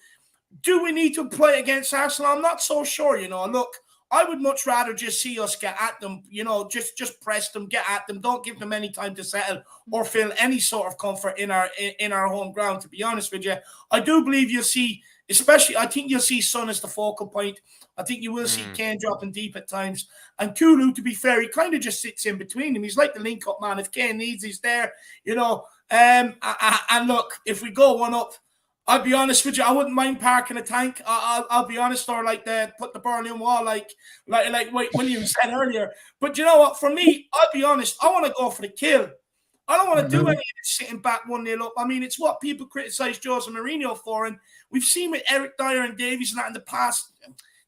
Do we need to play against Arsenal? I'm not so sure, Look, I would much rather just see us get at them, just press them, get at them. Don't give them any time to settle or feel any sort of comfort in our home ground, to be honest with you. I do believe you'll see, I think you'll see Son as the focal point. I think you will see Kane dropping deep at times. And Kulu, to be fair, he kind of just sits in between them. He's like the link-up man. If Kane needs, he's there, And look, if we go one up, I'll be honest with you, I wouldn't mind parking a tank. I'll be honest, or put the Berlin Wall, like William said earlier. But you know what? For me, I'll be honest, I want to go for the kill. I don't want to do any of this sitting back 1-0 up. I mean, it's what people criticise Jose Mourinho for, and we've seen with Eric Dyer and Davies and that in the past.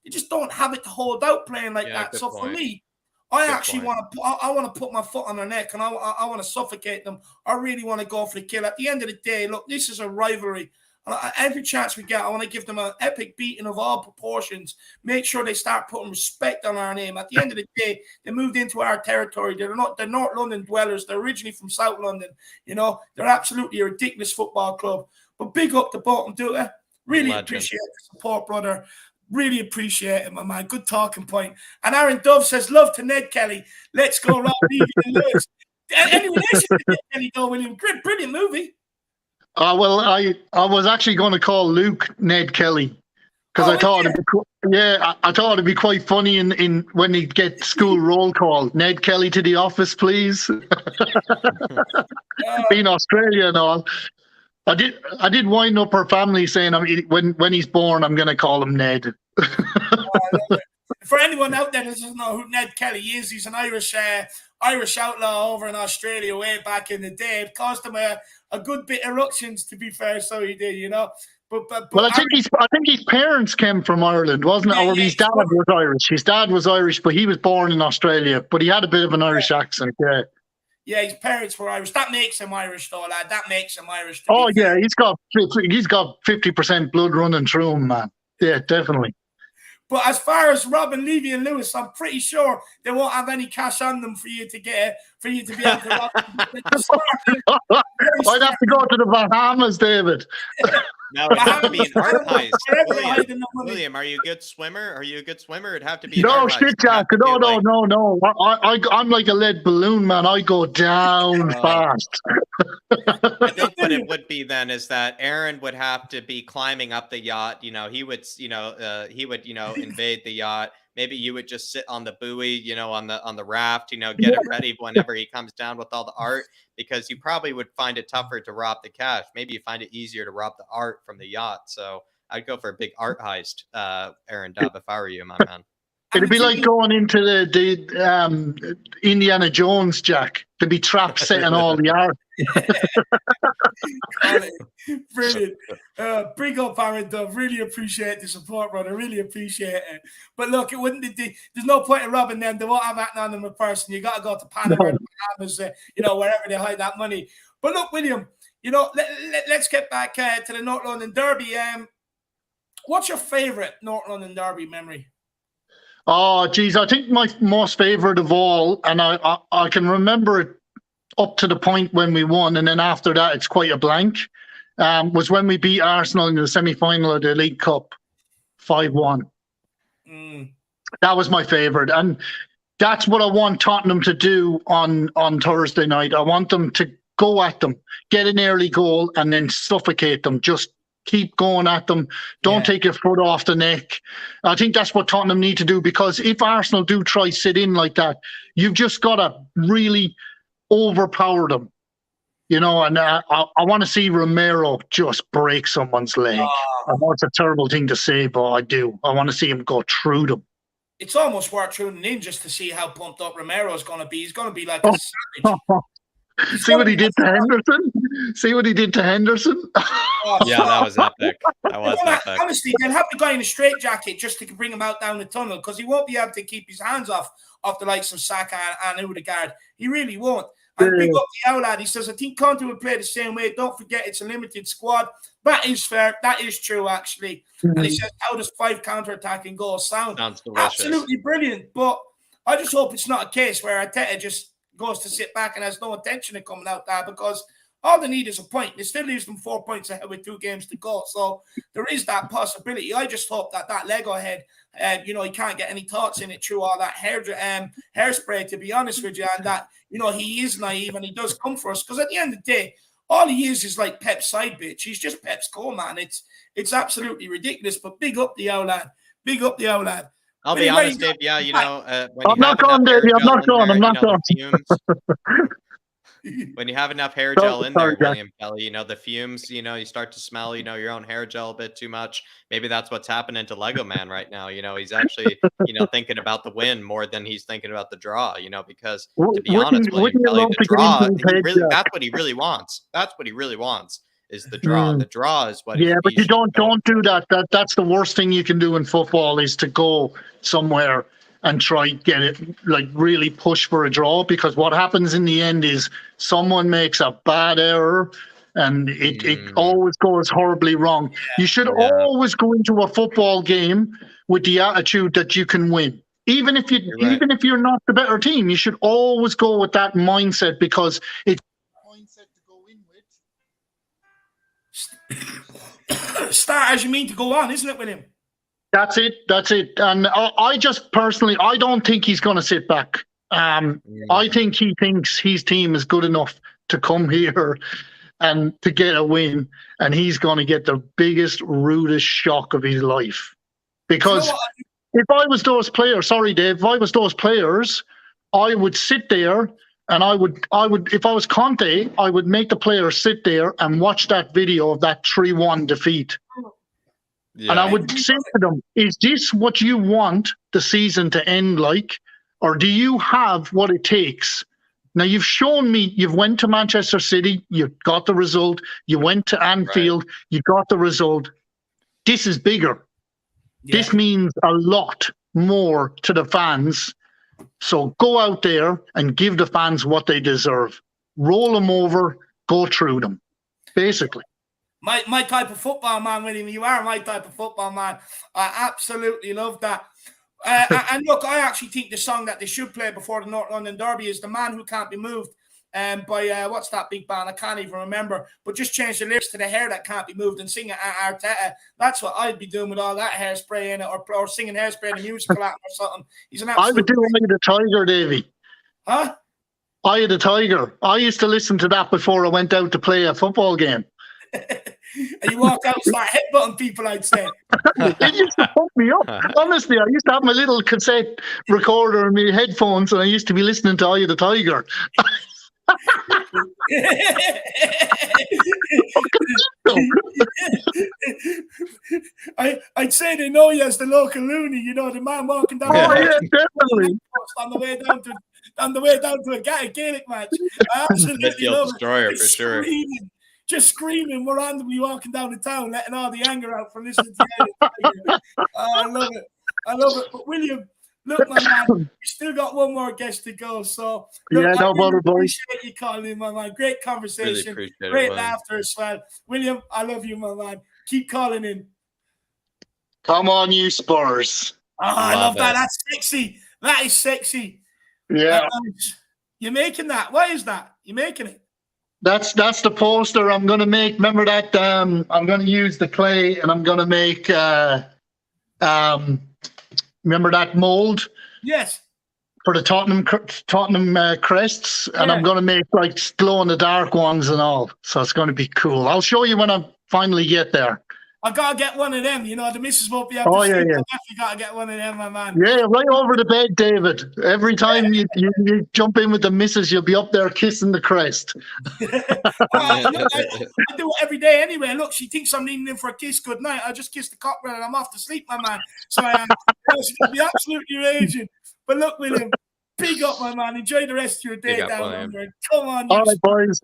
They just don't have it to hold out playing like that. So for me, I actually want to put my foot on their neck, and I want to suffocate them. I really want to go for the kill. At the end of the day, look, this is a rivalry. Every chance we get, I want to give them an epic beating of all proportions. Make sure they start putting respect on our name. At the end of the day, they moved into our territory. They're North London dwellers. They're originally from South London. They're absolutely a ridiculous football club. But big up the bottom, do it. Really appreciate the support, brother. Really appreciate it, my man. Good talking point. And Aaron Dove says, love to Ned Kelly. Let's go, Rob Levy and Lewis. Any relation to Ned Kelly, though, William? Brilliant movie. Well, I was actually going to call Luke Ned Kelly because I thought it'd be quite funny in when he get school roll call. Ned Kelly to the office, please. Being Australia and all. I did wind up her family saying when he's born, I'm going to call him Ned. For anyone out there that doesn't know who Ned Kelly is, he's an Irish outlaw over in Australia way back in the day. It cost him a good bit of ructions, to be fair. So he did, But I think his parents came from Ireland, wasn't it? Or his dad was Irish. His dad was Irish, but he was born in Australia. But he had a bit of an Irish accent. Yeah. Yeah, his parents were Irish. That makes him Irish, though, lad. That makes him Irish. Oh yeah, he's got 50% blood running through him, man. Yeah, definitely. But as far as Robin, Levy, and Lewis, I'm pretty sure they won't have any cash on them for you to be able to rob them. I'd have to go to the Bahamas, David. No, it'd have to be an art heist. William, are you a good swimmer? It'd have to be an art heist. Shit, Jack. No. I'm like a lead balloon, man. I go down fast. I think what it would be then is that Aaron would have to be climbing up the yacht. He would invade the yacht. Maybe you would just sit on the buoy, on the raft, get it ready whenever he comes down with all the art, because you probably would find it tougher to rob the cash. Maybe you find it easier to rob the art from the yacht. So I'd go for a big art heist, Aaron Dubb, if I were you, my man. It'd be like going into the Indiana Jones, Jack. To be trapped setting all the art. Brilliant. Bring up Aaron Dubb. Really appreciate the support, brother. Really appreciate it. But look, there's no point in robbing them. They won't have acting on them in person. You got to go to Panama or the Bahamas, wherever they hide that money. But look, William, let's get back to the North London Derby. What's your favourite North London Derby memory? Oh, geez, I think my most favourite of all, and I can remember it up to the point when we won, and then after that, it's quite a blank, was when we beat Arsenal in the semi-final of the League Cup, 5-1. That was my favourite, and that's what I want Tottenham to do on Thursday night. I want them to go at them, get an early goal, and then suffocate them. Just keep going at them. Don't take your foot off the neck. I think that's what Tottenham need to do, because if Arsenal do try sit in like that, you've just got to really overpower them. You know, and I want to see Romero just break someone's leg. I know it's a terrible thing to say, but I do. I want to see him go through them. It's almost worth tuning in just to see how pumped up Romero's going to be. He's going to be like a savage. See what he did to Henderson? See what he did to Henderson? Yeah, that was epic. That was epic. Honestly, they'll have the guy in a straitjacket just to bring him out down the tunnel, because he won't be able to keep his hands off the likes of Saka and Odegaard. He really won't. And big up the Oulad. He says, I think Conte will play the same way. Don't forget, it's a limited squad. That is fair. That is true, actually. And he says, how does 5 counter-attacking goals sound? Sounds delicious. Absolutely brilliant. But I just hope it's not a case where Arteta just goes to sit back and has no intention of coming out there, because all they need is a point. They still leaves them 4 points ahead with 2 games to go. So there is that possibility. I just hope that Lego head, he can't get any thoughts in it through all that hairspray, to be honest with you, and that, he is naive and he does come for us. Because at the end of the day, all he is like Pep's side bitch. He's just Pep's co-man. It's absolutely ridiculous. But big up the Oulad. Big up the Oulad. I'll be honest, Dave. Yeah, when I'm not going, Davey. I'm not going. I'm not going. When you have enough hair gel in there, William Kelly, the fumes, you start to smell, your own hair gel a bit too much. Maybe that's what's happening to Lego Man right now. He's actually, thinking about the win more than he's thinking about the draw, because to be honest, William Kelly, the draw, that's what he really wants. That's what he really wants, is the draw. The draw is what but you don't do that. That's the worst thing you can do in football, is to go somewhere and try get it, really push for a draw, because what happens in the end is someone makes a bad error and it always goes horribly wrong. You should always go into a football game with the attitude that you can win. Even if you're not the better team, you should always go with that mindset, because it's mindset to go in with. Start as you mean to go on, isn't it, William? That's it. And I just personally, I don't think he's going to sit back. I think he thinks his team is good enough to come here and to get a win, and he's going to get the biggest, rudest shock of his life. Because if I was those players, sorry, Dave, if I was those players, I would sit there and I would, if I was Conte, I would make the players sit there and watch that video of that 3-1 defeat. Yeah. And I would say to them, is this what you want the season to end like? Or do you have what it takes? Now, you've shown me, you've went to Manchester City, you got the result. You went to Anfield, you got the result. This is bigger. Yeah. This means a lot more to the fans. So go out there and give the fans what they deserve. Roll them over, go through them, basically. My type of football man, William. You are my type of football man. I absolutely love that. And look, I actually think the song that they should play before the North London Derby is The Man Who Can't Be Moved by, what's that big band? I can't even remember. But just change the lyrics to The Hair That Can't Be Moved and sing it at Arteta. That's what I'd be doing with all that hairspray in it, or singing Hairspray in a musical act or something. He's an absolute... I would do Eye of the Tiger, Davey. Huh? Eye of the Tiger. I used to listen to that before I went out to play a football game. And you walk out and start headbutting people, I'd say. It used to pump me up. Honestly, I used to have my little cassette recorder and my headphones, and I used to be listening to Eye of the Tiger. I'd say they know you as the local loony, the man walking down definitely on the way down to a Gaelic match. I absolutely love Destroyer, it. For sure. Just screaming randomly walking down the town, letting all the anger out from listening to it. I love it. But William, look, my man, we still got one more guest to go. So look, I really appreciate you calling in, my man. Great conversation, really great laughter as well. William, I love you, my man. Keep calling in. Come on, you Spurs. I love that. That's sexy. That is sexy. Yeah. You're making that. What is that? You're making it. That's the poster I'm going to make. Remember that? I'm going to use the clay, and I'm going to make. Remember that mold? Yes. For the Tottenham crests, and I'm going to make glow in the dark ones and all. So it's going to be cool. I'll show you when I finally get there. I gotta get one of them. You know, the missus won't be able to sleep. I definitely gotta get one of them, my man. Yeah, right over the bed, David. Every time you jump in with the missus, you'll be up there kissing the crest. I do it every day anyway. Look, she thinks I'm needing him for a kiss good night. I just kiss the cockerel and I'm off to sleep, my man. So she's gonna be absolutely raging. But look, William, big up, my man. Enjoy the rest of your day down under. Come on, all right, boys.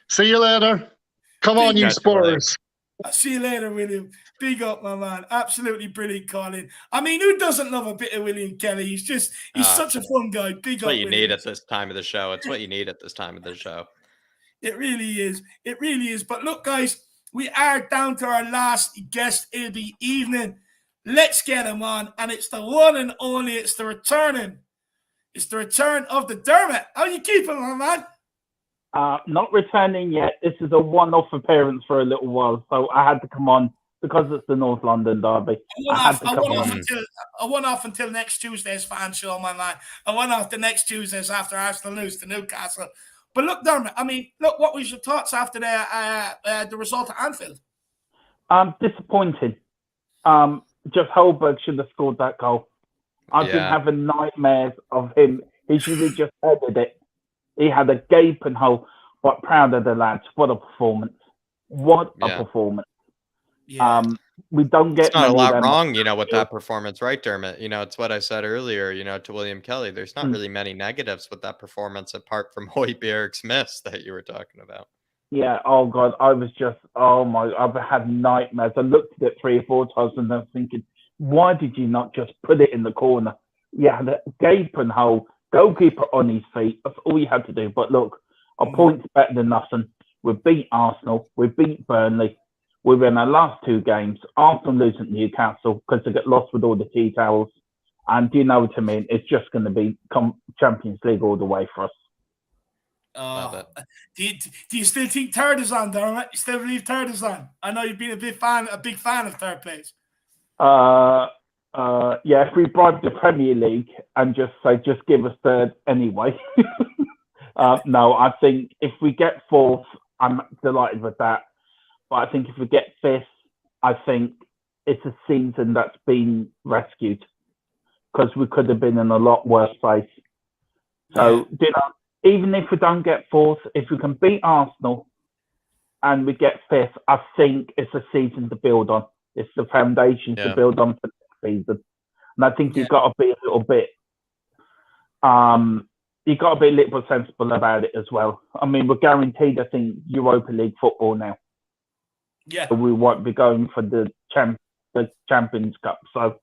See you later. Come on, you Spurs. I'll see you later, William. Big up, my man. Absolutely brilliant, Colin. I mean, who doesn't love a bit of William Kelly? He's such a fun guy. Big up. What you need at this time of the show. It's what you need at this time of the show. It really is. It really is. But look, guys, we are down to our last guest of the evening. Let's get him on. And it's the one and only. It's the return of the Dermot. How you keeping, my man? Not returning yet. This is a one-off appearance for a little while, so I had to come on because it's the North London Derby. I won off until next Tuesday's fan show, my man. I won off the next Tuesdays after Arsenal lose to Newcastle. But look, Dermot, I mean, look, what was your thoughts after the result at Anfield? Disappointing. Just Holberg should have scored that goal. I've been having nightmares of him. He should have just headed it. He had a gaping hole, but proud of the lads. What a performance. What a performance. Yeah. We don't get... It's not a lot wrong, with that performance, right, Dermot? It's what I said earlier, to William Kelly. There's not really many negatives with that performance apart from Højbjerg's miss that you were talking about. Yeah, oh, God, I was just... I've had nightmares. I looked at it 3 or 4 times and I was thinking, why did you not just put it in the corner? Yeah, the gaping hole... Goalkeeper on his feet. That's all you had to do. But look, a point's better than nothing. We beat Arsenal. We beat Burnley. We win our last 2 games. Arsenal losing to Newcastle because they get lost with all the tea towels. And do you know what I mean? It's just going to be Champions League all the way for us. Do you still think third is on, Dermot? You still believe third is on? I know you've been a big fan of third place. If we bribe the Premier League and just say, just give us third anyway. No, I think if we get 4th, I'm delighted with that. But I think if we get 5th, I think it's a season that's been rescued because we could have been in a lot worse place. So, even if we don't get 4th, if we can beat Arsenal and we get 5th, I think it's a season to build on. It's the foundation to build on for season. And I think you've got to be a little bit sensible about it as well. I mean, we're guaranteed, I think, Europa League football now. Yeah. So we won't be going for the Champions Cup. So,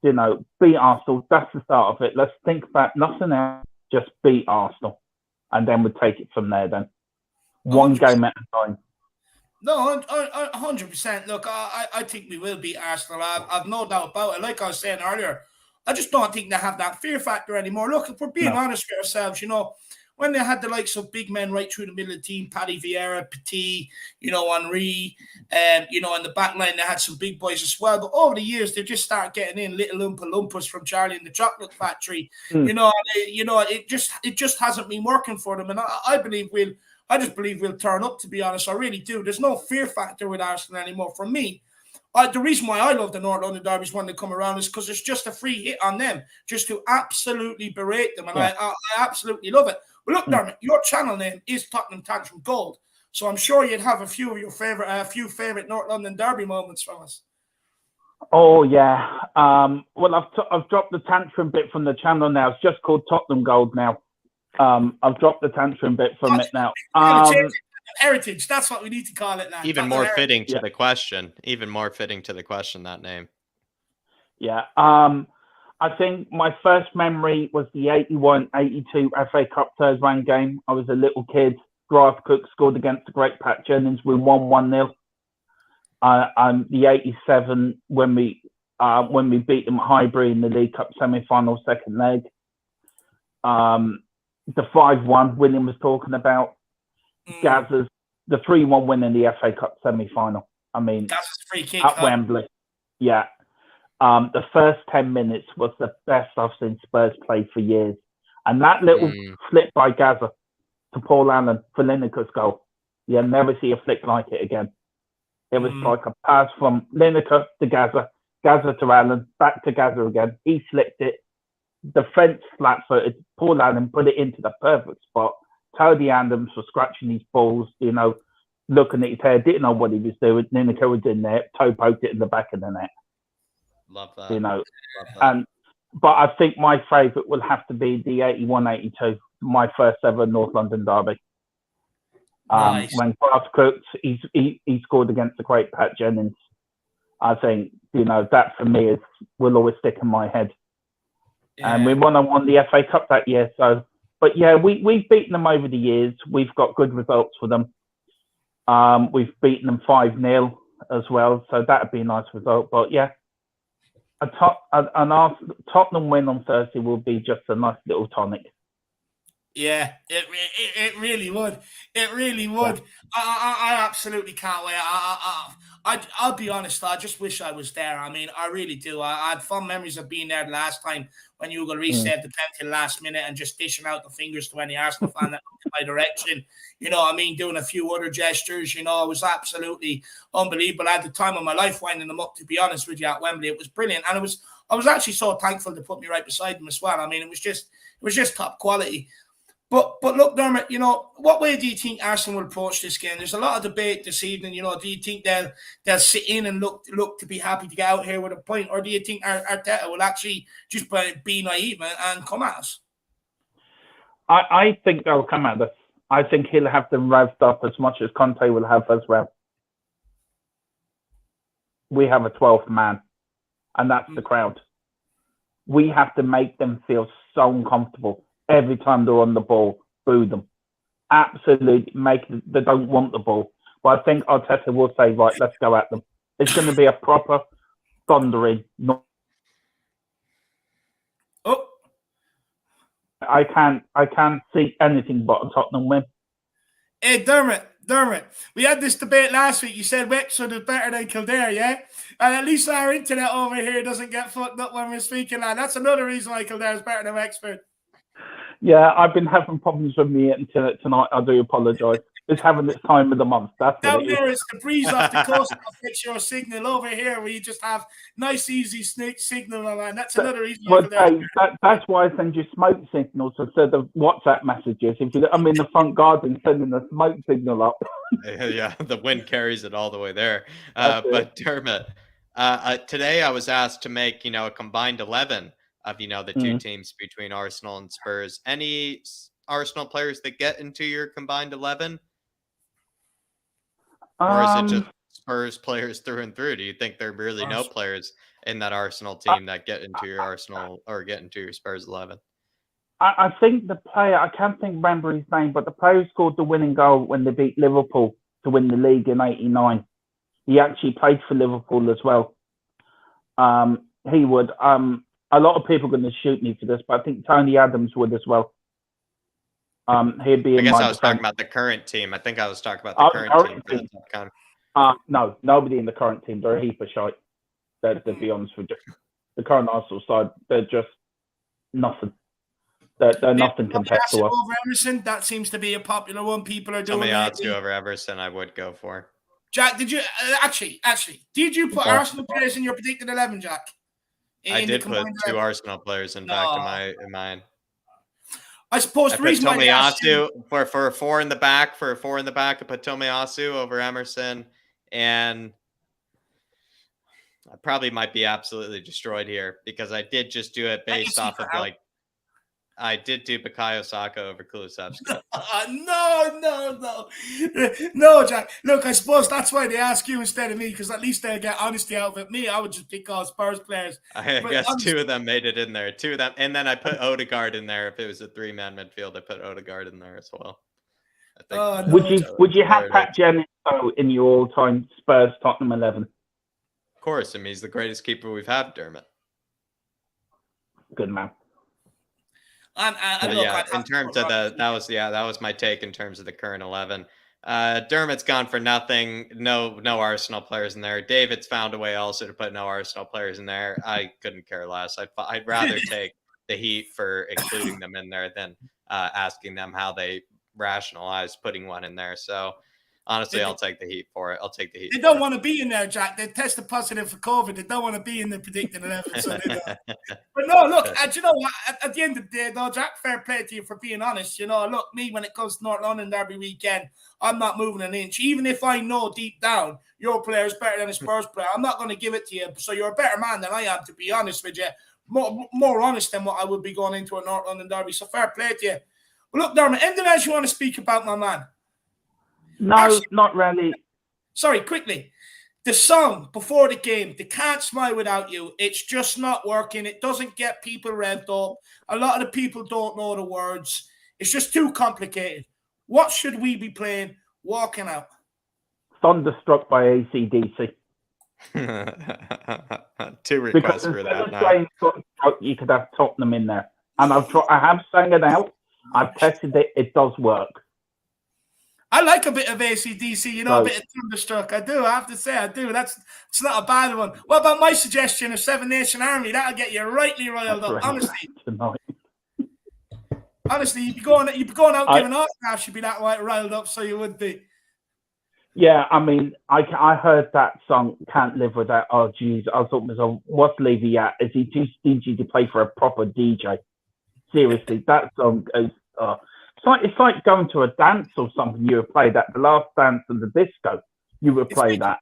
beat Arsenal, that's the start of it. Let's think about nothing else, just beat Arsenal. And then we'll take it from there then. 1 game at a time. No, 100%. Look, I think we will beat Arsenal. I've no doubt about it. Like I was saying earlier, I just don't think they have that fear factor anymore. Look, if we're being honest with ourselves, when they had the likes of big men right through the middle of the team, Paddy Vieira, Petit, Henry, in the back line, they had some big boys as well. But over the years, they just start getting in little Oompa Loompas from Charlie and the Chocolate Factory. It just hasn't been working for them. And I just believe we'll turn up, to be honest. I really do. There's no fear factor with Arsenal anymore. For me, the reason why I love the North London derbies when they come around is because it's just a free hit on them, just to absolutely berate them. And I absolutely love it. But look, Dermot, your channel name is Tottenham Tantrum Gold. So I'm sure you'd have a few of your favorite North London derby moments from us. Oh, yeah. Well, I've dropped the tantrum bit from the channel now. It's just called Tottenham Gold now. I've dropped the tantrum bit from it now. Heritage, that's what we need to call it now. Even more fitting to the question. Even more fitting to the question, that name. Yeah. I think my first memory was the 81-82 FA Cup third round game. I was a little kid. Garth Cook scored against the great Pat Jennings. We won 1-0. The 87 when we beat them at Highbury in the League Cup semi-final second leg. The 5-1 William was talking about. Gazza's the 3-1 win in the FA Cup semi-final. I mean, Gazza's free kick at Wembley. Yeah. The first 10 minutes was the best I've seen Spurs play for years. And that little flick by Gazza to Paul Allen for Lineker's goal. You'll never see a flick like it again. It was like a pass from Lineker to Gaza, Gaza to Allen, back to Gaza again. He slipped it. Defense flat-footed. Paul Allen put it into the perfect spot. Tony Adams was scratching his balls, looking at his hair, didn't know what he was doing. Lineker was in there, toe poked it in the back of the net. Love that. Love that. But I think my favourite will have to be the 81-82, my first ever North London derby. Nice. When Grass cooked, he scored against the great Pat Jennings. I think, that for me will always stick in my head. Yeah. And we won the FA Cup that year. So, but yeah, we've beaten them over the years. We've got good results for them. We've beaten them 5-0 as well. So that'd be a nice result. But yeah, an Tottenham win on Thursday will be just a nice little tonic. Yeah, it really would. It really would. Yeah. I absolutely can't wait. I'll be honest, I just wish I was there. I mean, I really do. I had fond memories of being there the last time when you were going to resave the penalty last minute and just dishing out the fingers to any Arsenal fan that looked in my direction. Doing a few other gestures. It was absolutely unbelievable. I had the time of my life winding them up, to be honest with you, at Wembley. It was brilliant. And I was actually so thankful to put me right beside them as well. I mean, it was just top quality. But look, Dermot, what way do you think Arsenal will approach this game? There's a lot of debate this evening. Do you think they'll sit in and look to be happy to get out here with a point, or do you think Arteta will actually just be naive and come at us? I think they'll come at us. I think he'll have them revved up as much as Conte will have as well. We have a 12th man, and that's the crowd. We have to make them feel so uncomfortable. Every time they're on the ball, boo them. Absolutely, they don't want the ball. But I think Arteta will say, right, let's go at them. It's going to be a proper thundering. I can't see anything but a Tottenham win. Hey, Dermot, we had this debate last week. You said Wexford is better than Kildare, yeah? And at least our internet over here doesn't get fucked up when we're speaking. That's another reason why Kildare is better than Wexford. Yeah, I've been having problems with my internet tonight. I do apologise. It's having its time of the month. That's down there. It's the breeze off the coast that affects your signal. Over here, where you just have nice, easy signal, man. That's another reason. That's why I send you smoke signals instead of WhatsApp messages. I'm in the front garden sending a smoke signal up. Yeah, the wind carries it all the way there. But Dermot, today I was asked to make a combined 11 of the two teams between Arsenal and Spurs. Any Arsenal players that get into your combined 11? Or is it just Spurs players through and through? Do you think there are really no players in that Arsenal team that get into your Arsenal or get into your Spurs 11? I think the player, I can't remember his name, but the player who scored the winning goal when they beat Liverpool to win the league in '89, he actually played for Liverpool as well. He would. A lot of people are going to shoot me for this, but I think Tony Adams would as well. He'd be. I guess I was talking about the current team. I think I was talking about the current team. No, nobody in the current team. They're a heap of shite. To be honest with you, the current Arsenal side, they're just nothing. They're nothing compared to us. Over Emerson, that seems to be a popular one. People are doing. Tomiyasu over Everson, I would go for. Jack, did you actually? Did you put Arsenal players in your predicted 11, Jack? I did put two Arsenal players, in fact, in mine. I suppose the reason why Tomiyasu for a four in the back, I put Tomiyasu over Emerson, and I probably might be absolutely destroyed here because I did just do it based off of I did do Bukayo Saka over Kulusevski. No, Jack. Look, I suppose that's why they ask you instead of me, because at least they get honesty out of it. Me, I would just pick all Spurs players. I guess two of them made it in there. Two of them. And then I put Odegaard in there. If it was a three-man midfield, I put Odegaard in there as well. I think would you have Pat Jennings in your all-time Spurs Tottenham 11? Of course. I mean, he's the greatest keeper we've had, Dermot. Good man. In terms of that was my take in terms of the current 11. Dermot's gone for nothing. No Arsenal players in there. David's found a way also to put no Arsenal players in there. I couldn't care less. I'd rather take the heat for including them in there than asking them how they rationalize putting one in there. So honestly, I'll take the heat for it. I'll take the heat. They don't want to be in there, Jack. They tested positive for COVID. They don't want to be in the predicted 11. So they don't. But no, look, do you know what? At the end of the day, though, Jack, fair play to you for being honest. You know, look, me, when it comes to North London Derby weekend, I'm not moving an inch. Even if I know deep down your player is better than a Spurs player, I'm not going to give it to you. So you're a better man than I am, to be honest with you. More honest than what I would be going into a North London Derby. So fair play to you. But look, Dermot, anything else you want to speak about, my man? No, actually, not really. Sorry, quickly. The song before the game, They Can't Smile Without You, it's just not working. It doesn't get people revved up. A lot of the people don't know the words. It's just too complicated. What should we be playing walking out? Thunderstruck by AC/DC. 2 requests for that now. You could have Tottenham in there. And I have sang it out. I've tested it. It does work. I like a bit of AC/DC, you know, a bit of Thunderstruck. I do. I have to say, I do. It's not a bad one. What about my suggestion of Seven Nation Army? That'll get you rightly riled up. Honestly, you'd be going out giving autographs. You'd be that riled up, so you would be. Yeah, I mean, I heard that song "Can't Live Without." Oh, geez, I thought to myself, what's Levy at? Is he too stingy to play for a proper DJ? Seriously, that song is. It's like going to a dance or something. You would play that. The last dance of the disco. You would play that.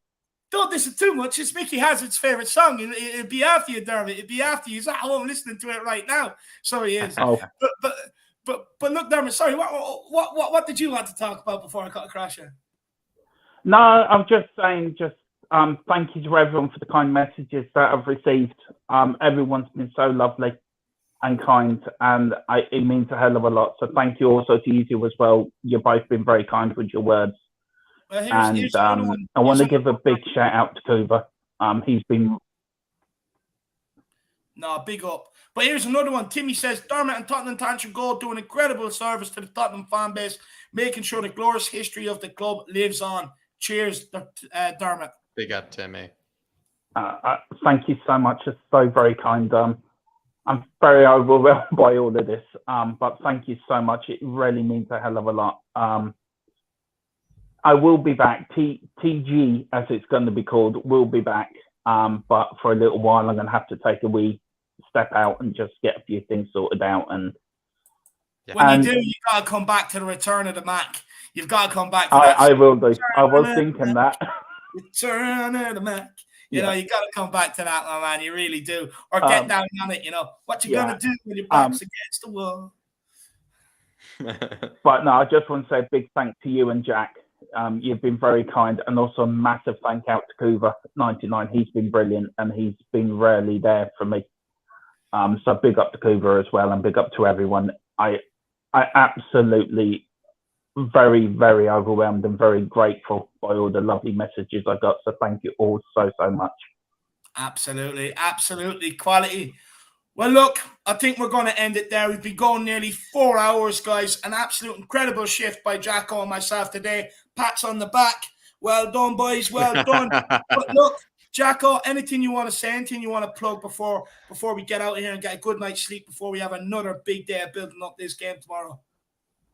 Don't listen too much. It's Mickey Hazard's favorite song. It'd be after you, Darby. It'd be after you. He's at home listening to it right now. So he is. Oh. But look, Darby. Sorry. What did you want to talk about before I cut across you? No, I'm just saying. Thank you to everyone for the kind messages that I've received. Everyone's been so lovely and kind, and it means a hell of a lot. So thank you also to you two as well. You've both been very kind with your words. Well, I want to give a big shout out to Coover. He's been... No, big up. But here's another one. Timmy says, Dermot and Tottenham Tantrum Gold do an incredible service to the Tottenham fan base, making sure the glorious history of the club lives on. Cheers, Dermot. Big up, Timmy. Thank you so much. It's so very kind. I'm very overwhelmed by all of this, but thank you so much. It really means a hell of a lot. I will be back. TG, as it's going to be called, will be back. But for a little while, I'm going to have to take a wee step out and just get a few things sorted out. And when you do, you got to come back to the Return of the Mac. You've got to come back to that. I will do. I was thinking that. Return of the Mac. You know, you got to come back to that, my man. You really do. Or get down on it, you know. What you going to do when your back's against the wall? But no, I just want to say a big thanks to you and Jack. You've been very kind. And also a massive thank out to Coover 99. He's been brilliant and he's been rarely there for me. So big up to Coover as well and big up to everyone. I absolutely very, very overwhelmed and very grateful by all the lovely messages I got. So thank you all so much. Absolutely. Quality. Well, look, I think we're going to end it there. We've been going nearly 4 hours, guys. An absolute incredible shift by Jacko and myself today. Pats on the back. Well done, boys. Well done. But look, Jacko, anything you want to say, anything you want to plug before we get out of here and get a good night's sleep before we have another big day of building up this game tomorrow?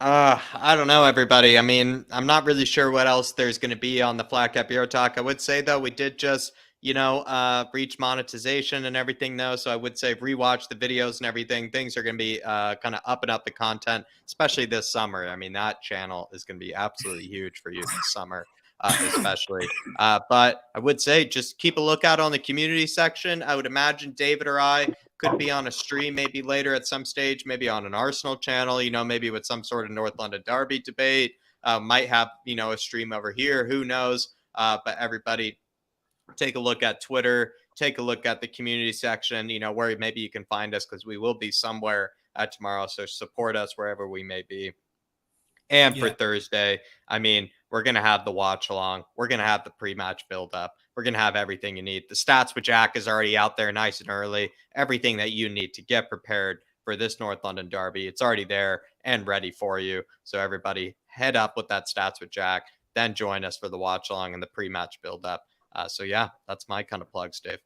I don't know, everybody. I mean, I'm not really sure what else there's going to be on the flatcapeurotalk. I would say, though, we did just, reach monetization and everything, though. So I would say rewatch the videos and everything. Things are going to be kind of upping up the content, especially this summer. I mean, that channel is going to be absolutely huge for you this summer, especially. But I would say just keep a lookout on the community section. I would imagine David or I could be on a stream maybe later at some stage, maybe on an Arsenal channel, maybe with some sort of North London Derby debate. Might have, a stream over here. Who knows? But everybody take a look at Twitter, take a look at the community section, where maybe you can find us because we will be somewhere tomorrow. So support us wherever we may be. And for Thursday, I mean, we're going to have the watch along. We're going to have the pre-match build up. We're going to have everything you need. The stats with Jack is already out there nice and early. Everything that you need to get prepared for this North London Derby, it's already there and ready for you. So everybody head up with that stats with Jack, then join us for the watch along and the pre-match build up. So yeah, that's my kind of plugs, Dave.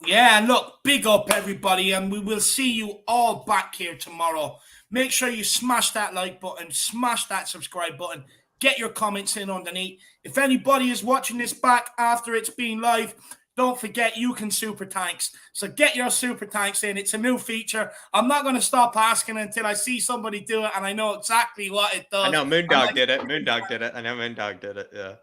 Yeah, look, big up everybody, and we will see you all back here tomorrow. Make sure you smash that like button, smash that subscribe button, get your comments in underneath. If anybody is watching this back after it's been live, don't forget you can super thanks. So get your super thanks in. It's a new feature. I'm not going to stop asking until I see somebody do it and I know exactly what it does. I know Moondog did it. Moondog did it. I know Moondog did it. Yeah.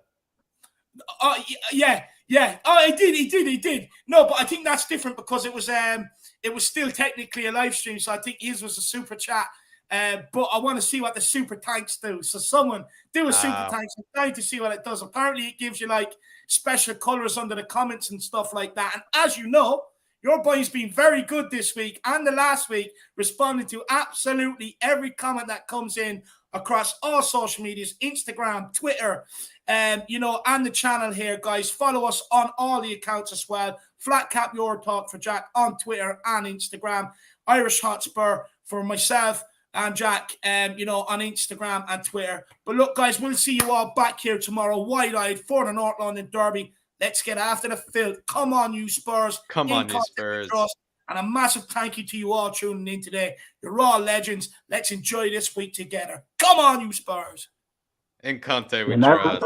Oh yeah. Oh, he did. No, but I think that's different because it was still technically a live stream. So I think his was a super chat. But I want to see what the super thanks do. So someone do a super thanks. I'm trying to see what it does. Apparently it gives you like special colors under the comments and stuff like that. And as you know, your boy's been very good this week and the last week, responding to absolutely every comment that comes in across all social medias, Instagram, Twitter, and the channel here, guys. Follow us on all the accounts as well. flatcapeurotalk for Jack on Twitter and Instagram. Irish Hotspur for myself and Jack, on Instagram and Twitter. But look, guys, we'll see you all back here tomorrow, wide-eyed for the North London Derby. Let's get after the filth. Come on, you Spurs. Come on, you Spurs. And a massive thank you to you all tuning in today. You're all legends. Let's enjoy this week together. Come on, you Spurs. In Conte, we trust.